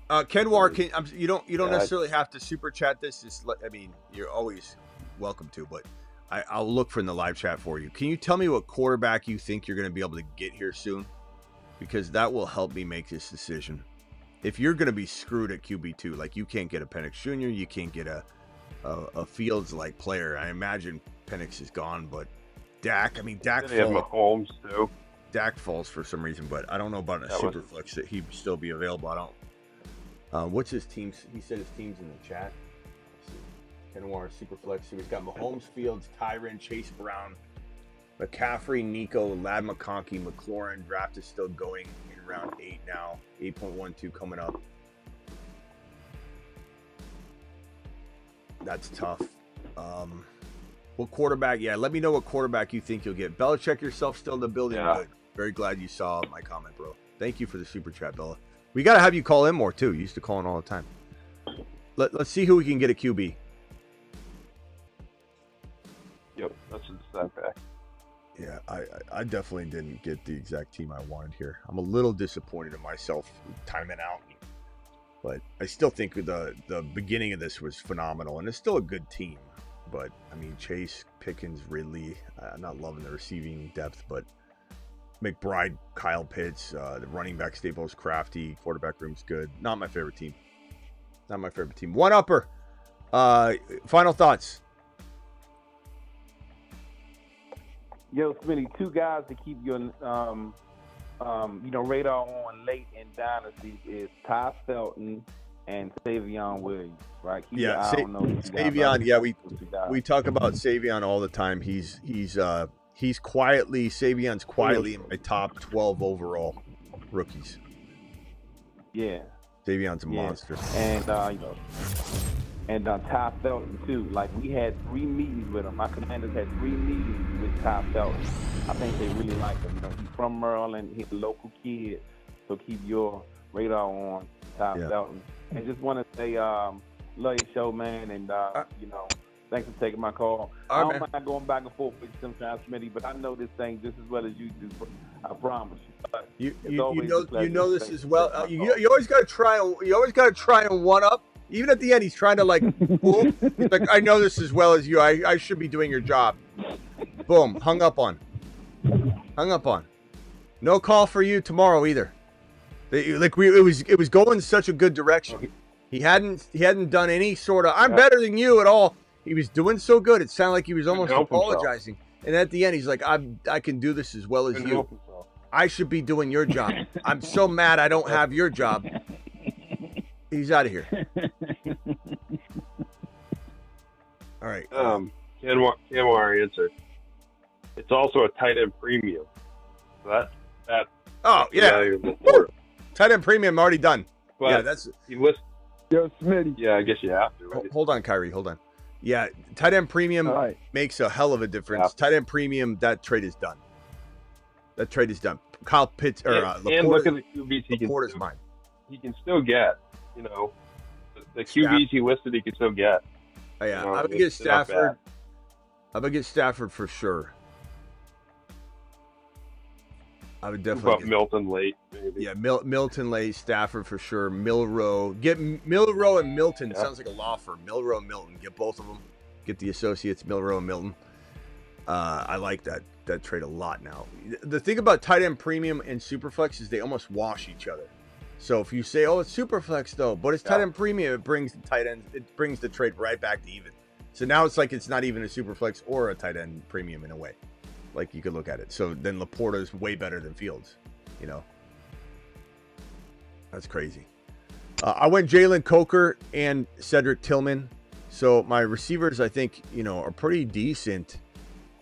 Kenwar, you don't necessarily have to super chat this. You're always welcome to, but I'll look for in the live chat for you. Can you tell me what quarterback you think you're going to be able to get here soon? Because that will help me make this decision. If you're going to be screwed at QB2, like you can't get a Penix Jr., you can't get a Fields-like player. I imagine Penix is gone, but Dak falls. They have Mahomes too. Dak falls for some reason, but I don't know about a super flex that he'd still be available. I don't. What's his team? He said his team's in the chat. Kenwar super flex. So he's got Mahomes, Fields, Tyron, Chase Brown, McCaffrey, Nico, Lad McConkey, McLaurin. Draft is still going in round 8 now. 8.12 coming up. That's tough. What quarterback? Yeah, let me know what quarterback you think you'll get. Belichick yourself still in the building. Yeah. Good. Very glad you saw my comment, bro. Thank you for the super chat, Bella. We got to have you call in more, too. You used to call in all the time. Let's see who we can get a QB. Yep, that's a decide back. Yeah, I definitely didn't get the exact team I wanted here. I'm a little disappointed in myself timing out. But I still think the beginning of this was phenomenal. And it's still a good team. But, I mean, Chase, Pickens, Ridley. I'm not loving the receiving depth, but McBride, Kyle Pitts, the running back Staples, Crafty, quarterback room's good. Not my favorite team. Not my favorite team. One upper. Final thoughts. Yo, Smitty, two guys to keep your radar on late in Dynasty is Ty Felton and Savion Williams, right? Savion. Yeah, we talk about Savion all the time. Savion's quietly in my top 12 overall rookies. Yeah, Savion's a monster. And Ty Felton too. Like, we had 3 meetings with him. My Commanders had 3 meetings with Ty Felton. I think they really like him. He's from Maryland. He's a local kid, so keep your radar on Ty Felton. And just want to say, love your show, man, and thanks for taking my call. I don't mind going back and forth with you sometimes, Smitty, but I know this thing just as well as you do. I promise you. You know this as well. You always got to try. You always got to try and one up. Even at the end, he's trying to boom. He's like, I know this as well as you. I should be doing your job. Boom. Hung up on. No call for you tomorrow either. It was going such a good direction. He hadn't done any sort of I'm better than you at all. He was doing so good. It sounded like he was almost apologizing. And at the end, he's like, I can do this as well as you. I should be doing your job. I'm so mad I don't have your job. He's out of here. All right. Canwar answered. It's also a tight end premium. So that. Oh yeah. Tight end premium already done. But yeah, that's. You list. Yo, Smitty. Yeah, I guess you have to. Right? Hold on, Kyrie. Hold on. Yeah, tight end premium makes a hell of a difference. Yeah. Tight end premium, that trade is done. Kyle Pitts or and look at the QBs Laporta's mine. He can still get. The QBs he listed, he can still get. Oh, yeah, I would get Stafford. I would get Stafford for sure. I would definitely get Milton late. Maybe. Yeah, Milton late, Stafford for sure. Milrow. Get Milrow and Milton. Yeah. Sounds like a law firm. Milrow and Milton. Get both of them. Get the associates, Milrow and Milton. I like that trade a lot now. The thing about tight end premium and superflex is they almost wash each other. So if you say, it's superflex though, but it's tight end premium, it brings the trade right back to even. So now it's like it's not even a superflex or a tight end premium in a way. Like you could look at it. So then Laporta is way better than Fields. That's crazy. I went Jalen Coker and Cedric Tillman. So my receivers, I think, are pretty decent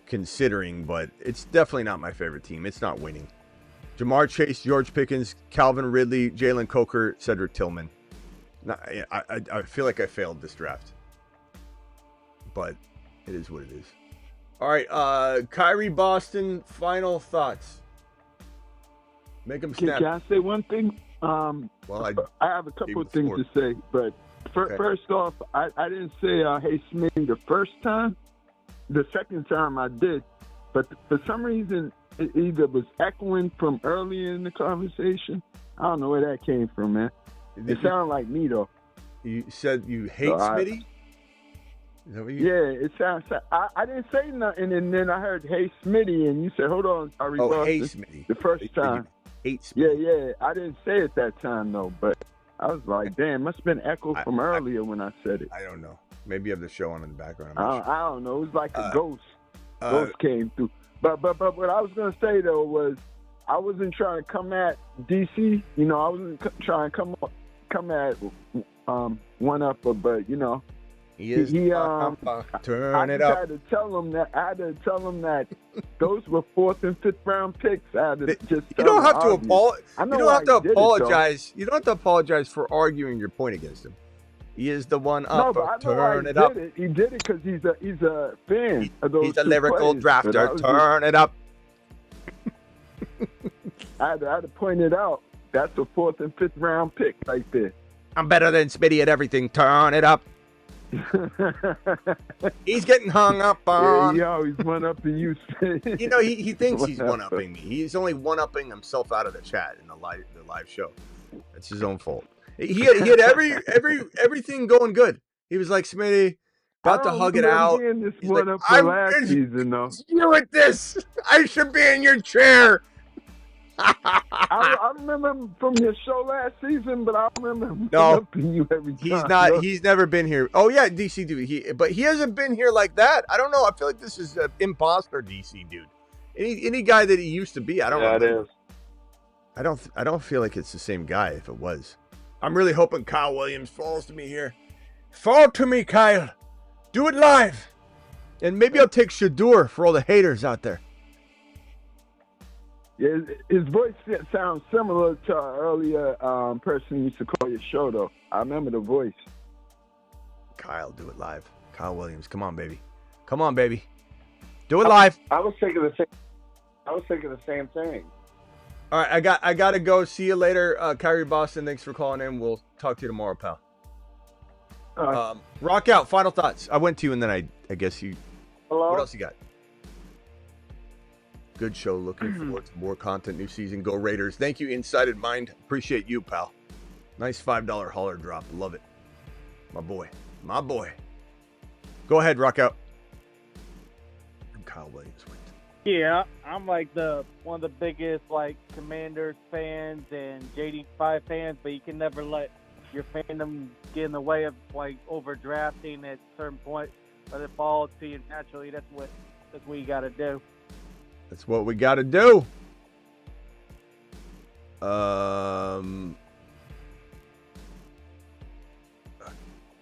considering, but it's definitely not my favorite team. It's not winning. Jamar Chase, George Pickens, Calvin Ridley, Jalen Coker, Cedric Tillman. I feel like I failed this draft. But it is what it is. All right, Kyrie Boston, final thoughts. Make them snap. Can I say one thing? I have a couple of things to say. But first off, I didn't say, hey, Smitty, the first time. The second time I did. But for some reason, it either was echoing from earlier in the conversation. I don't know where that came from, man. It sounded like me, though. You said you hate Smitty? It sounds. I didn't say nothing, and then I heard "Hey Smitty," and you said, "Hold on, Ari Boston." Hey Smitty. The first time. Hate Smitty. Yeah. I didn't say it that time though, but I was like, "Damn, must have been echoed from earlier when I said it." I don't know. Maybe you have the show on in the background. I don't know. It was like a ghost. Ghost came through. But what I was gonna say though was, I wasn't trying to come at DC. I wasn't trying to come at one upper, but He is turn it up. I had to tell him that those were 4th and 5th round picks. I had to just you don't have to apologize. You don't have to apologize. You don't have to apologize for arguing your point against him. He is the one up. No, turn it up. He did it because he's a fan of those. He's a lyrical drafter. Turn it up. I had to point it out. That's a 4th and 5th round pick right there. I'm better than Smitty at everything. Turn it up. He's getting hung up on. Yeah, he always one-upping you. You know, he thinks he's one-upping me. He's only one-upping himself out of the chat in the live show. That's his own fault. He had everything going good. He was like, Smitty, about to hug it out. He's like, I'm last season, though. You at this. I should be in your chair. I remember him from your show last season, but I remember him one-upping you every time. He's not. He's never been here. Oh yeah, DC dude. But he hasn't been here like that. I don't know. I feel like this is an imposter DC dude. Any guy that he used to be. I don't know. Yeah, it is. I don't feel like it's the same guy if it was. I'm really hoping Kyle Williams falls to me here. Fall to me, Kyle. Do it live. And maybe I'll take Shedeur for all the haters out there. Yeah, his voice sounds similar to an earlier person who used to call your show, though. I remember the voice. Kyle, do it live. Kyle Williams, come on, baby. Come on, baby. Do it live. I was thinking the same thing. All right, I got to go. See you later, Kyrie Boston. Thanks for calling in. We'll talk to you tomorrow, pal. Rock out. Final thoughts. I went to you, and then I guess you. Hello? What else you got? Good show. Looking forward to more content. New season. Go Raiders. Thank you, Insighted Mind. Appreciate you, pal. Nice $5 hauler drop. Love it. My boy. My boy. Go ahead, rock out. And Kyle Williams went. Yeah, I'm like one of the biggest like Commanders fans and JD5 fans, but you can never let your fandom get in the way of like overdrafting at a certain point. Let it fall to you naturally. That's what you got to do. That's what we got to do.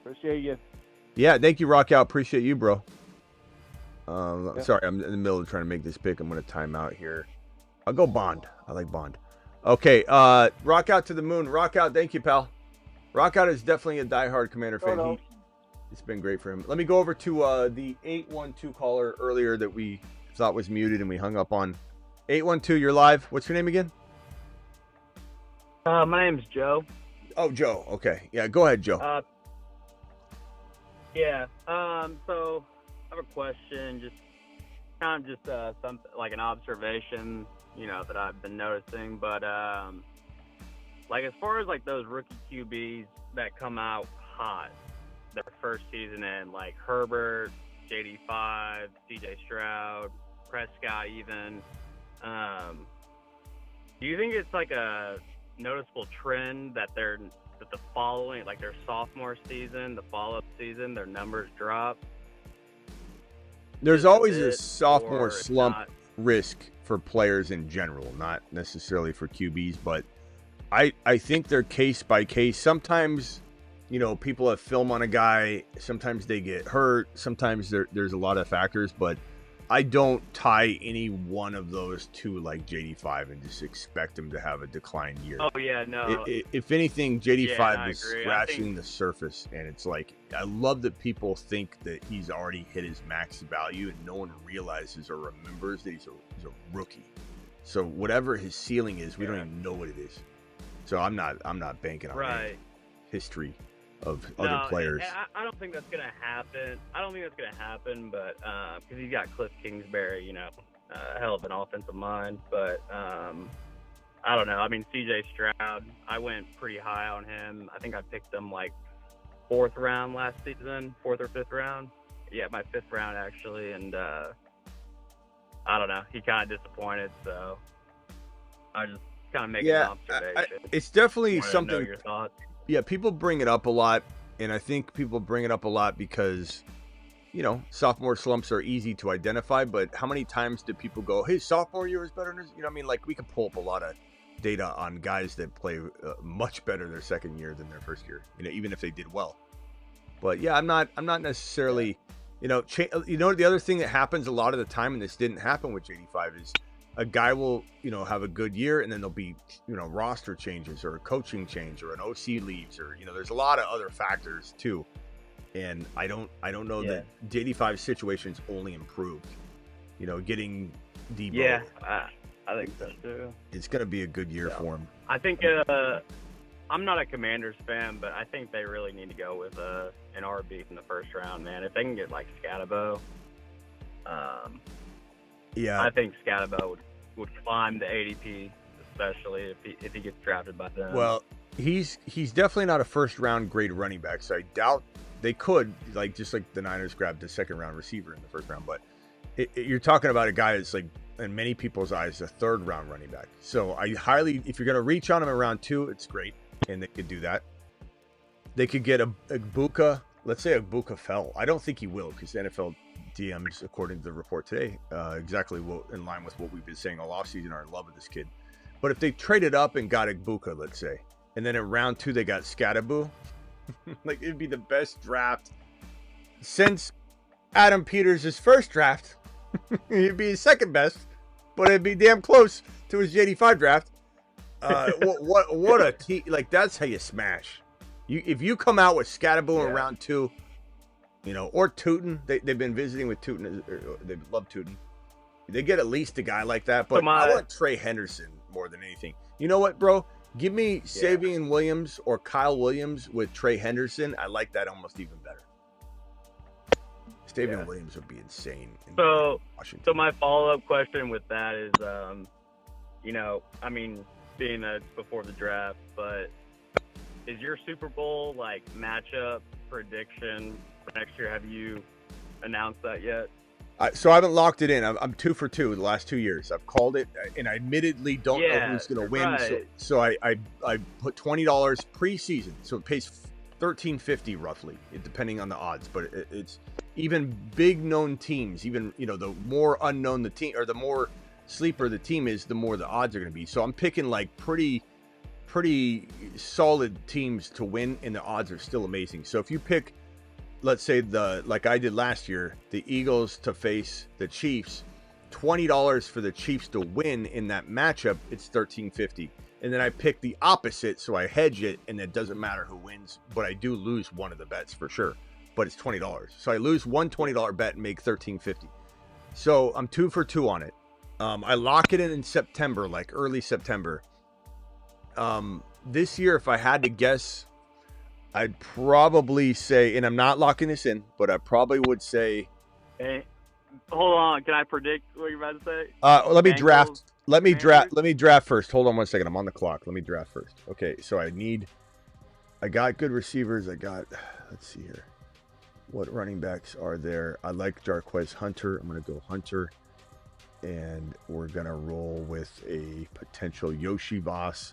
Appreciate you. Yeah, thank you, Rock Out. Appreciate you, bro. Sorry, I'm in the middle of trying to make this pick. I'm going to time out here. I'll go Bond. I like Bond. Okay, Rock Out to the moon. Rock Out, thank you, pal. Rock Out is definitely a diehard Commander fan. It's been great for him. Let me go over to the 812 caller earlier that we thought was muted and we hung up on. 812, you're live. What's your name again? My name's Joe. Oh, Joe. Okay. Yeah, go ahead, Joe. So I have a question, just kind of just something like an observation, that I've been noticing. But like as far as like those rookie QBs that come out hot their first season in, like Herbert, JD5, CJ Stroud, Prescott, even. Do you think it's like a noticeable trend that the following, like their sophomore season, the follow-up season, their numbers drop? There's always a sophomore slump risk for players in general, not necessarily for QBs, but I think they're case by case. Sometimes, people have film on a guy. Sometimes they get hurt. Sometimes there's a lot of factors, but I don't tie any one of those to like JD5 and just expect him to have a decline year. Oh yeah, no. If anything, JD5 is scratching the surface, and it's like I love that people think that he's already hit his max value, and no one realizes or remembers that he's a rookie. So whatever his ceiling is, we don't even know what it is. So I'm not banking on any history of other players. I don't think that's gonna happen. But because he's got Cliff Kingsbury, a hell of an offensive mind. But I don't know. I mean, CJ Stroud, I went pretty high on him. I think I picked him like 4th round last season, 4th or 5th round. Yeah, my 5th round actually, and I don't know. He kind of disappointed, so I just kind of make an observation. It's definitely something. Know your thoughts. Yeah, people bring it up a lot, and I think people bring it up a lot because, sophomore slumps are easy to identify, but how many times did people go, hey, sophomore year is better than his? Like we could pull up a lot of data on guys that play much better their second year than their first year, even if they did well. But yeah, I'm not necessarily, the other thing that happens a lot of the time, and this didn't happen with JD5, is a guy will, have a good year, and then there'll be, roster changes or a coaching change or an OC leaves, or, there's a lot of other factors too. And I don't know that JD5's situation's only improved, getting Debo. Yeah, I think so too. It's going to be a good year for him. I think I'm not a Commanders fan, but I think they really need to go with an RB in the first round, man. If they can get like Scatabo, yeah, I think Scatabo would climb the ADP, especially if he gets drafted by them. Well, he's definitely not a first round grade running back, so I doubt they could, like, just like the Niners grabbed the second round receiver in the first round. But you're talking about a guy that's, like, in many people's eyes, a third round running back. So I highly, if you're going to reach on him in round 2, it's great, and they could do that. They could get a Egbuka. Let's say Egbuka fell. I don't think he will, because the NFL DMs, according to the report today, exactly in line with what we've been saying all offseason, are in love with this kid. But if they traded up and got Egbuka, let's say, and then in round 2 they got Scatabo, like, it'd be the best draft since Adam Peters' first draft. He'd be his second best, but it'd be damn close to his J85 draft. What a team! Like, that's how you smash. If you come out with Scatabo in round 2, you know, or Tootin, they've been visiting with Tootin. They love Tootin. They get at least a guy like that, but I want Trey Henderson more than anything. You know what, bro? Give me Savion Williams or Kyle Williams with Trey Henderson. I like that almost even better. Savion Williams would be insane. So my follow-up question with that is, you know, I mean, being that it's before the draft, but is your Super Bowl, like, matchup prediction for next year, have you announced that yet? So I haven't locked it in. I'm 2 for 2 the last 2 years. I've called it, and I admittedly don't know who's going to win. Right. So I put $20 preseason, so it pays $13.50 roughly, depending on the odds. But it's even big known teams, even, you know, the more unknown the team, or the more sleeper the team is, the more the odds are going to be. So I'm picking, like, pretty solid teams to win, and the odds are still amazing. So if you pick, let's say, like I did last year, the Eagles to face the Chiefs, $20 for the Chiefs to win in that matchup, it's $13.50. And then I pick the opposite, so I hedge it, and it doesn't matter who wins, but I do lose one of the bets for sure. But it's $20. So I lose one $20 bet and make $13.50. So I'm 2 for 2 on it. I lock it in September, like early September. This year, if I had to guess, I'd probably say, and I'm not locking this in, but I probably would say. Hey, hold on, can I predict what you're about to say? Let me Bengals, draft. Let me Commanders? draft first. Hold on 1 second. I'm on the clock. Let me draft first. Okay, so I got good receivers. Let's see here. What running backs are there? I like Jarquez Hunter. I'm going to go Hunter. And we're going to roll with a potential Yoshi Voss.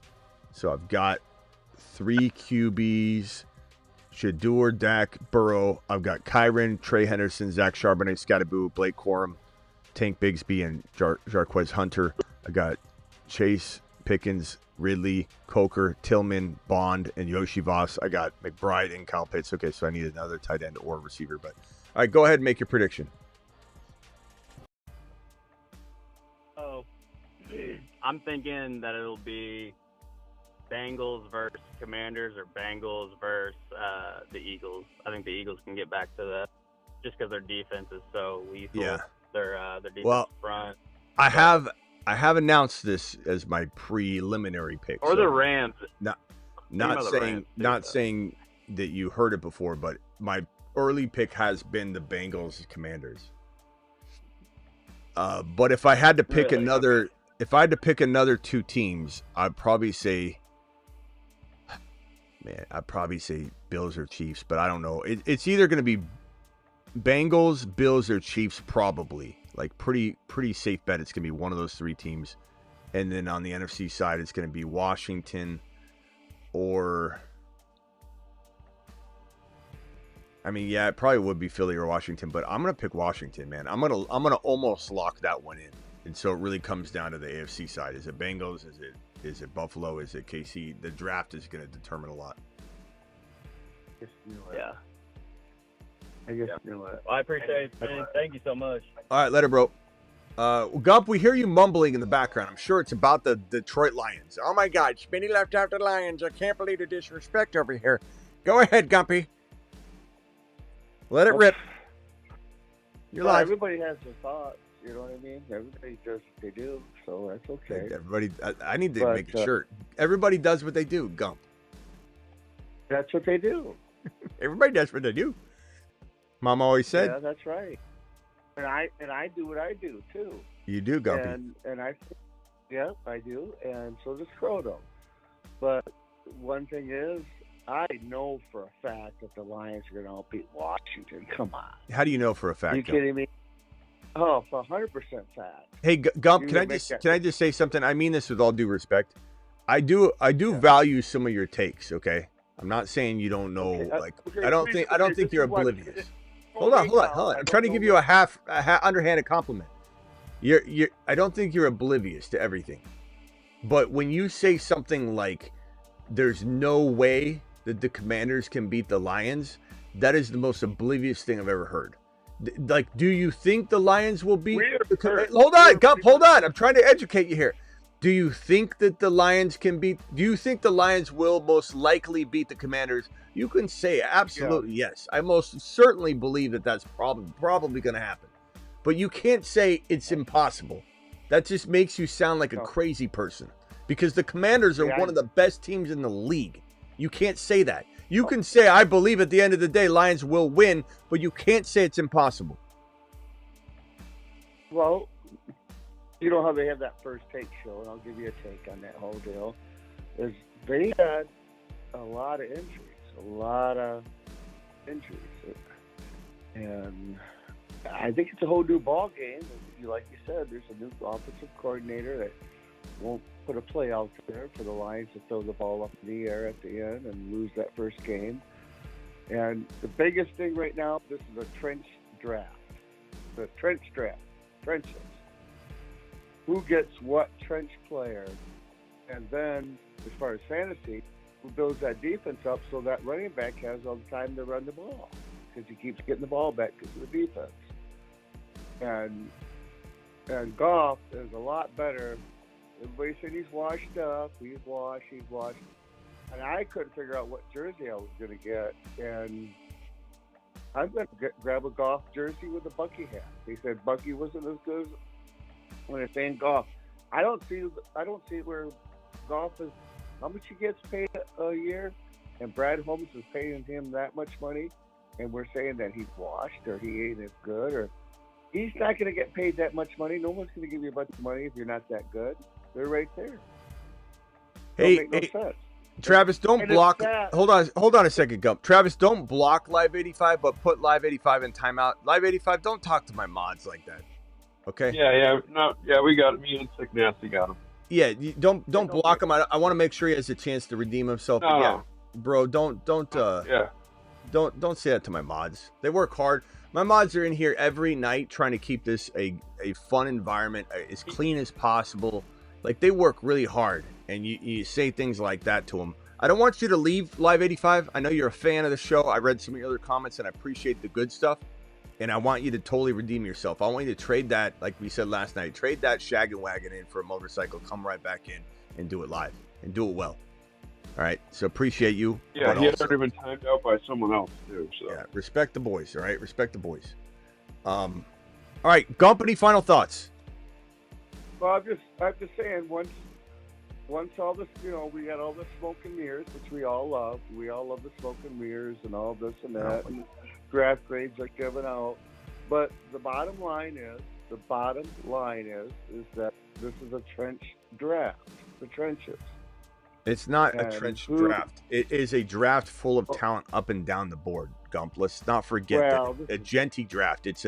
So I've got 3 QBs, Shedeur, Dak, Burrow. I've got Kyron, Trey Henderson, Zach Charbonnet, Scatabo, Blake Corum, Tank Bigsby, and Jarquez Hunter. I got Chase, Pickens, Ridley, Coker, Tillman, Bond, and Yoshi Voss. I got McBride and Kyle Pitts. Okay, so I need another tight end or receiver. But all right, go ahead and make your prediction. Oh, I'm thinking that it'll be Bengals versus Commanders, or Bengals versus the Eagles. I think the Eagles can get back to that just because their defense is so lethal. Yeah. Their defense front. I have announced this as my preliminary pick. Or the Rams. Not saying that you heard it before, but my early pick has been the Bengals Commanders. But if I had to pick another 2 teams, I'd probably say Bills or Chiefs, but I don't know. It's either going to be Bengals, Bills, or Chiefs, probably. Like, pretty safe bet it's going to be one of those 3 teams. And then on the NFC side, it's going to be Washington or... I mean, yeah, it probably would be Philly or Washington, but I'm going to pick Washington, man. I'm going to almost lock that one in. And so it really comes down to the AFC side. Is it Bengals? Is it Buffalo? Is it KC? The draft is going to determine a lot. Yeah. I guess you're right. Well, I appreciate it, man. Thank you so much. All right, later, bro. Gump, we hear you mumbling in the background. I'm sure it's about the Detroit Lions. Oh, my God. Smitty left after the Lions. I can't believe the disrespect over here. Go ahead, Gumpy. Let it rip. You're live. Everybody has their thoughts. You know what I mean? Everybody does what they do, so that's okay. Everybody, I need to make a shirt. Everybody does what they do, Gump. That's what they do. Everybody does what they do. Mom always said. Yeah, that's right. And I do what I do too. You do, Gumpy. And yeah, I do, and so does Croto. But one thing is, I know for a fact that the Lions are going to outbeat Washington. Come on. How do you know for a fact? Are you kidding me? Oh, for 100% fact. Hey, Gump, can I just say something? I mean this with all due respect. I do value some of your takes. Okay, I'm not saying you don't know. I don't think you're oblivious. Hold on. I'm trying to give you a half underhanded compliment. I don't think you're oblivious to everything. But when you say something like, "There's no way that the Commanders can beat the Lions," that is the most oblivious thing I've ever heard. Like, do you think the Lions will beat? Hold on, Gump. Hold on. I'm trying to educate you here. Do you think that the Lions can beat? Do you think the Lions will most likely beat the Commanders? You can say absolutely yes. I most certainly believe that that's probably going to happen. But you can't say it's impossible. That just makes you sound like a crazy person. Because the Commanders are one of the best teams in the league. You can't say that. You can say, I believe at the end of the day, Lions will win, but you can't say it's impossible. Well, you know how they have that first take show, and I'll give you a take on that whole deal, is they had a lot of injuries. And I think it's a whole new ball game. Like you said, there's a new offensive coordinator that won't put a play out there for the Lions to throw the ball up in the air at the end and lose that first game. And the biggest thing right now, this is a trench draft. The trench draft. Trenches. Who gets what trench player? And then, as far as fantasy, who builds that defense up so that running back has all the time to run the ball because he keeps getting the ball back because of the defense. And Goff is a lot better. Everybody said he's washed up. He's washed. And I couldn't figure out what jersey I was going to get. And I'm going to grab a Goff jersey with a Bucky hat. He said Bucky wasn't as good as when it's saying Goff. I don't see where Goff is. How much he gets paid a year, and Brad Holmes is paying him that much money, and we're saying that he's washed or he ain't as good, or he's not going to get paid that much money. No one's going to give you a bunch of money if you're not that good. They're right there. Hey, Travis, don't block. Hold on a second, Gump. Travis, don't block Live 85, but put Live 85 in timeout. Live 85, don't talk to my mods like that. Okay? Yeah, we got him. Me and Sick Nasty got him. Yeah, don't block him. I want to make sure he has a chance to redeem himself. No. Bro, don't say that to my mods. They work hard. My mods are in here every night trying to keep this a fun environment, as clean as possible. Like, they work really hard, and you say things like that to them. I don't want you to leave Live 85. I know you're a fan of the show. I read some of your other comments, and I appreciate the good stuff. And I want you to totally redeem yourself. I want you to trade that, like we said last night, trade that shaggin' wagon in for a motorcycle, come right back in and do it live and do it well. All right. So appreciate you. Yeah, he had already been timed out by someone else too. So yeah, respect the boys. All right, respect the boys. All right, Gump, any final thoughts? Well, I'm just saying, once all this, we got all the smoke and mirrors, which we all love. We all love the smoke and mirrors and all this and that. And draft grades are given out. But the bottom line is that this is a trench draft. The trenches. It's not a trench draft. It is a draft full of talent up and down the board, Gump. Let's not forget that. A Genty draft. It's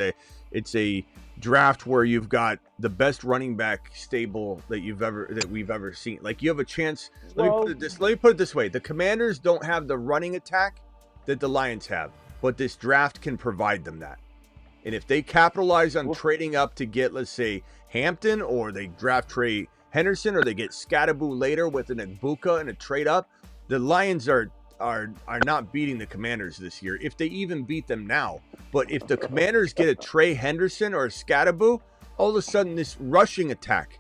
a draft where you've got the best running back stable that we've ever seen. Like, you have a chance. Let me put it this way. The Commanders don't have the running attack that the Lions have, but this draft can provide them that. And if they capitalize on trading up to get, let's say, Hampton, or they draft Trey Henderson, or they get Scadaboo later with an Egbuka and a trade up, the Lions are not beating the Commanders this year, if they even beat them now. But if the Commanders get a Trey Henderson or a Scadaboo, all of a sudden this rushing attack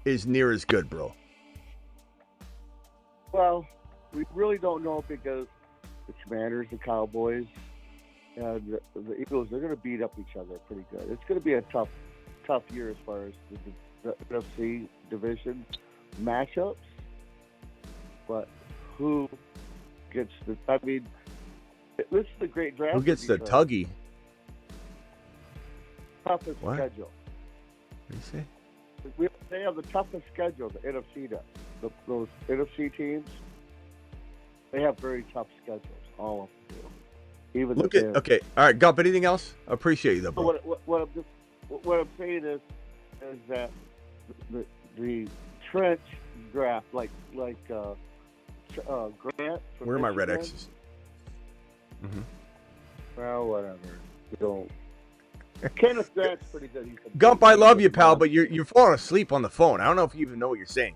is near as good, bro. Well, we really don't know, because the Commanders, the Cowboys, and the Eagles, they're going to beat up each other pretty good. It's going to be a tough tough year as far as the NFC division matchups. But who gets the? I mean, this is a great draft. Who gets the tuggy? Toughest What? schedule. What do you say? They have the toughest schedule. The NFC does. Those NFC teams, they have very tough schedules. All of them do. Even Look at okay. All right, Gump. Anything else? I appreciate you though. Bro. What I'm saying is that the trench draft, like Grant. From Where are my red Michigan, X's? Well, whatever. You don't. Kenneth Grant's pretty good. Gump, I love you, pal, but you're falling asleep on the phone. I don't know if you even know what you're saying.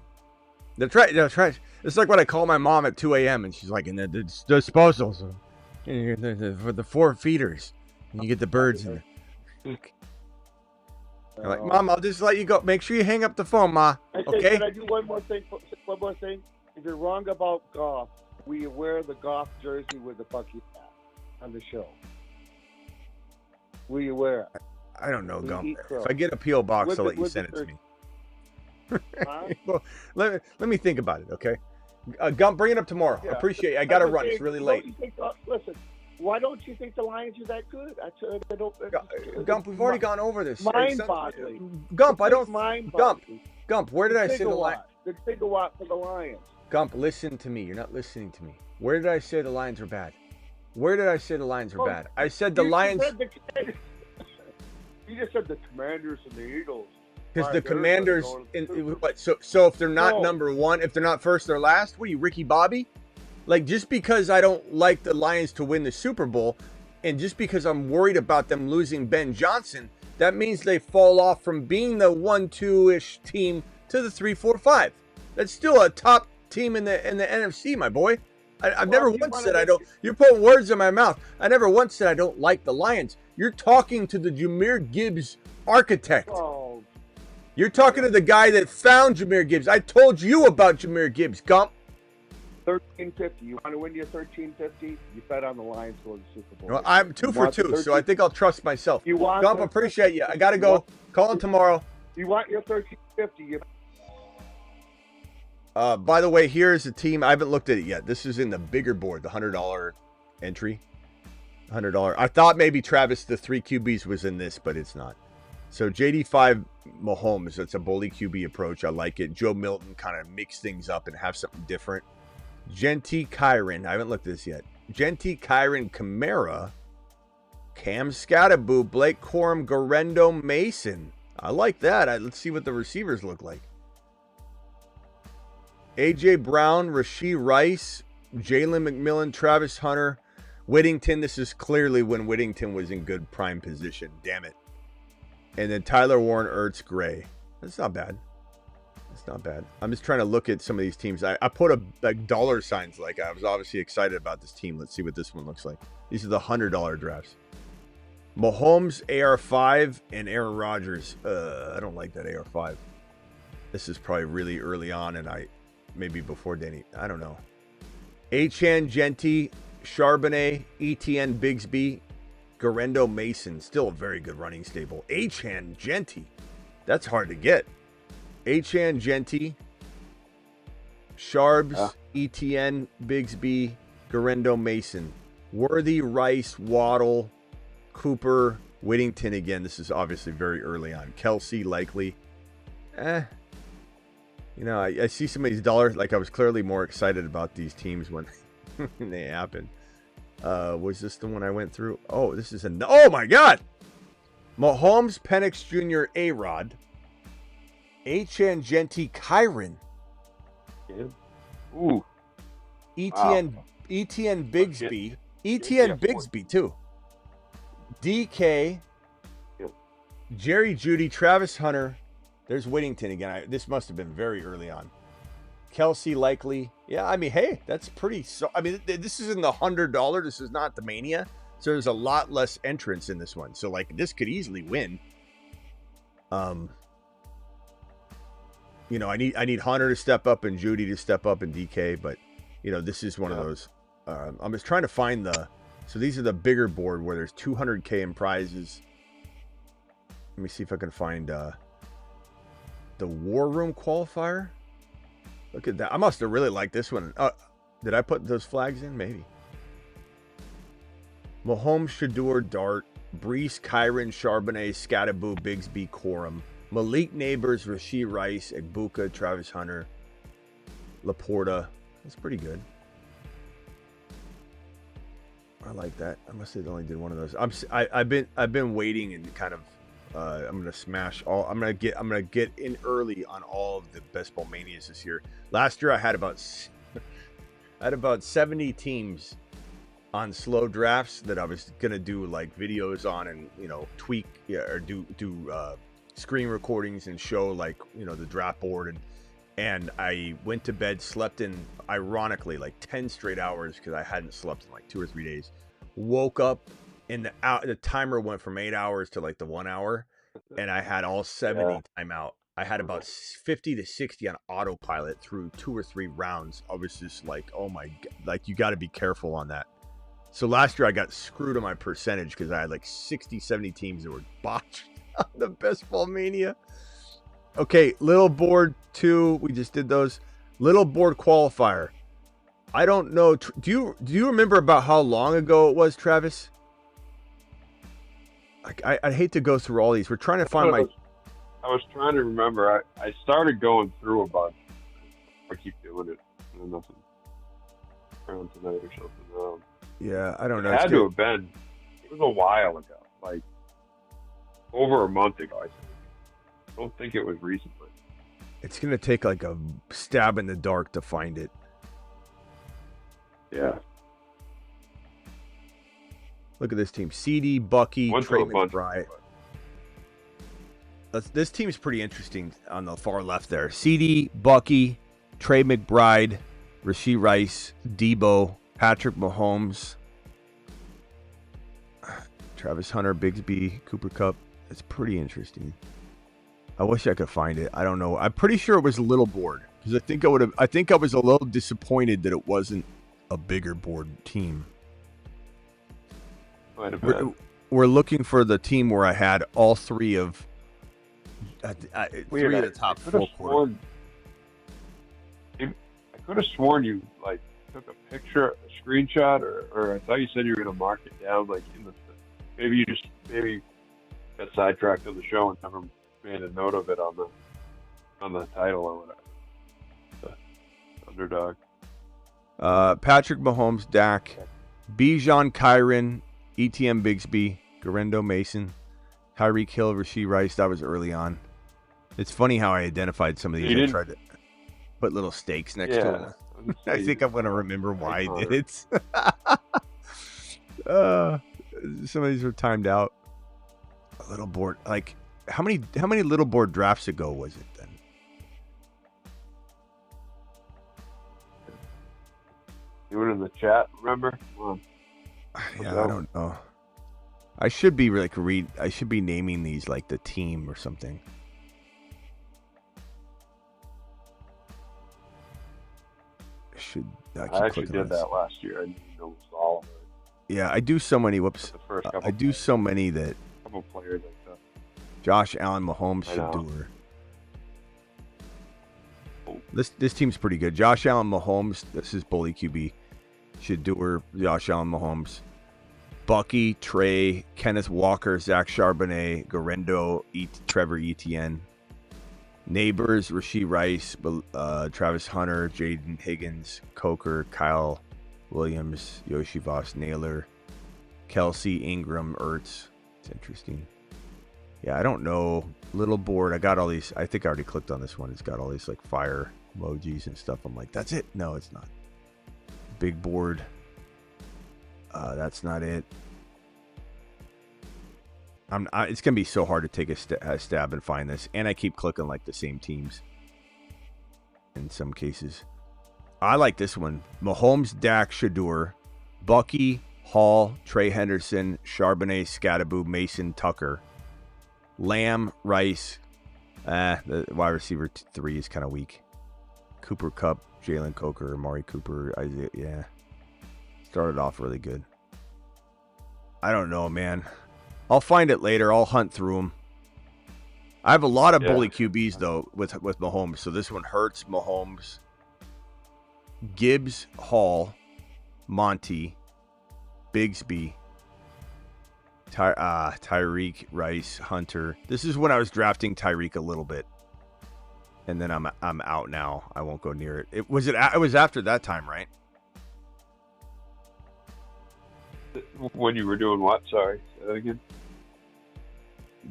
That's right. It's like when I call my mom at 2 a.m. and she's like, "In the disposals for the 4 feeders, and you get the birds in there." I'm like, Mom, I'll just let you go. Make sure you hang up the phone, Ma. Okay? Can I do one more thing? One more thing. If you're wrong about Goff, will you wear the Goff jersey with the Bucky hat on the show? Will you wear it? I don't know, Gump. If I get a P.O. box, I'll let you send it to me. Huh? Well, let me think about it, okay? Gump, bring it up tomorrow. Yeah. Appreciate it. I got to run. It's really late. Listen, why don't you think the Lions are that good? Gump, we've already gone over this. Mind-boggling. Gump, I don't. Mind-boggling. Gump, where did I say the Lions? The gigawatt for the Lions. Gump, listen to me. You're not listening to me. Where did I say the Lions were bad? Where did I say the Lions were bad? I said the Lions. You just said the Commanders and the Eagles. Because the Commanders, so if they're not number one, if they're not first, they're last. What are you, Ricky Bobby? Like, just because I don't like the Lions to win the Super Bowl, and just because I'm worried about them losing Ben Johnson, that means they fall off from being the 1-2-ish team to the 3-4-5. That's still a top team in the NFC, my boy. I've never once said I don't. You're putting words in my mouth. I never once said I don't like the Lions. You're talking to the Jahmyr Gibbs architect. Oh. You're talking to the guy that found Jahmyr Gibbs. I told you about Jahmyr Gibbs, Gump. 13-50. You want to win your 13-50? You bet on the Lions to go to the Super Bowl. Well, I'm 2 for 2, so I think I'll trust myself. Gump, appreciate you. I got to go. Call him tomorrow. You want your 13-50? By the way, here's a team. I haven't looked at it yet. This is in the bigger board, the $100 entry. $100. I thought maybe Travis, the 3 QBs, was in this, but it's not. So JD5 Mahomes, that's a bully QB approach. I like it. Joe Milton kind of mix things up and have something different. Genty Kyron, I haven't looked at this yet. Genty Kyron Kamara, Cam Scattaboo, Blake Corum, Garendo Mason. I like that. Let's see what the receivers look like. AJ Brown, Rashee Rice, Jalen McMillan, Travis Hunter, Whittington. This is clearly when Whittington was in good prime position. Damn it. And then Tyler Warren, Ertz, Gray. That's not bad. That's not bad. I'm just trying to look at some of these teams. I put like dollar signs. Like, I was obviously excited about this team. Let's see what this one looks like. These are the $100 drafts. Mahomes, AR5, and Aaron Rodgers. I don't like that AR5. This is probably really early on, and maybe before Danny. I don't know. Etienne, Genty, Charbonnet, ETN, Bigsby, Garendo Mason. Still a very good running stable. Etienne, Genty. That's hard to get. Etienne, Genty, Sharbs, ETN, Bigsby, Garendo Mason. Worthy, Rice, Waddle, Cooper, Whittington again. This is obviously very early on. Kelsey, likely. You know, I see some of these dollars. Like, I was clearly more excited about these teams when they happened. Was this the one I went through? Oh, this is oh my God! Mahomes, Penix Jr., A-Rod, Etienne, Genty, Kyron. Ooh. ETN, ETN Bigsby. ETN Bigsby, too. DK, Jerry Jeudy, Travis Hunter. There's Whittington again. This must have been very early on. Kelsey, likely. Yeah, I mean, hey, that's pretty. I mean, this is in the $100. This is not the Mania. So there's a lot less entrants in this one. So, like, this could easily win. You know, I need Hunter to step up and Jeudy to step up and DK. But, you know, this is one of those. I'm just trying to find so these are the bigger board where there's 200K in prizes. Let me see if I can find the War Room qualifier. Look at that. I must have really liked this one. Did I put those flags in? Maybe. Mahomes, Shedeur, Dart, Brees, Kyron, Charbonnet, Scatterboo, Bigsby, Corum, Malik Neighbors, Rashee Rice, Egbuka, Travis Hunter, Laporta. That's pretty good. I like that. I must have only did one of those. I've been waiting and kind of I'm gonna smash all. I'm gonna get in early on all of the Best Ball Manias this year. Last year I had about 70 teams on slow drafts that I was gonna do like videos on and tweak or do screen recordings and show like the draft board and I went to bed, slept in ironically like 10 straight hours because I hadn't slept in like 2 or 3 days. Woke up and the timer went from 8 hours to like the 1 hour, and I had all 70 timeout. I had about 50 to 60 on autopilot through 2 or 3 rounds. I was just like, oh my God, like you got to be careful on that. So last year I got screwed on my percentage because I had like 60, 70 teams that were botched on the Best Ball Mania. Okay, little board 2, we just did those. Little board qualifier. I don't know. Do you remember about how long ago it was, Travis? I'd hate to go through all these. We're trying to find I was trying to remember. I started going through a bunch. I keep doing it. Nothing around tonight or something. Yeah, I don't know. It had to have been. It was a while ago, like over a month ago. I think. I don't think it was recently. It's gonna take like a stab in the dark to find it. Yeah. Look at this team: CD, Bucky, Trey McBride. This team's pretty interesting on the far left there. CD, Bucky, Trey McBride, Rashee Rice, Debo, Patrick Mahomes, Travis Hunter, Bigsby, Cooper Kupp. It's pretty interesting. I wish I could find it. I don't know. I'm pretty sure it was a little board because I think I was a little disappointed that it wasn't a bigger board team. We're looking for the team where I had all three of the top 4 quarters. I could have sworn you like took a picture, a screenshot, or I thought you said you were going to mark it down like in the. Maybe you got sidetracked on the show and never made a note of it on the title or whatever. The underdog. Patrick Mahomes, Dak, Bijan, Kyron, ETN, Bigsby, Garendo, Mason, Tyreek Hill, Rashee Rice. That was early on. It's funny how I identified some of these. I tried to put little stakes next to them. I think I'm going to remember why I did it. Some of these are timed out. A little board. Like, how many little board drafts ago was it then? Do it in the chat, remember? Come on. Yeah, I don't know. I should be I should be naming these like the team or something. I actually did that last year. I didn't know all of it. Yeah, I do so many. Whoops. I do so many that. Couple players like that. Josh Allen, Mahomes, Shedeur. This team's pretty good. Josh Allen, Mahomes. This is bully QB. Shedeur, Josh Allen, Mahomes. Bucky, Trey, Kenneth Walker, Zach Charbonnet, Garendo, Trevor Etienne. Neighbors, Rashee Rice, Travis Hunter, Jaden Higgins, Coker, Kyle Williams, Yoshi Voss, Naylor, Kelsey, Ingram, Ertz. It's interesting. Yeah, I don't know. Little board. I got all these. I think I already clicked on this one. It's got all these like fire emojis and stuff. I'm like, that's it. No, it's not. Big board. That's not it. It's gonna be so hard to take a stab and find this, and I keep clicking like the same teams. In some cases, I like this one: Mahomes, Dak, Shedeur, Bucky, Hall, Trey Henderson, Charbonnet, Scatterboo, Mason, Tucker, Lamb, Rice. The wide receiver 3 is kind of weak. Cooper Kupp, Jalen Coker, Amari Cooper, Isaiah. Yeah, started off really good. I don't know, man. I'll find it later. I'll hunt through them. I have a lot of bully QBs though with Mahomes. So this one hurts Mahomes, Gibbs, Hall, Monty, Bigsby, Tyreek, Rice, Hunter. This is when I was drafting Tyreek a little bit, and then I'm out now. I won't go near it. It was after that time, right? When you were doing what? Sorry, say that again.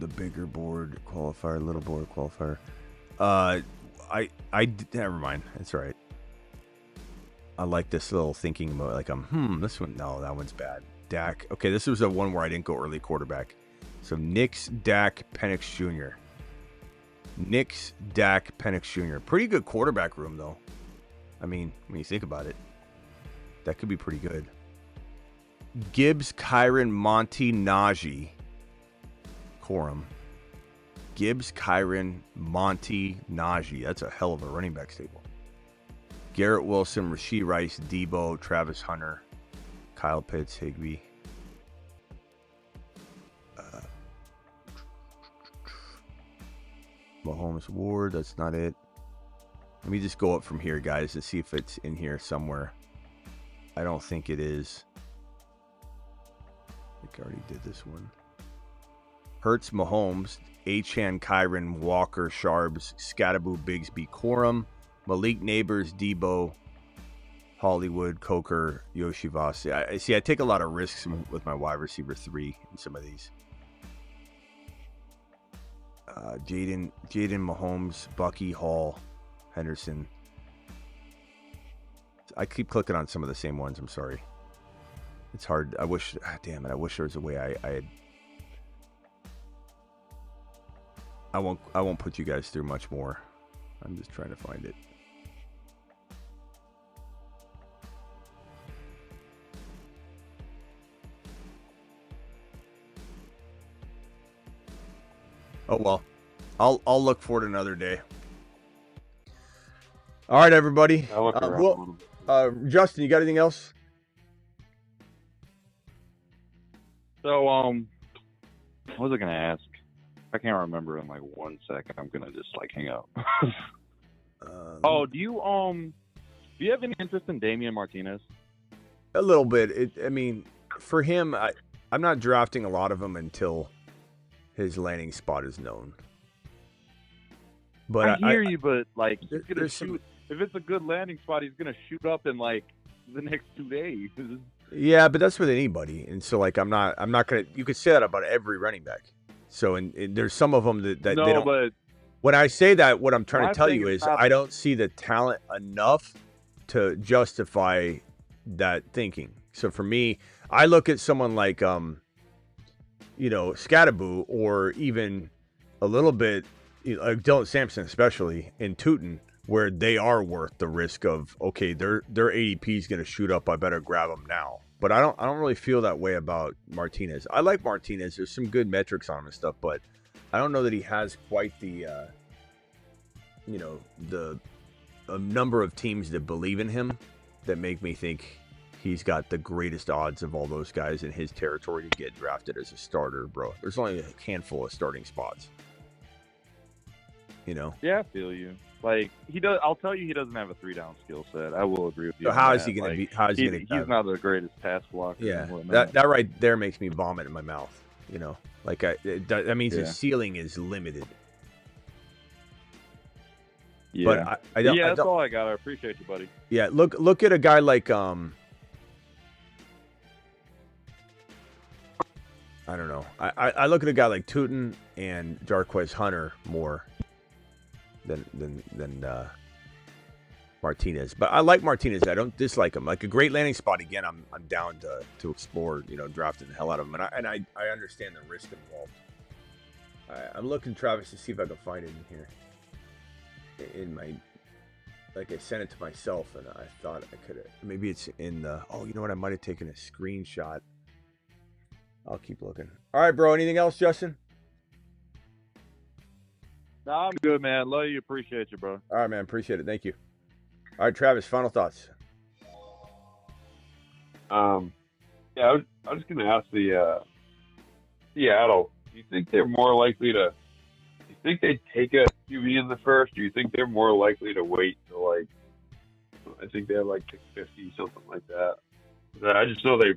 The bigger board qualifier, little board qualifier. Never mind. It's all right. I like this little thinking mode. Like this one. No, that one's bad. Dak. Okay, this was the one where I didn't go early quarterback. So Nix, Dak, Penix Jr. Nix, Dak, Penix Jr. Pretty good quarterback room though. I mean, when you think about it, that could be pretty good. Gibbs, Kyron, Monty, Najee, Corum. Gibbs, Kyron, Monty, Najee. That's a hell of a running back stable. Garrett Wilson, Rashee Rice, Debo, Travis Hunter, Kyle Pitts, Higbee. Mahomes, Ward. That's not it. Let me just go up from here, guys, and see if it's in here somewhere. I don't think it is. I think I already did this one. Hurts, Mahomes, Etienne, Kyron, Walker, Sharbs, Scattaboo, Bigsby, Corum, Malik Neighbors, Debo, Hollywood, Coker, Yoshivasi. I take a lot of risks with my wide receiver 3 in some of these. Jaden, Mahomes, Bucky, Hall, Henderson. I keep clicking on some of the same ones. I'm sorry. It's hard. I wish there was a way I won't put you guys through much more. I'm just trying to find it. Oh well, I'll look for it another day. All right, everybody. Justin, you got anything else? So, what was I gonna ask? I can't remember in like 1 second. I'm gonna just like hang up. Do you have any interest in Damian Martinez? A little bit. I mean, for him, I'm not drafting a lot of them until his landing spot is known. But I hear you, but like he's gonna shoot. If it's a good landing spot, he's gonna shoot up in like the next 2 days. Yeah, but that's with anybody, and so like I'm not gonna. You could say that about every running back. So and there's some of them that no, they don't. But when I say that, what I'm trying to tell you is I don't see the talent enough to justify that thinking. So for me, I look at someone like Scattaboo, or even a little bit like Dylan Sampson, especially in Tootin, where they are worth the risk of, okay, their ADP is going to shoot up. I better grab them now. But I don't really feel that way about Martinez. I like Martinez. There's some good metrics on him and stuff, but I don't know that he has quite the a number of teams that believe in him that make me think he's got the greatest odds of all those guys in his territory to get drafted as a starter, bro. There's only a handful of starting spots. Yeah, I feel you. Like he does. I'll tell you, he doesn't have a 3-down skill set. I will agree with you. So how is he going to be? How is he going to? He's not the greatest pass blocker. Yeah, that right there makes me vomit in my mouth. That means his ceiling is limited. Yeah, but that's all I got. I appreciate you, buddy. Yeah, look at a guy like I don't know. I look at a guy like Tootin and Jarquez Hunter more than Martinez. But I like Martinez. I don't dislike him. Like a great landing spot again. I'm down to explore. Drafting the hell out of him. And I understand the risk involved. I'm looking, Travis, to see if I can find it in here. In my, like I sent it to myself, and I thought I could have. Maybe it's in the. Oh, you know what? I might have taken a screenshot. I'll keep looking. All right, bro. Anything else, Justin? No, I'm good, man. Love you. Appreciate you, bro. All right, man. Appreciate it. Thank you. All right, Travis. Final thoughts. I was going to ask the Seattle. Do you think they're more likely to think they'd take a QB in the first, or you think they're more likely to wait till like, I think they have like pick 50, something like that. I just know they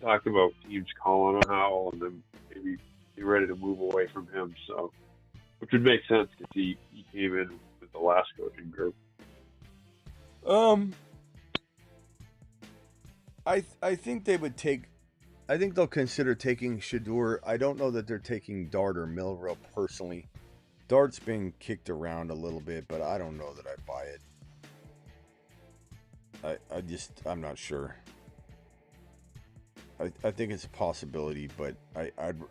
talked about teams calling on Howell and then maybe be ready to move away from him. So, which would make sense because he came in with the last coaching group. I think they would take. I think they'll consider taking Shedeur. I don't know that they're taking Dart or Milrow personally. Dart's been kicked around a little bit, but I don't know that I buy it. I'm not sure. I think it's a possibility, but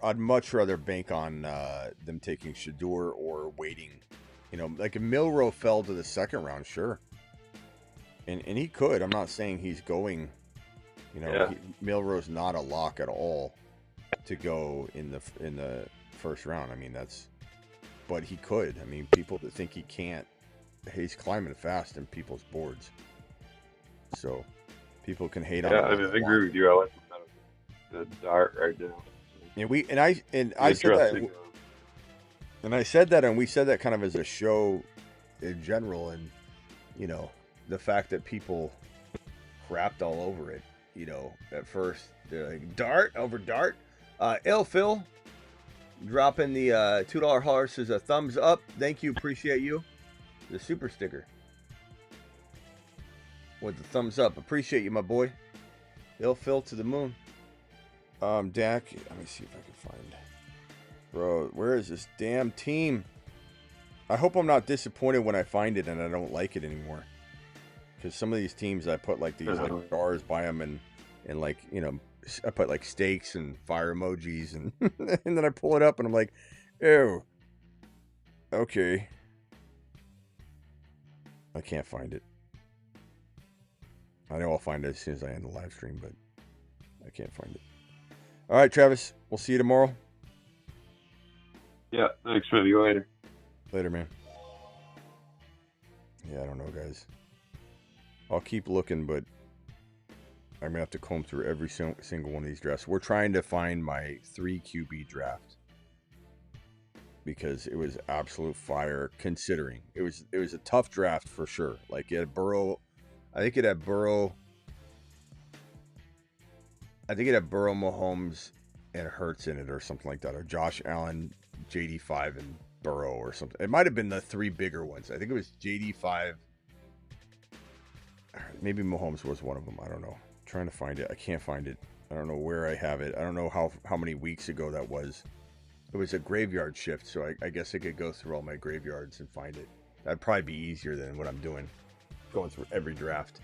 I'd much rather bank on them taking Shedeur or waiting. You know, like if Milrow fell to the second round, sure. And he could. I'm not saying he's going. You know, Yeah. Milrow's not a lock at all to go in the first round. I mean, but he could. I mean, people that think he can't, he's climbing fast in people's boards. So people can hate on him. Yeah, I mean, I agree with you. I like him better than Dart right now. And I said that. And I said that, and we said that kind of as a show in general, and you know, the fact that people crapped all over it. You know, at first they're like Dart over Dart. L Phil dropping the $2 horse as a thumbs up. Thank you, appreciate you. The super sticker with the thumbs up. Appreciate you, my boy. L Phil to the moon. Dak. Let me see if I can find. Bro, where is this damn team? I hope I'm not disappointed when I find it and I don't like it anymore. Because some of these teams, I put like these like stars by them, and like, you know, I put like stakes and fire emojis, and and then I pull it up and I'm like, ew. Okay. I can't find it. I know I'll find it as soon as I end the live stream, but I can't find it. All right, Travis. We'll see you tomorrow. Yeah, thanks, man. You later. Later, man. Yeah, I don't know, guys. I'll keep looking, but I'm going to have to comb through every single one of these drafts. We're trying to find my 3 QB draft because it was absolute fire considering. It was a tough draft for sure. Like, it had Burrow. I think it had Burrow, Mahomes, and Hurts in it or something like that. Or Josh Allen, JD5, and Burrow or something. It might have been the 3 bigger ones. I think it was JD5. Maybe Mahomes was one of them. I don't know. I'm trying to find it. I can't find it. I don't know where I have it. I don't know how many weeks ago that was. It was a graveyard shift, so I guess I could go through all my graveyards and find it. That'd probably be easier than what I'm doing. Going through every draft.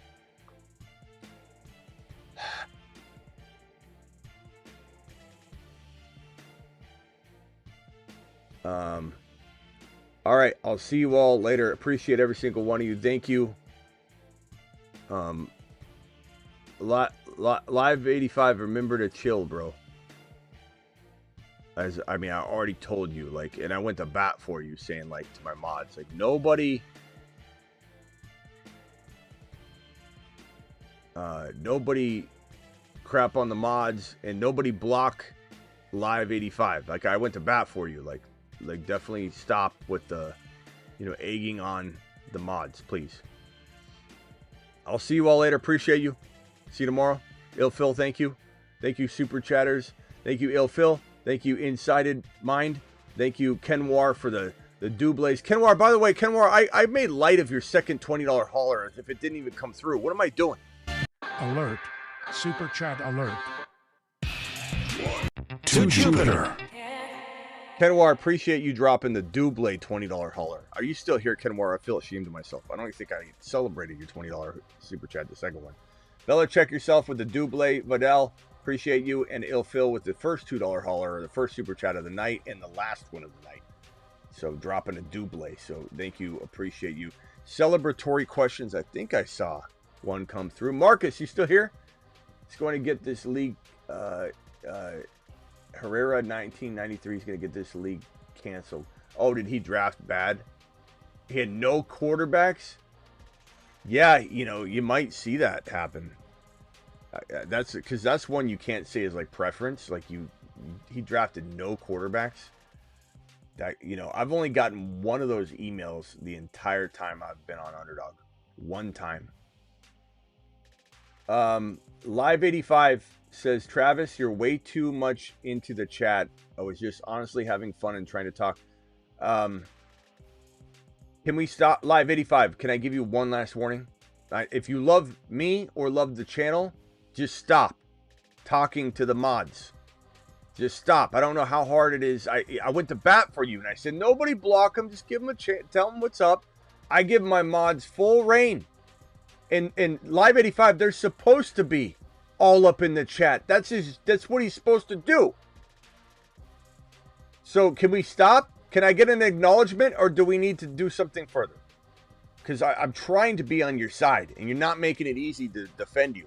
All right. I'll see you all later. Appreciate every single one of you. Thank you. Live 85, remember to chill, bro. I already told you, like, and I went to bat for you, saying, like, to my mods, like, nobody crap on the mods, and nobody block Live 85. Like, I went to bat for you, like definitely stop with the, you know, egging on the mods, please. I'll see you all later. Appreciate you. See you tomorrow. Ill Phil, thank you. Thank you, Super Chatters. Thank you, Ill Phil. Thank you, Insided Mind. Thank you, Kenwar, for the doubles. Kenwar, by the way, Kenwar, I made light of your second $20 hauler as if it didn't even come through. What am I doing? Alert. Super Chat alert. To Jupiter. Kenwar, appreciate you dropping the double $20 hauler. Are you still here, Kenwar? I feel ashamed of myself. I don't even think I celebrated your $20 Super Chat, the second one. Belichick yourself with the double. Vidal, appreciate you. And Ill Phil with the first $2 hauler, or the first Super Chat of the night, and the last one of the night. So dropping a double. So thank you. Appreciate you. Celebratory questions. I think I saw one come through. Marcus, you still here? He's going to get this league. Herrera 1993 is going to get this league canceled. Oh, did he draft bad? He had no quarterbacks? Yeah, you know, you might see that happen. That's because that's one you can't say is like preference. Like he drafted no quarterbacks. I've only gotten one of those emails the entire time I've been on Underdog. One time. Live 85 says, Travis, you're way too much into the chat. I was just honestly having fun and trying to talk. Can we stop? Live 85, can I give you one last warning? If you love me or love the channel, just stop talking to the mods. Just stop. I don't know how hard it is. I went to bat for you, and I said, nobody block them. Just give them a chance. Tell them what's up. I give my mods full reign. And Live 85, they're supposed to be all up in the chat. That's what he's supposed to do. So can we stop? Can I get an acknowledgement, or do we need to do something further? Because I'm trying to be on your side, and you're not making it easy to defend you.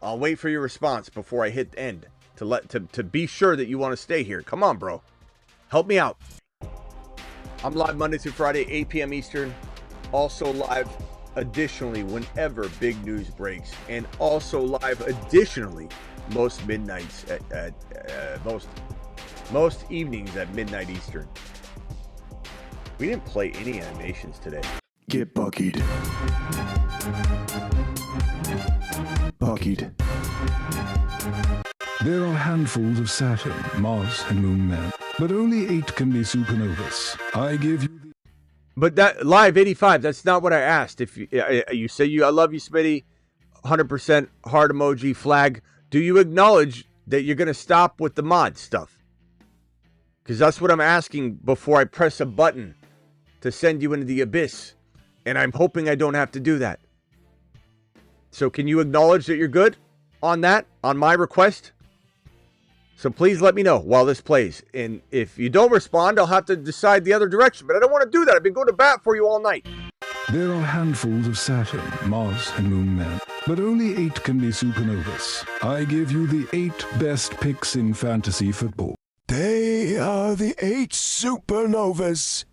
I'll wait for your response before I hit end to be sure that you want to stay here. Come on, bro. Help me out. I'm live Monday through Friday, 8 p.m. Eastern. Also live additionally whenever big news breaks, and also live additionally most midnights at most evenings at midnight Eastern. We didn't play any animations today. Get buckied. Buckied. There are handfuls of Saturn, Mars, and Moon men, but only 8 can be supernovas. I give you the... But that Live 85, that's not what I asked. If you say I love you, Smitty, 100% heart emoji flag. Do you acknowledge that you're going to stop with the mod stuff? Because that's what I'm asking before I press a button to send you into the abyss. And I'm hoping I don't have to do that. So can you acknowledge that you're good on that, on my request? So please let me know while this plays. And if you don't respond, I'll have to decide the other direction. But I don't want to do that. I've been going to bat for you all night. There are handfuls of Saturn, Mars, and Moon men, but only 8 can be supernovas. I give you the 8 best picks in fantasy football. They are the 8 supernovas.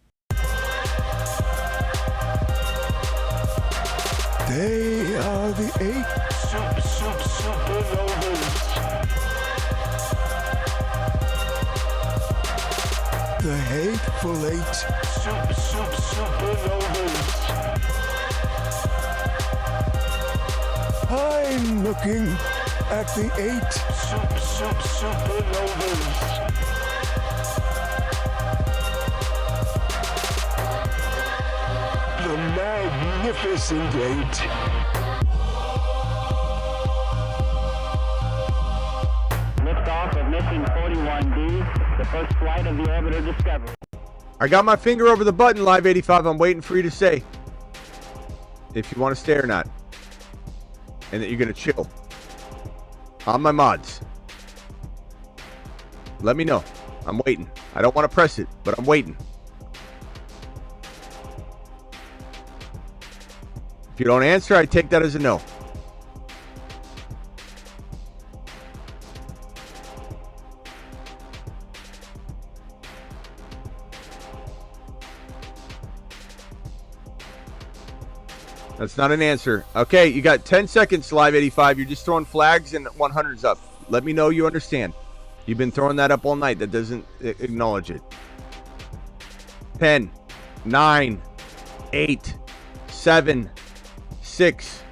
They are the 8 supernovas. The hateful 8 supernovas. I'm looking at the 8 supernovas. The magnificent 8. Liftoff of mission 41B, the first flight of the orbiter Discovery. I got my finger over the button, Live 85. I'm waiting for you to say if you want to stay or not. And that you're going to chill on my mods. Let me know. I'm waiting. I don't want to press it, but I'm waiting. If you don't answer, I take that as a no. That's not an answer. Okay, you got 10 seconds, Live 85. You're just throwing flags and 100s up. Let me know you understand. You've been throwing that up all night. That doesn't acknowledge it. 10, 9, 8, 7, 6,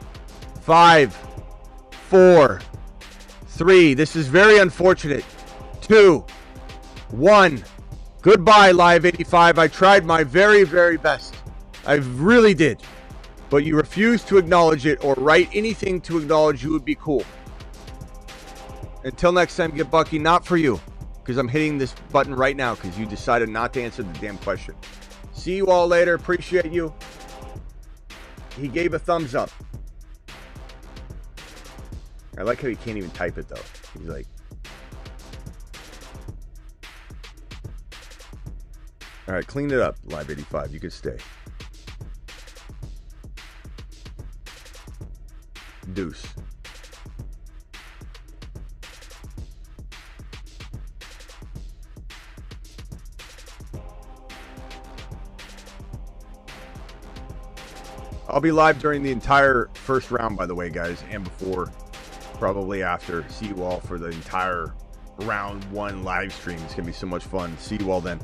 5, 4, 3. This is very unfortunate. 2, 1. Goodbye, Live 85. I tried my very, very best. I really did. But you refuse to acknowledge it or write anything to acknowledge you would be cool. Until next time, get Bucky. Not for you, because I'm hitting this button right now because you decided not to answer the damn question. See you all later. Appreciate you. He gave a thumbs up. I like how he can't even type it, though. He's like... All right, clean it up, Live 85. You can stay. Deuce. I'll be live during the entire first round, by the way, guys, and before, probably after. See you all for the entire round 1 live stream. It's going to be so much fun. See you all then.